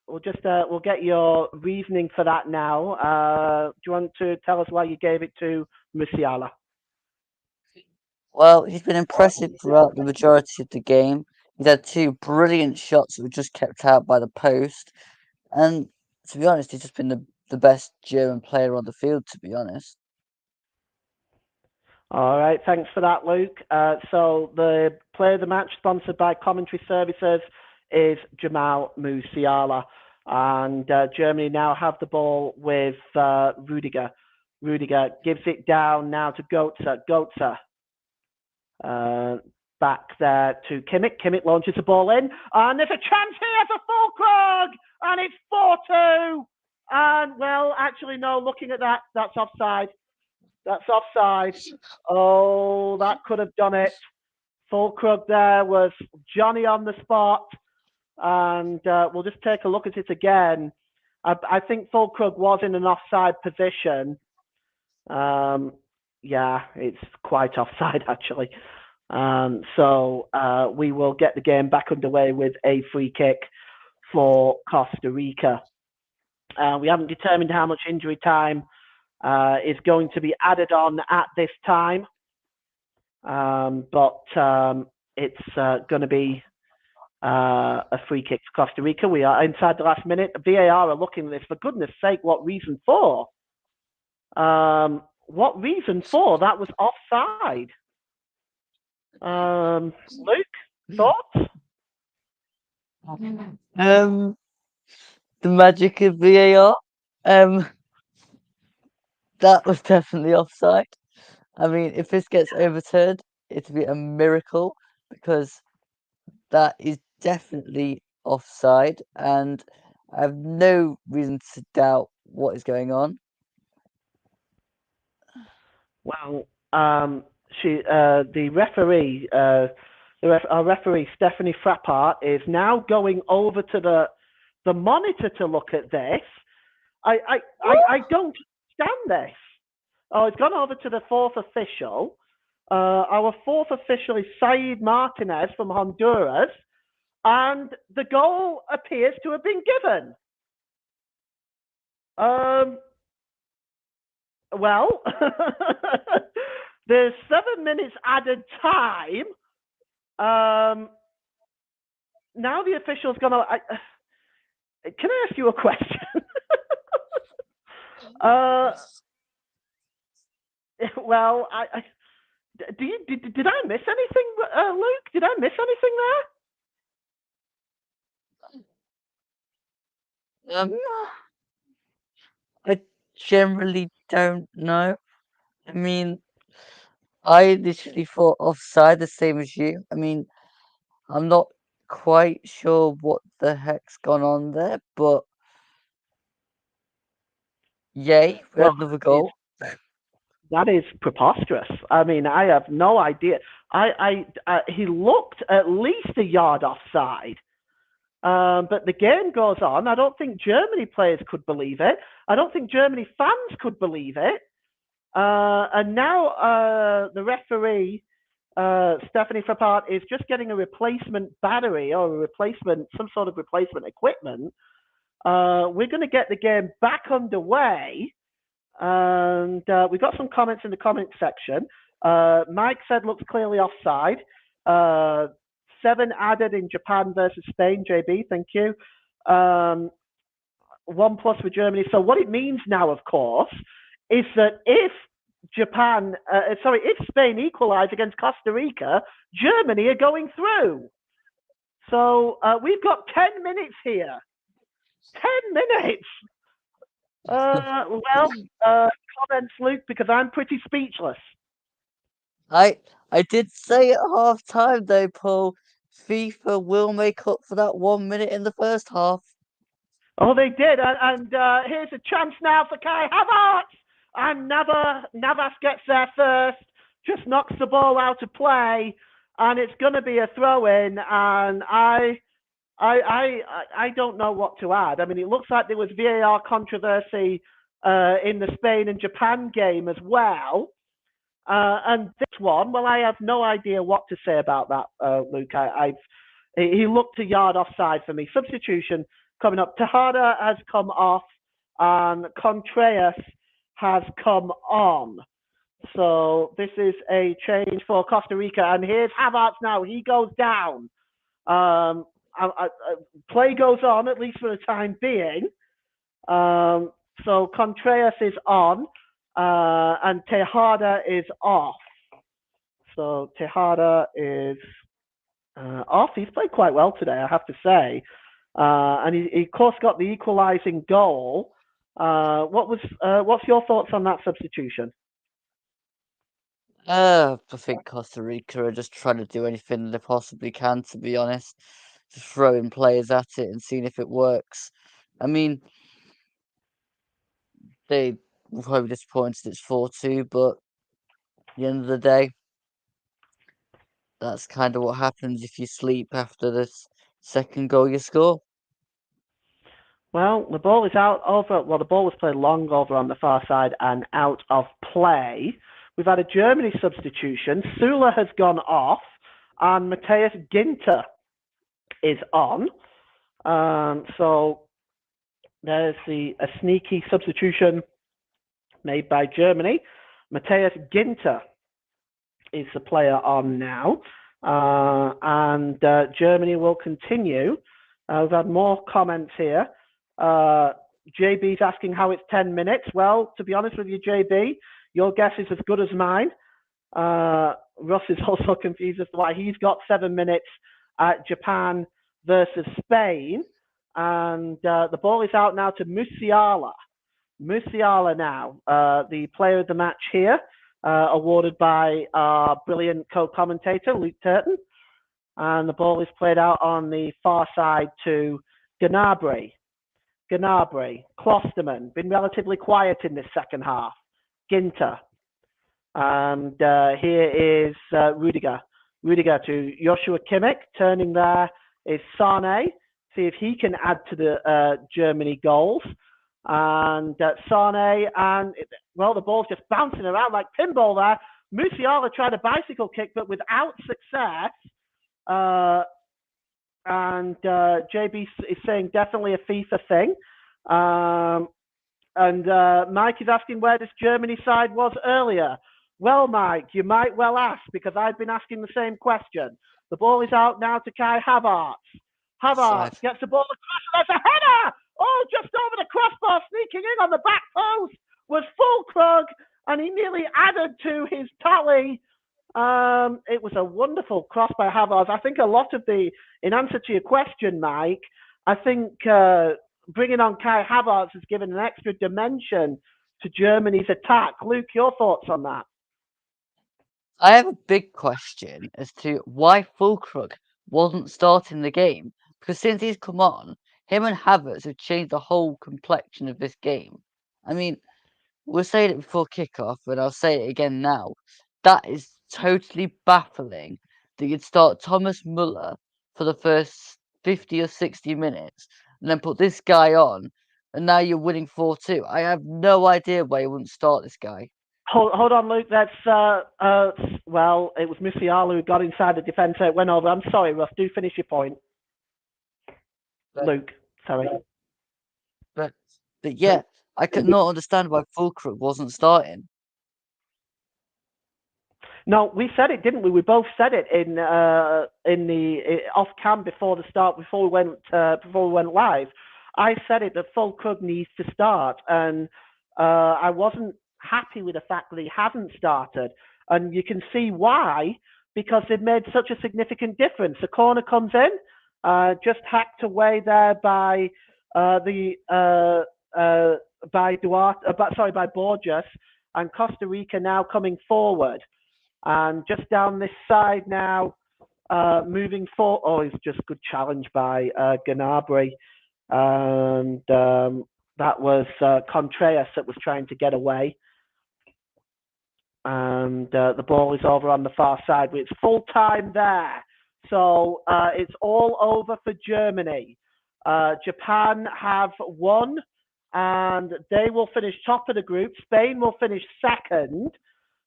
we'll get your reasoning for that now. Do you want to tell us why you gave it to Musiala? Well, he's been impressive throughout the majority of the game. He's had two brilliant shots that were just kept out by the post. And to be honest, he's just been the best German player on the field, to be honest. All right, thanks for that, Luke. So the player of the match, sponsored by Commentary Services, is Jamal Musiala. And Germany now have the ball with Rudiger. Rudiger gives it down now to Goetze. Goetze back there to Kimmich. Kimmich launches the ball in. And there's a chance here for Fulkrug! And it's 4-2! And, well, actually, no, looking at that, that's offside. That's offside. Oh, that could have done it. Fulkrug there was Johnny on the spot. And we'll just take a look at it again. I think Fulkrug was in an offside position. Yeah, it's quite offside, actually. So we will get the game back underway with a free kick for Costa Rica. We haven't determined how much injury time is going to be added on at this time. But it's going to be a free kick for Costa Rica. We are inside the last minute. VAR are looking at this. For goodness sake, what reason for? What reason for? That was offside. Luke, thoughts? The magic of VAR. That was definitely offside. I mean, if this gets overturned, it'd be a miracle because that is definitely offside, and I have no reason to doubt what is going on. Well, the referee, our referee Stephanie Frappart is now going over to the monitor to look at this. I don't understand this. Oh, it's gone over to the fourth official. Our fourth official is Said Martinez from Honduras, and the goal appears to have been given. Well, there's 7 minutes added time. Now the official's gonna. Can I ask you a question? Well, did I miss anything, Luke? Did I miss anything there? I generally don't know. I mean, I literally thought offside the same as you. I mean, I'm not quite sure what the heck's gone on there, but yay, we Well, had another goal. that is preposterous. I mean, I have no idea. He looked at least a yard offside. But the game goes on. I don't think Germany players could believe it. I don't think Germany fans could believe it. And now the referee, Stephanie Frappart, is just getting a replacement battery or some sort of replacement equipment. We're going to get the game back underway. And we've got some comments in the comment section. Mike said looks clearly offside. 7 added in Japan versus Spain. JB, thank you. 1+ for Germany. So what it means now, of course, is that if Spain equalise against Costa Rica, Germany are going through. So we've got 10 minutes here. 10 minutes. Comments, Luke, because I'm pretty speechless. I did say at half time though, Paul, FIFA will make up for that 1 minute in the first half. Oh, they did, and here's a chance now for Kai Havertz, and Navas gets there first, just knocks the ball out of play, and it's going to be a throw-in, and I don't know what to add. I mean, it looks like there was VAR controversy in the Spain and Japan game as well. And this one, well, I have no idea what to say about that, Luke. He looked a yard offside for me. Substitution coming up. Tejada has come off and Contreras has come on. So this is a change for Costa Rica. And here's Havertz now. He goes down. Play goes on, at least for the time being. So Contreras is on, and Tejada is off. So Tejada is off. He's played quite well today, I have to say. And he of course got the equalising goal. What's your thoughts on that substitution? I think Costa Rica are just trying to do anything they possibly can, to be honest. Just throwing players at it and seeing if it works. I mean, they were probably disappointed it's 4-2, but at the end of the day, that's kind of what happens if you sleep after the second goal you score. Well, the ball is out over. Well, the ball was played long over on the far side and out of play. We've had a Germany substitution. Sula has gone off, and Matthias Ginter is on. So there's a sneaky substitution made by Germany. Matthias Ginter is the player on now. And Germany will continue. We've had more comments here. JB's asking how it's 10 minutes. Well, to be honest with you, JB, your guess is as good as mine. Russ is also confused as to why he's got 7 minutes at Japan versus Spain. And the ball is out now to Musiala. Musiala now, the player of the match here, awarded by our brilliant co-commentator, Luke Turton. And the ball is played out on the far side to Gnabry. Klosterman, been relatively quiet in this second half. Ginter. And here is Rudiger. Rudiger to Joshua Kimmich. Turning there is Sane. See if he can add to the Germany goals. And Sane, and well, the ball's just bouncing around like pinball there. Musiala tried a bicycle kick, but without success. And JB is saying definitely a FIFA thing. And Mike is asking where this Germany side was earlier. Well, Mike, you might well ask, because I've been asking the same question. The ball is out now to Kai Havertz. Havertz gets the ball across, and there's a header! Oh, just over the crossbar, sneaking in on the back post was Fulkrug, and he nearly added to his tally. It was a wonderful cross by Havertz. I think a lot of in answer to your question, Mike, I think bringing on Kai Havertz has given an extra dimension to Germany's attack. Luke, your thoughts on that? I have a big question as to why Fulkrug wasn't starting the game, because since he's come on, him and Havertz have changed the whole complexion of this game. I mean, we'll say it before kickoff, and I'll say it again now. That is totally baffling that you'd start Thomas Muller for the first 50 or 60 minutes and then put this guy on, and now you're winning 4-2. I have no idea why you wouldn't start this guy. Hold on, Luke. That's well, it was Musiala who got inside the defence. It went over. I'm sorry, Russ. Do finish your point. Luke, sorry. But yeah, I could not understand why Fulkrug wasn't starting. No, we said it, didn't we? We both said it in the off cam before the start, before we went live. I said it that Fulkrug needs to start, and I wasn't happy with the fact that he hasn't started, and you can see why, because they've made such a significant difference. The corner comes in, just hacked away there by by Borges, and Costa Rica now coming forward. And just down this side now, moving forward. Oh, it's just good challenge by Gnabry. And that was Contreras that was trying to get away. And the ball is over on the far side. It's full time there. So it's all over for Germany. Japan have won, and they will finish top of the group. Spain will finish second.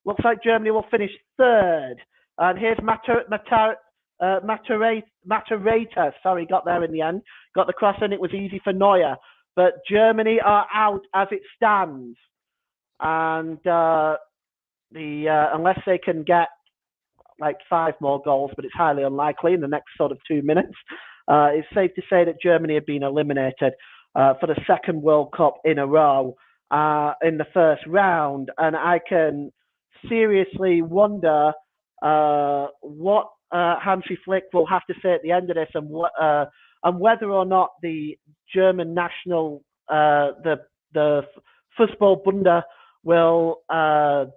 Looks like Germany will finish third. And here's Matarrita. Sorry, got there in the end. Got the cross in. It was easy for Neuer. But Germany are out as it stands. And unless they can get like 5 more goals, but it's highly unlikely in the next sort of 2 minutes, it's safe to say that Germany have been eliminated for the second World Cup in a row in the first round. And I can seriously wonder what Hansi Flick will have to say at the end of this, and whether or not the German national, the Fußball Bund will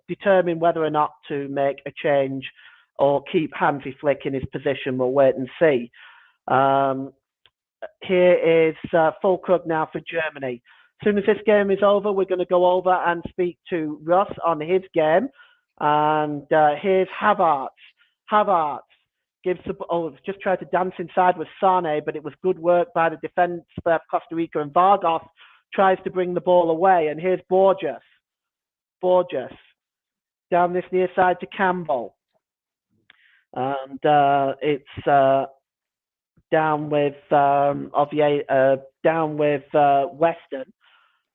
determine whether or not to make a change or keep Hansi Flick in his position. We'll wait and see. Here is Fulkrug now for Germany. As soon as this game is over, we're going to go over and speak to Russ on his game. And here's Havertz. Havertz gives just tried to dance inside with Sane, but it was good work by the defence of Costa Rica. And Vargas tries to bring the ball away. And here's Borges. Down this near side to Campbell. And it's down with Weston.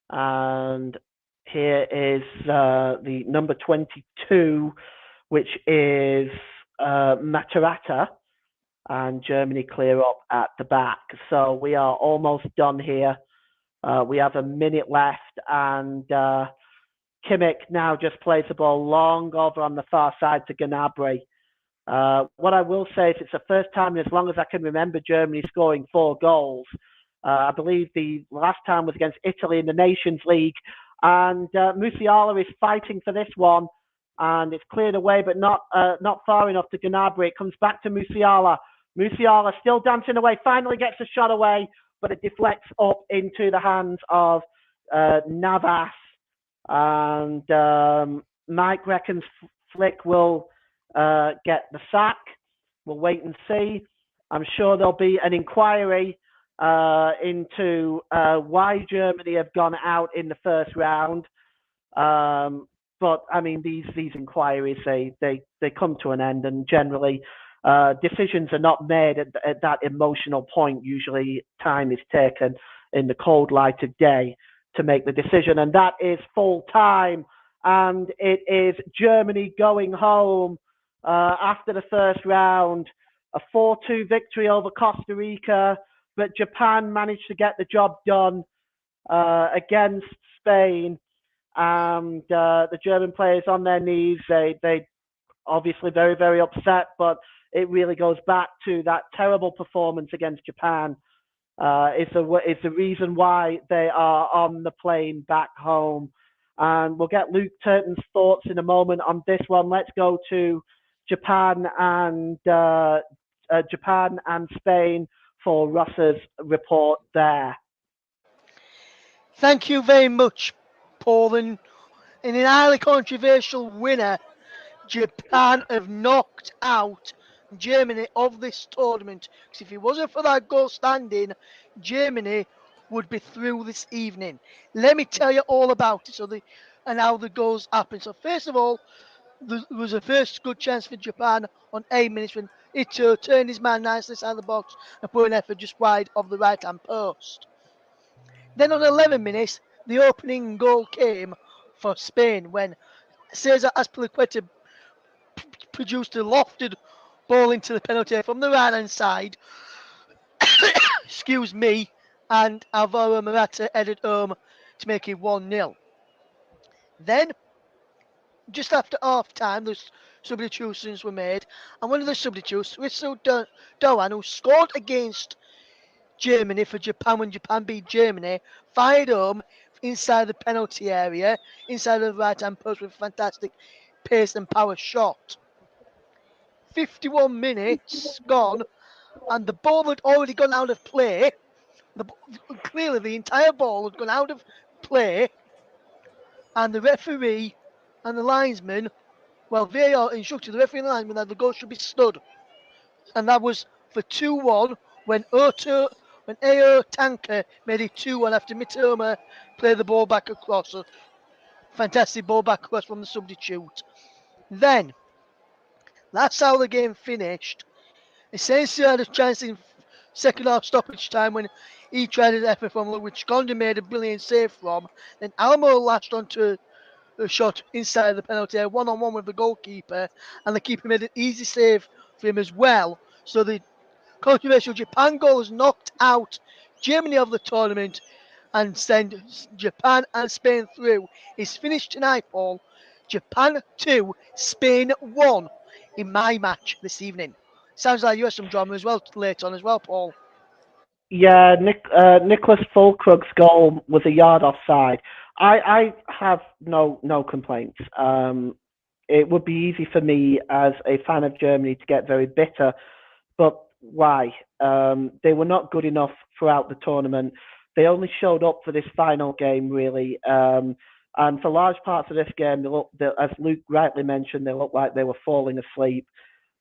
And here is the number 22, which is Matarrita, and Germany clear up at the back. So we are almost done here. We have a minute left, and Kimmich now just plays the ball long over on the far side to Gnabry. What I will say is it's the first time in as long as I can remember Germany scoring 4 goals. I believe the last time was against Italy in the Nations League. And Musiala is fighting for this one. And it's cleared away, but not far enough to Gnabry. It comes back to Musiala. Musiala still dancing away, finally gets a shot away, but it deflects up into the hands of Navas. And Mike reckons Flick will get the sack. We'll wait and see. I'm sure there'll be an inquiry into why Germany have gone out in the first round. But I mean, these inquiries they come to an end, and generally decisions are not made at that emotional point. Usually, time is taken in the cold light of day to make the decision, and that is full time, and it is Germany going home after the first round, a 4-2 victory over Costa Rica, but Japan managed to get the job done against Spain, and the German players on their knees. They obviously very, very upset, but it really goes back to that terrible performance against Japan. It's the reason why they are on the plane back home. And we'll get Luke Turton's thoughts in a moment on this one. Let's go to Japan and Spain for Russ's report there. Thank you very much, Paul. And in an highly controversial winner, Japan have knocked out Germany of this tournament. Because if it wasn't for that goal standing, Germany would be through this evening. Let me tell you all about it and how the goals happened. So first of all, there was a first good chance for Japan on 8 minutes when Ito turned his man nicely inside the box and put an effort just wide of the right-hand post. Then on 11 minutes, the opening goal came for Spain when Cesar Azpilicueta produced a lofted ball into the penalty from the right-hand side. Excuse me. And Alvaro Morata headed home to make it 1-0. Then, just after half-time, the substitutions were made. And one of the substitutes, Wissel Doan, who scored against Germany for Japan when Japan beat Germany, fired home inside the penalty area, inside the right-hand post with a fantastic pace and power shot. 51 minutes gone, and the ball had already gone out of play. Clearly, the entire ball had gone out of play, and the referee and the linesman, well, VAR instructed the referee and the linesman that the goal should be stood. And that was for 2-1 when Ao Tanker made it 2-1 after Mitoma played the ball back across. A fantastic ball back across from the substitute. Then, that's how the game finished. Asensio had a chance in second half stoppage time when he tried his effort from which Gonda made a brilliant save from. Then Almo latched onto a shot inside the penalty area, 1-on-1 with the goalkeeper, and the keeper made an easy save for him as well. So the controversial Japan goal has knocked out Germany of the tournament and send Japan and Spain through. It's finished tonight, Paul. Japan 2, Spain 1 in my match this evening. Sounds like you had some drama as well later on as well, Paul. Yeah, Nicholas Fulkrug's goal was a yard offside. I have no complaints. It would be easy for me as a fan of Germany to get very bitter, but why? They were not good enough throughout the tournament. They only showed up for this final game, really. And for large parts of this game, as Luke rightly mentioned, they looked like they were falling asleep.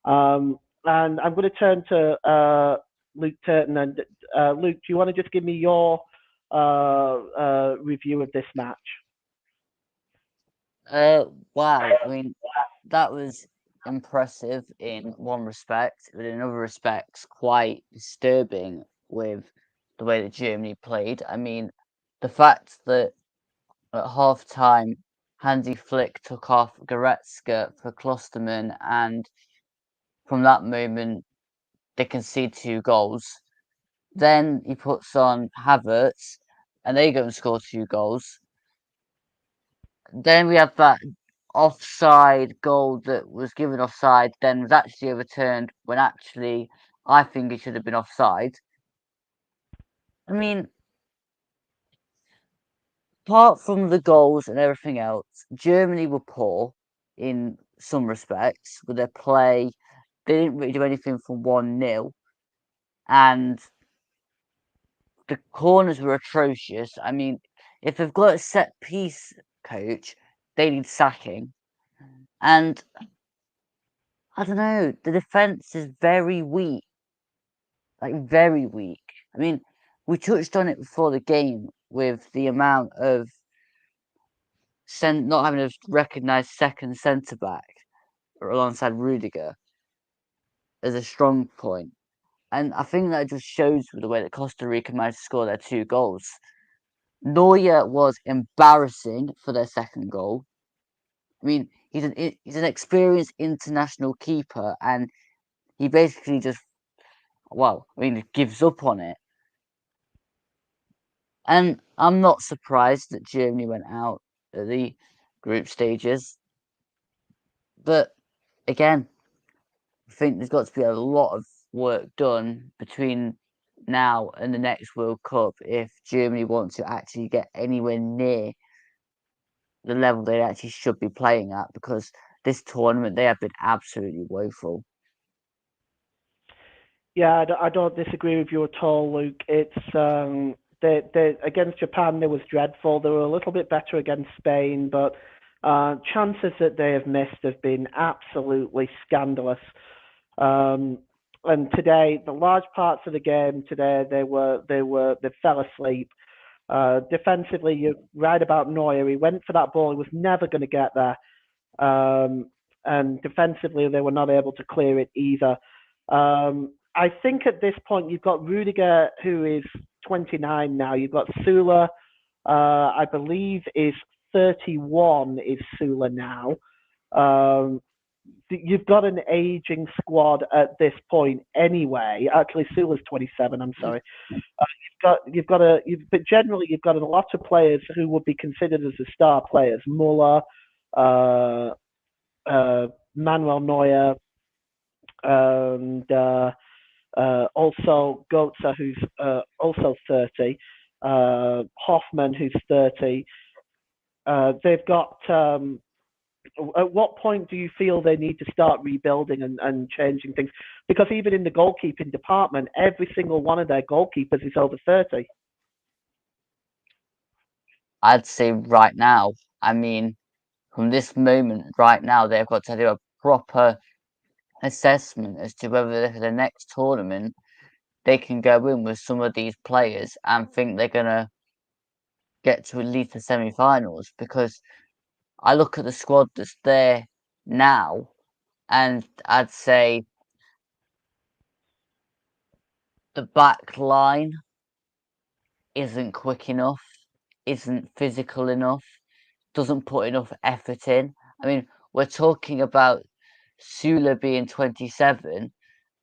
And I'm going to turn to Luke Turton. And Luke, do you want to just give me your review of this match? Wow. I mean, that was impressive in one respect, but in other respects, quite disturbing with the way that Germany played. I mean, the fact that at half time, Hansi Flick took off Goretzka for Klosterman, and from that moment, they concede 2 goals. Then he puts on Havertz, and they go and score 2 goals. Then we have that offside goal that was given offside, then was actually overturned when actually I think it should have been offside. I mean, apart from the goals and everything else, Germany were poor in some respects with their play. They didn't really do anything from 1-0. and the corners were atrocious. I mean, if they've got a set piece coach, they need sacking. And I don't know, the defense is very weak, like very weak. I mean, we touched on it before the game with the amount of not having a recognised second centre back alongside Rudiger as a strong point. And I think that just shows with the way that Costa Rica managed to score their 2 goals. Neuer was embarrassing for their second goal. I mean, he's an experienced international keeper, and he basically just, gives up on it. And I'm not surprised that Germany went out at the group stages. But again, I think there's got to be a lot of work done between now and the next World Cup if Germany wants to actually get anywhere near the level they actually should be playing at, because this tournament they have been absolutely woeful. Yeah, I don't disagree with you at all, Luke. It's they against Japan they was dreadful. They were a little bit better against Spain, but chances that they have missed have been absolutely scandalous. And today, the large parts of the game today, they fell asleep. Defensively, you're right about Neuer. He went for that ball. He was never going to get there. And defensively, they were not able to clear it either. I think at this point, you've got Rudiger, who is 29 now. You've got Sula, I believe, is 31, is Sula now. You've got an aging squad at this point anyway. Actually, Sula's 27. I'm sorry. But generally you've got a lot of players who would be considered as the star players. Muller, Manuel Neuer, and also Götze, who's also 30. Hoffman, who's 30. They've got. At what point do you feel they need to start rebuilding and changing things? Because even in the goalkeeping department, every single one of their goalkeepers is over 30. I'd say right now, I mean, from this moment right now, they've got to do a proper assessment as to whether for the next tournament they can go in with some of these players and think they're going to get to at least the semi-finals, because I look at the squad that's there now and I'd say the back line isn't quick enough, isn't physical enough, doesn't put enough effort in. I mean, we're talking about Sula being 27.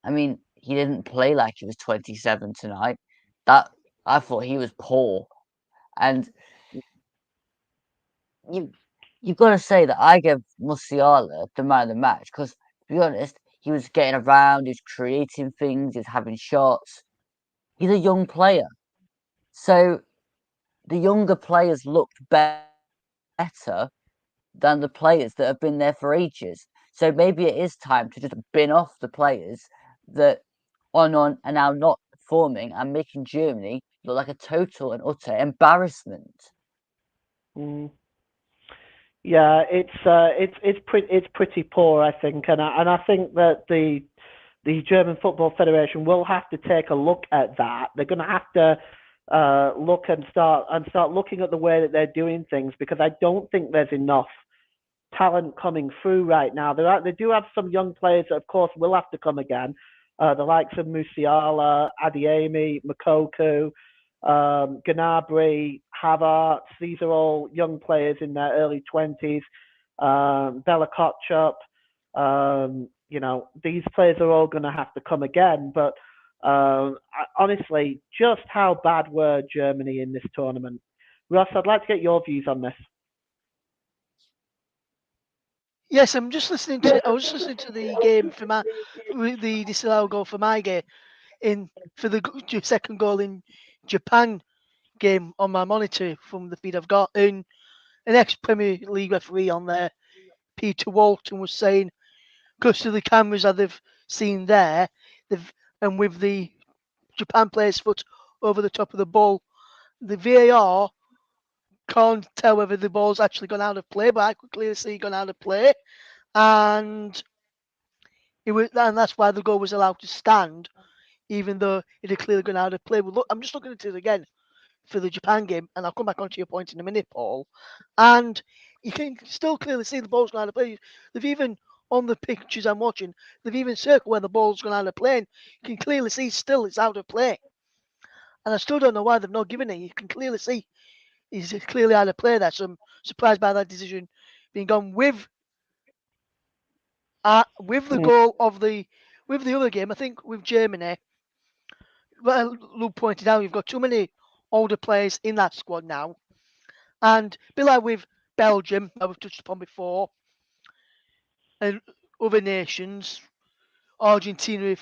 I mean, he didn't play like he was 27 tonight. That I thought he was poor, and you've got to say that I give Musiala the man of the match, because to be honest, he was getting around, he was creating things, he was having shots. He's a young player, so the younger players looked better than the players that have been there for ages. So maybe it is time to just bin off the players that are now not performing and making Germany look like a total and utter embarrassment. Mm. Yeah, it's pretty poor, I think, and I think that the German Football Federation will have to take a look at that. They're going to have to look and start looking at the way that they're doing things, because I don't think there's enough talent coming through right now. They do have some young players that, of course, will have to come again. The likes of Musiala, Adeyemi, Mokoku, Gnabry, Havertz. These are all young players in their early 20s. Bella Kotchup. These players are all going to have to come again. But honestly, just how bad were Germany in this tournament? Ross, I'd like to get your views on this. Yes, I was just listening to the game for the disallowed goal for my game for the second goal in Japan game on my monitor from the feed I've got. And an ex-Premier League referee on there, Peter Walton, was saying, because of the cameras that they've seen there, and with the Japan plays foot over the top of the ball. The VAR can't tell whether the ball's actually gone out of play, but I could clearly see it gone out of play, and and that's why the goal was allowed to stand, even though it had clearly gone out of play. But look, I'm just looking at it again for the Japan game, and I'll come back onto your point in a minute, Paul. And you can still clearly see the ball's gone out of play. They've even, on the pictures I'm watching, they've even circled where the ball's gone out of play. And you can clearly see still it's out of play. And I still don't know why they've not given it. You can clearly see he's clearly out of play there. So I'm surprised by that decision being gone with the goal of the other game. I think with Germany, well, Luke pointed out, you've got too many older players in that squad now. And a bit like with Belgium, that we've touched upon before, and other nations, Argentina,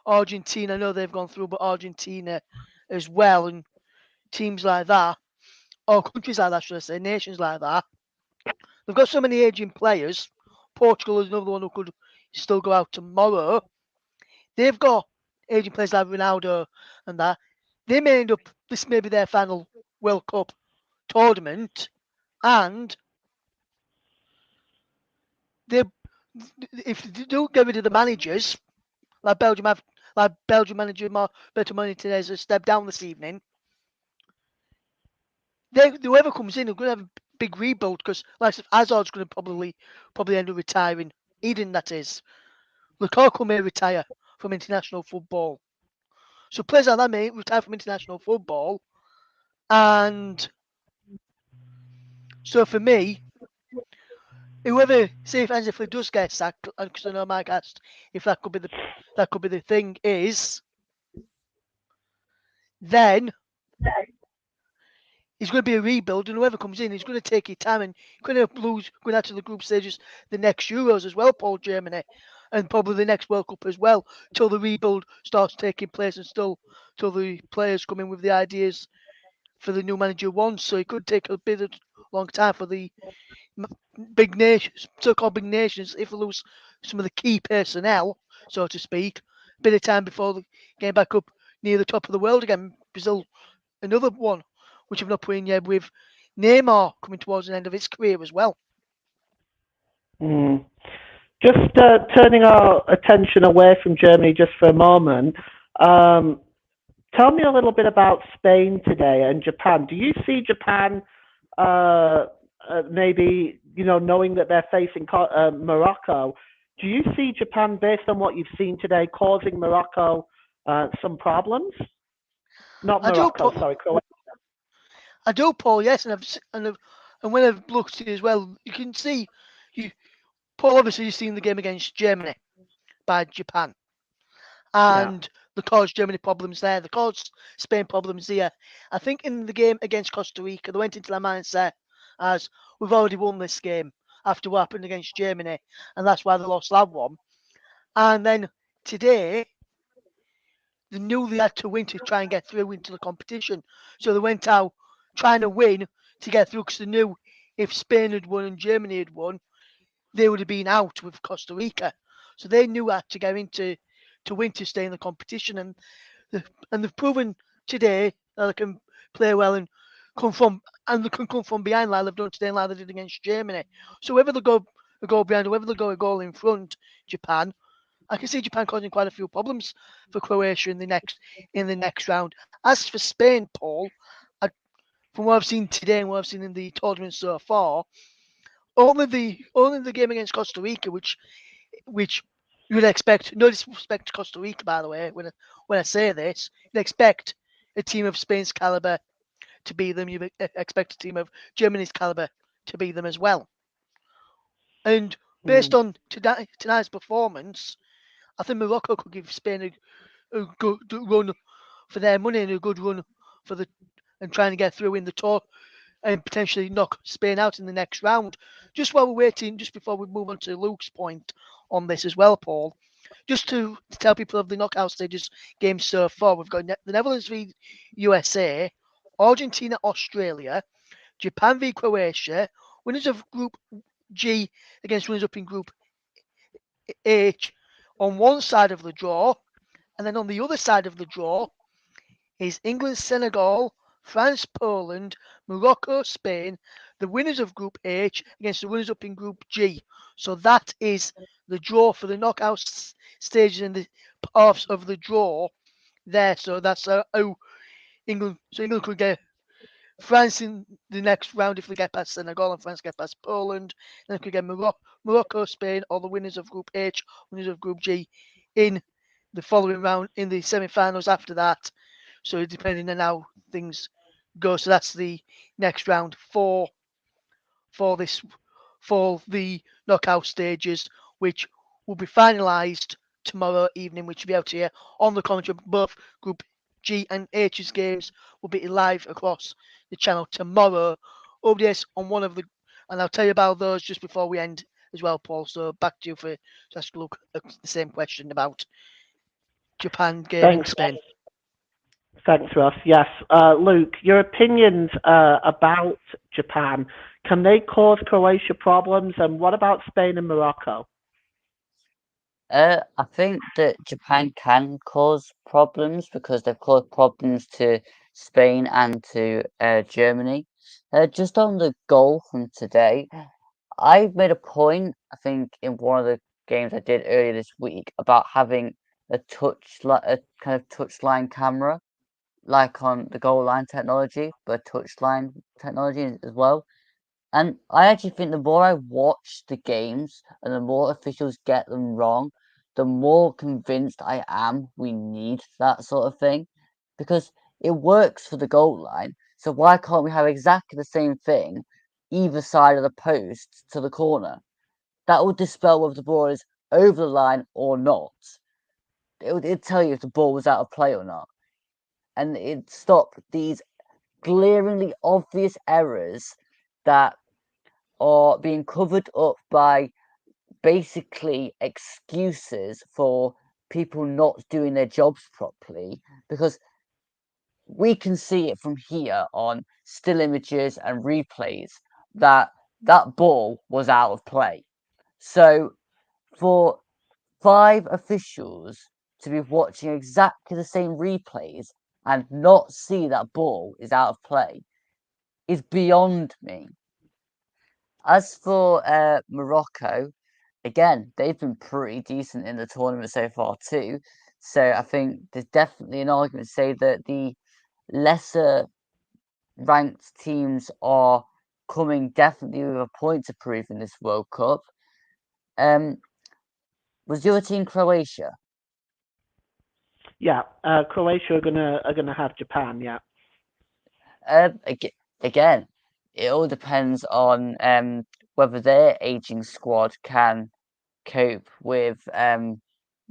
I know they've gone through, but Argentina as well, and teams like that, or countries like that, should I say, nations like that, they've got so many aging players. Portugal is another one who could still go out tomorrow. They've got aging players like Ronaldo and that. They may end up, this may be their final World Cup tournament, and they, if they don't get rid of the managers, like Belgium manager Roberto Martinez has stepped down this evening, whoever comes in are going to have a big rebuild, because like Hazard's going to probably end up retiring. Eden, that is. Lukaku may retire from international football. So players like that may retire from international football. And so for me, whoever, say if Hansi Flick does get sacked, because I know Mike asked if that could be the thing, is then it's going to be a rebuild, and whoever comes in is going to take your time, and you're going to lose going out to the group stages, the next Euros as well, Paul, Germany, and probably the next World Cup as well, till the rebuild starts taking place, and still till the players come in with the ideas for the new manager once. So it could take a bit of long time for the big nations, so-called big nations, if they lose some of the key personnel, so to speak, a bit of time before they get back up near the top of the world again. Brazil, another one, which I've not put in yet, with Neymar coming towards the end of his career as well. Just turning our attention away from Germany just for a moment, tell me a little bit about Spain today and Japan. Do you see Japan maybe, knowing that they're facing Morocco, do you see Japan, based on what you've seen today, causing Morocco some problems? Not Morocco, sorry, Croatia. I do, Paul. Yes, and when I've looked at it as well, you can see, Paul. Obviously, you've seen the game against Germany by Japan, and they caused Germany problems there. They caused Spain problems here. I think in the game against Costa Rica, they went into their mindset as we've already won this game after what happened against Germany, and that's why they lost that one. And then today, they knew they had to win to try and get through into the competition. So they went out trying to win to get through, because they knew if Spain had won and Germany had won, they would have been out with Costa Rica. So they knew how to go into to win to stay in the competition, and they've proven today that they can play well and they can come from behind like they've done today, like they did against Germany. So whether they go a goal behind or whether they go a goal in front, Japan, I can see Japan causing quite a few problems for Croatia in the next round. As for Spain, Paul, from what I've seen today and what I've seen in the tournament so far, only the game against Costa Rica, which you would expect. No disrespect to Costa Rica, by the way. When I say this, you'd expect a team of Spain's caliber to beat them. You expect a team of Germany's caliber to beat them as well. And based on tonight's performance, I think Morocco could give Spain a good run for their money and a good run and trying to get through in the tour and potentially knock Spain out in the next round. Just while we're waiting, just before we move on to Luke's point on this as well, Paul, just to tell people of the knockout stages games so far, we've got the Netherlands v USA, Argentina, Australia, Japan v Croatia, winners of Group G against runners up in Group H on one side of the draw, and then on the other side of the draw, is England, Senegal, France, Poland, Morocco, Spain, the winners of Group H against the winners up in Group G. So that is the draw for the knockout stages and the halves of the draw there. So that's how England. So England could get France in the next round if they get past Senegal and France get past Poland. Then they could get Morocco, Spain, or the winners of Group H, winners of Group G in the following round in the semi-finals after that. So depending on how things go, so that's the next round for this for the knockout stages, which will be finalised tomorrow evening, which will be out here on the commentary. Both Group G and H's games will be live across the channel tomorrow. Updates on one of the, and I'll tell you about those just before we end as well, Paul. So back to you for to ask Luke the same question about Japan game and Thanks, Spain. Thanks, Ross. Yes, Luke, your opinions about Japan. Can they cause Croatia problems? And what about Spain and Morocco? I think that Japan can cause problems because they've caused problems to Spain and to Germany. Just on the goal from today, I made a point, I think, in one of the games I did earlier this week about having a kind of touchline camera, like on the goal line technology, but touchline technology as well. And I actually think the more I watch the games and the more officials get them wrong, the more convinced I am we need that sort of thing because it works for the goal line. So why can't we have exactly the same thing either side of the post to the corner? That would dispel whether the ball is over the line or not. It'd tell you if the ball was out of play or not. And it'd stop these glaringly obvious errors that are being covered up by basically excuses for people not doing their jobs properly because we can see it from here on still images and replays that that ball was out of play. So for five officials to be watching exactly the same replays and not see that ball is out of play is beyond me. As for Morocco, again, they've been pretty decent in the tournament so far too. So I think there's definitely an argument to say that the lesser ranked teams are coming definitely with a point to prove in this World Cup. Um, was your team Croatia? Yeah, Croatia are gonna have Japan. Yeah. Again, it all depends on whether their aging squad can cope with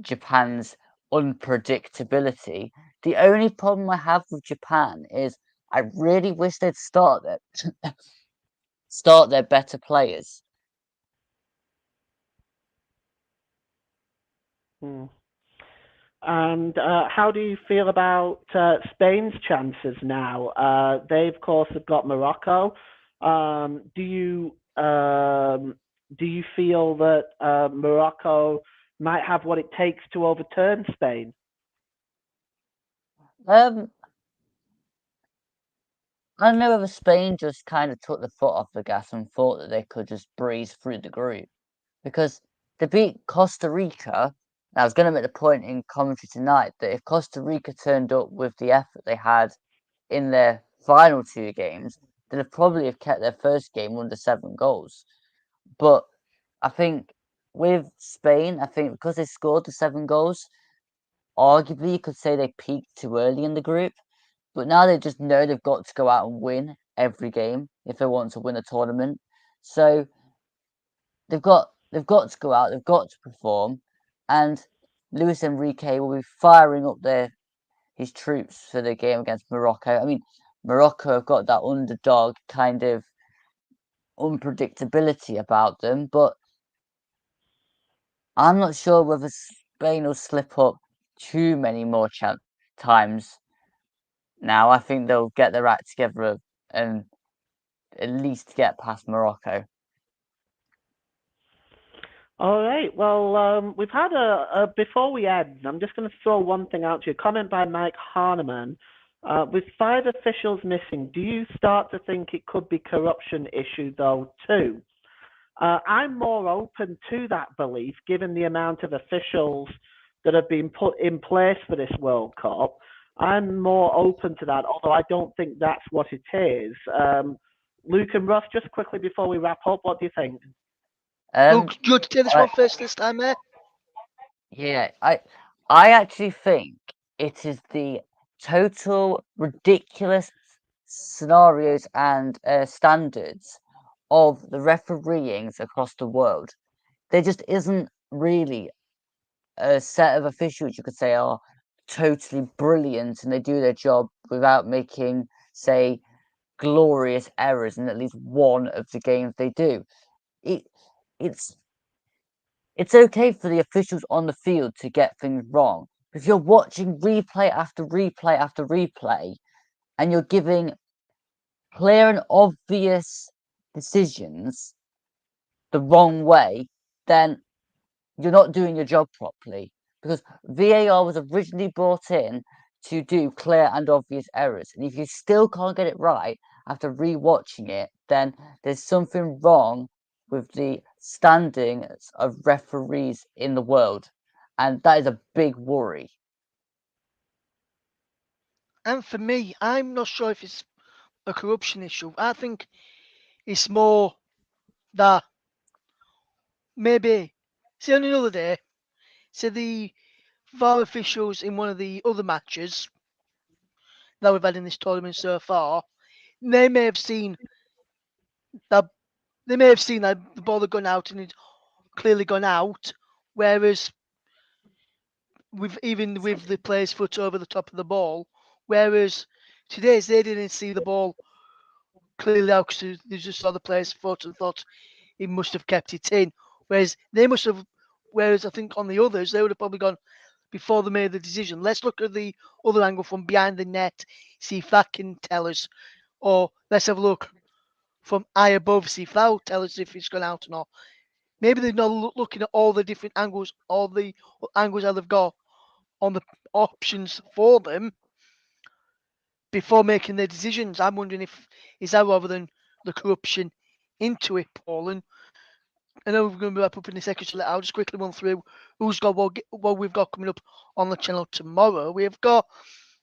Japan's unpredictability. The only problem I have with Japan is I really wish they'd start their better players. Hmm. And how do you feel about Spain's chances now? They, of course, have got Morocco. Do you feel that Morocco might have what it takes to overturn Spain? Um, I don't know whether Spain just kind of took the foot off the gas and thought that they could just breeze through the group because they beat Costa Rica. I was going to make the point in commentary tonight that if Costa Rica turned up with the effort they had in their final two games, they'd probably have kept their first game under 7 goals. But I think with Spain, I think because they scored the 7 goals, arguably you could say they peaked too early in the group. But now they just know they've got to go out and win every game if they want to win a tournament. So they've got to go out, they've got to perform, and Luis Enrique will be firing up his troops for the game against Morocco. I mean, Morocco have got that underdog kind of unpredictability about them, but I'm not sure whether Spain will slip up too many more times now. I think they'll get their act together and at least get past Morocco. All right. Well, we've had before we end, I'm just going to throw one thing out to you. A comment by Mike Harneman. With 5 officials missing, do you start to think it could be corruption issue though too? I'm more open to that belief given the amount of officials that have been put in place for this World Cup. I'm more open to that, although I don't think that's what it is. Luke and Russ, just quickly before we wrap up, what do you think? Um, Luke, do you want to take this I, one first this time, mate? yeah, I actually think it is the total ridiculous scenarios and standards of the refereeings across the world. There just isn't really a set of officials you could say are totally brilliant and they do their job without making, say, glorious errors in at least one of the games they do. It it's it's okay for the officials on the field to get things wrong. If you're watching replay after replay after replay and you're giving clear and obvious decisions the wrong way, then you're not doing your job properly. Because VAR was originally brought in to do clear and obvious errors. And if you still can't get it right after re-watching it, then there's something wrong with the standings of referees in the world. And that is a big worry. And for me, I'm not sure if it's a corruption issue. I think it's more that maybe, see, on another day, say the VAR officials in one of the other matches that we've had in this tournament so far, they may have seen that the ball had gone out and it's clearly gone out, whereas with the player's foot over the top of the ball, whereas today's they didn't see the ball clearly out because they just saw the player's foot and thought he must have kept it in. Whereas they must have, whereas I think on the others, they would have probably gone before they made the decision. Let's look at the other angle from behind the net, see if that can tell us. Or let's have a look from eye above, see if that will tell us if it's gone out or not. Maybe they're not looking at all the different angles, all the angles that they've got on the options for them before making their decisions. I'm wondering if is that rather than the corruption into it, Paul. And I know we're going to wrap up in a second, so I'll just quickly run through who's got what we've got coming up on the channel tomorrow. We've got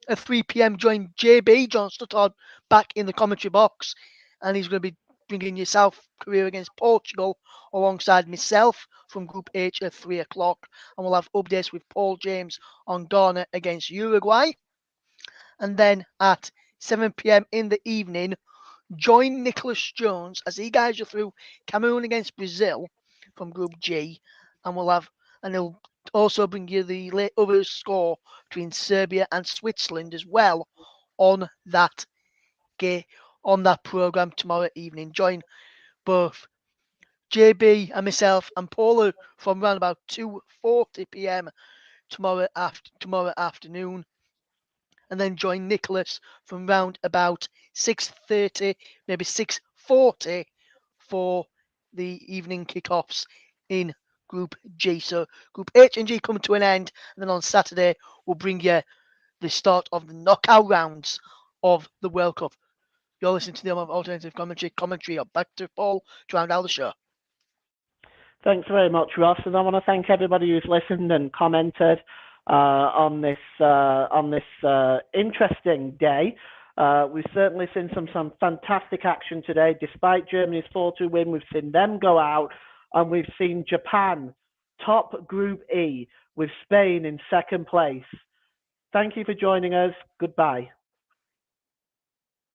at 3 p.m. join JB John Stuttard back in the commentary box, and he's going to be bringing you South Korea against Portugal alongside myself from Group H at 3 o'clock, and we'll have updates with Paul James on Ghana against Uruguay. And then at 7 p.m. in the evening, join Nicholas Jones as he guides you through Cameroon against Brazil from Group G, and he'll also bring you the late other score between Serbia and Switzerland as well on that program tomorrow evening. Join both JB and myself and Paula from around about 2:40 p.m. tomorrow afternoon, and then join Nicholas from round about 6:30, maybe 6:40 for the evening kickoffs in Group G. So Group H and G come to an end, and then on Saturday we'll bring you the start of the knockout rounds of the World Cup. You're listening to the Alternative Commentary. Back to Paul to round out the show. Thanks very much, Ross, and I want to thank everybody who's listened and commented on this interesting day. We've certainly seen some fantastic action today. Despite Germany's 4-2 win, we've seen them go out, and we've seen Japan top Group E with Spain in second place. Thank you for joining us. Goodbye.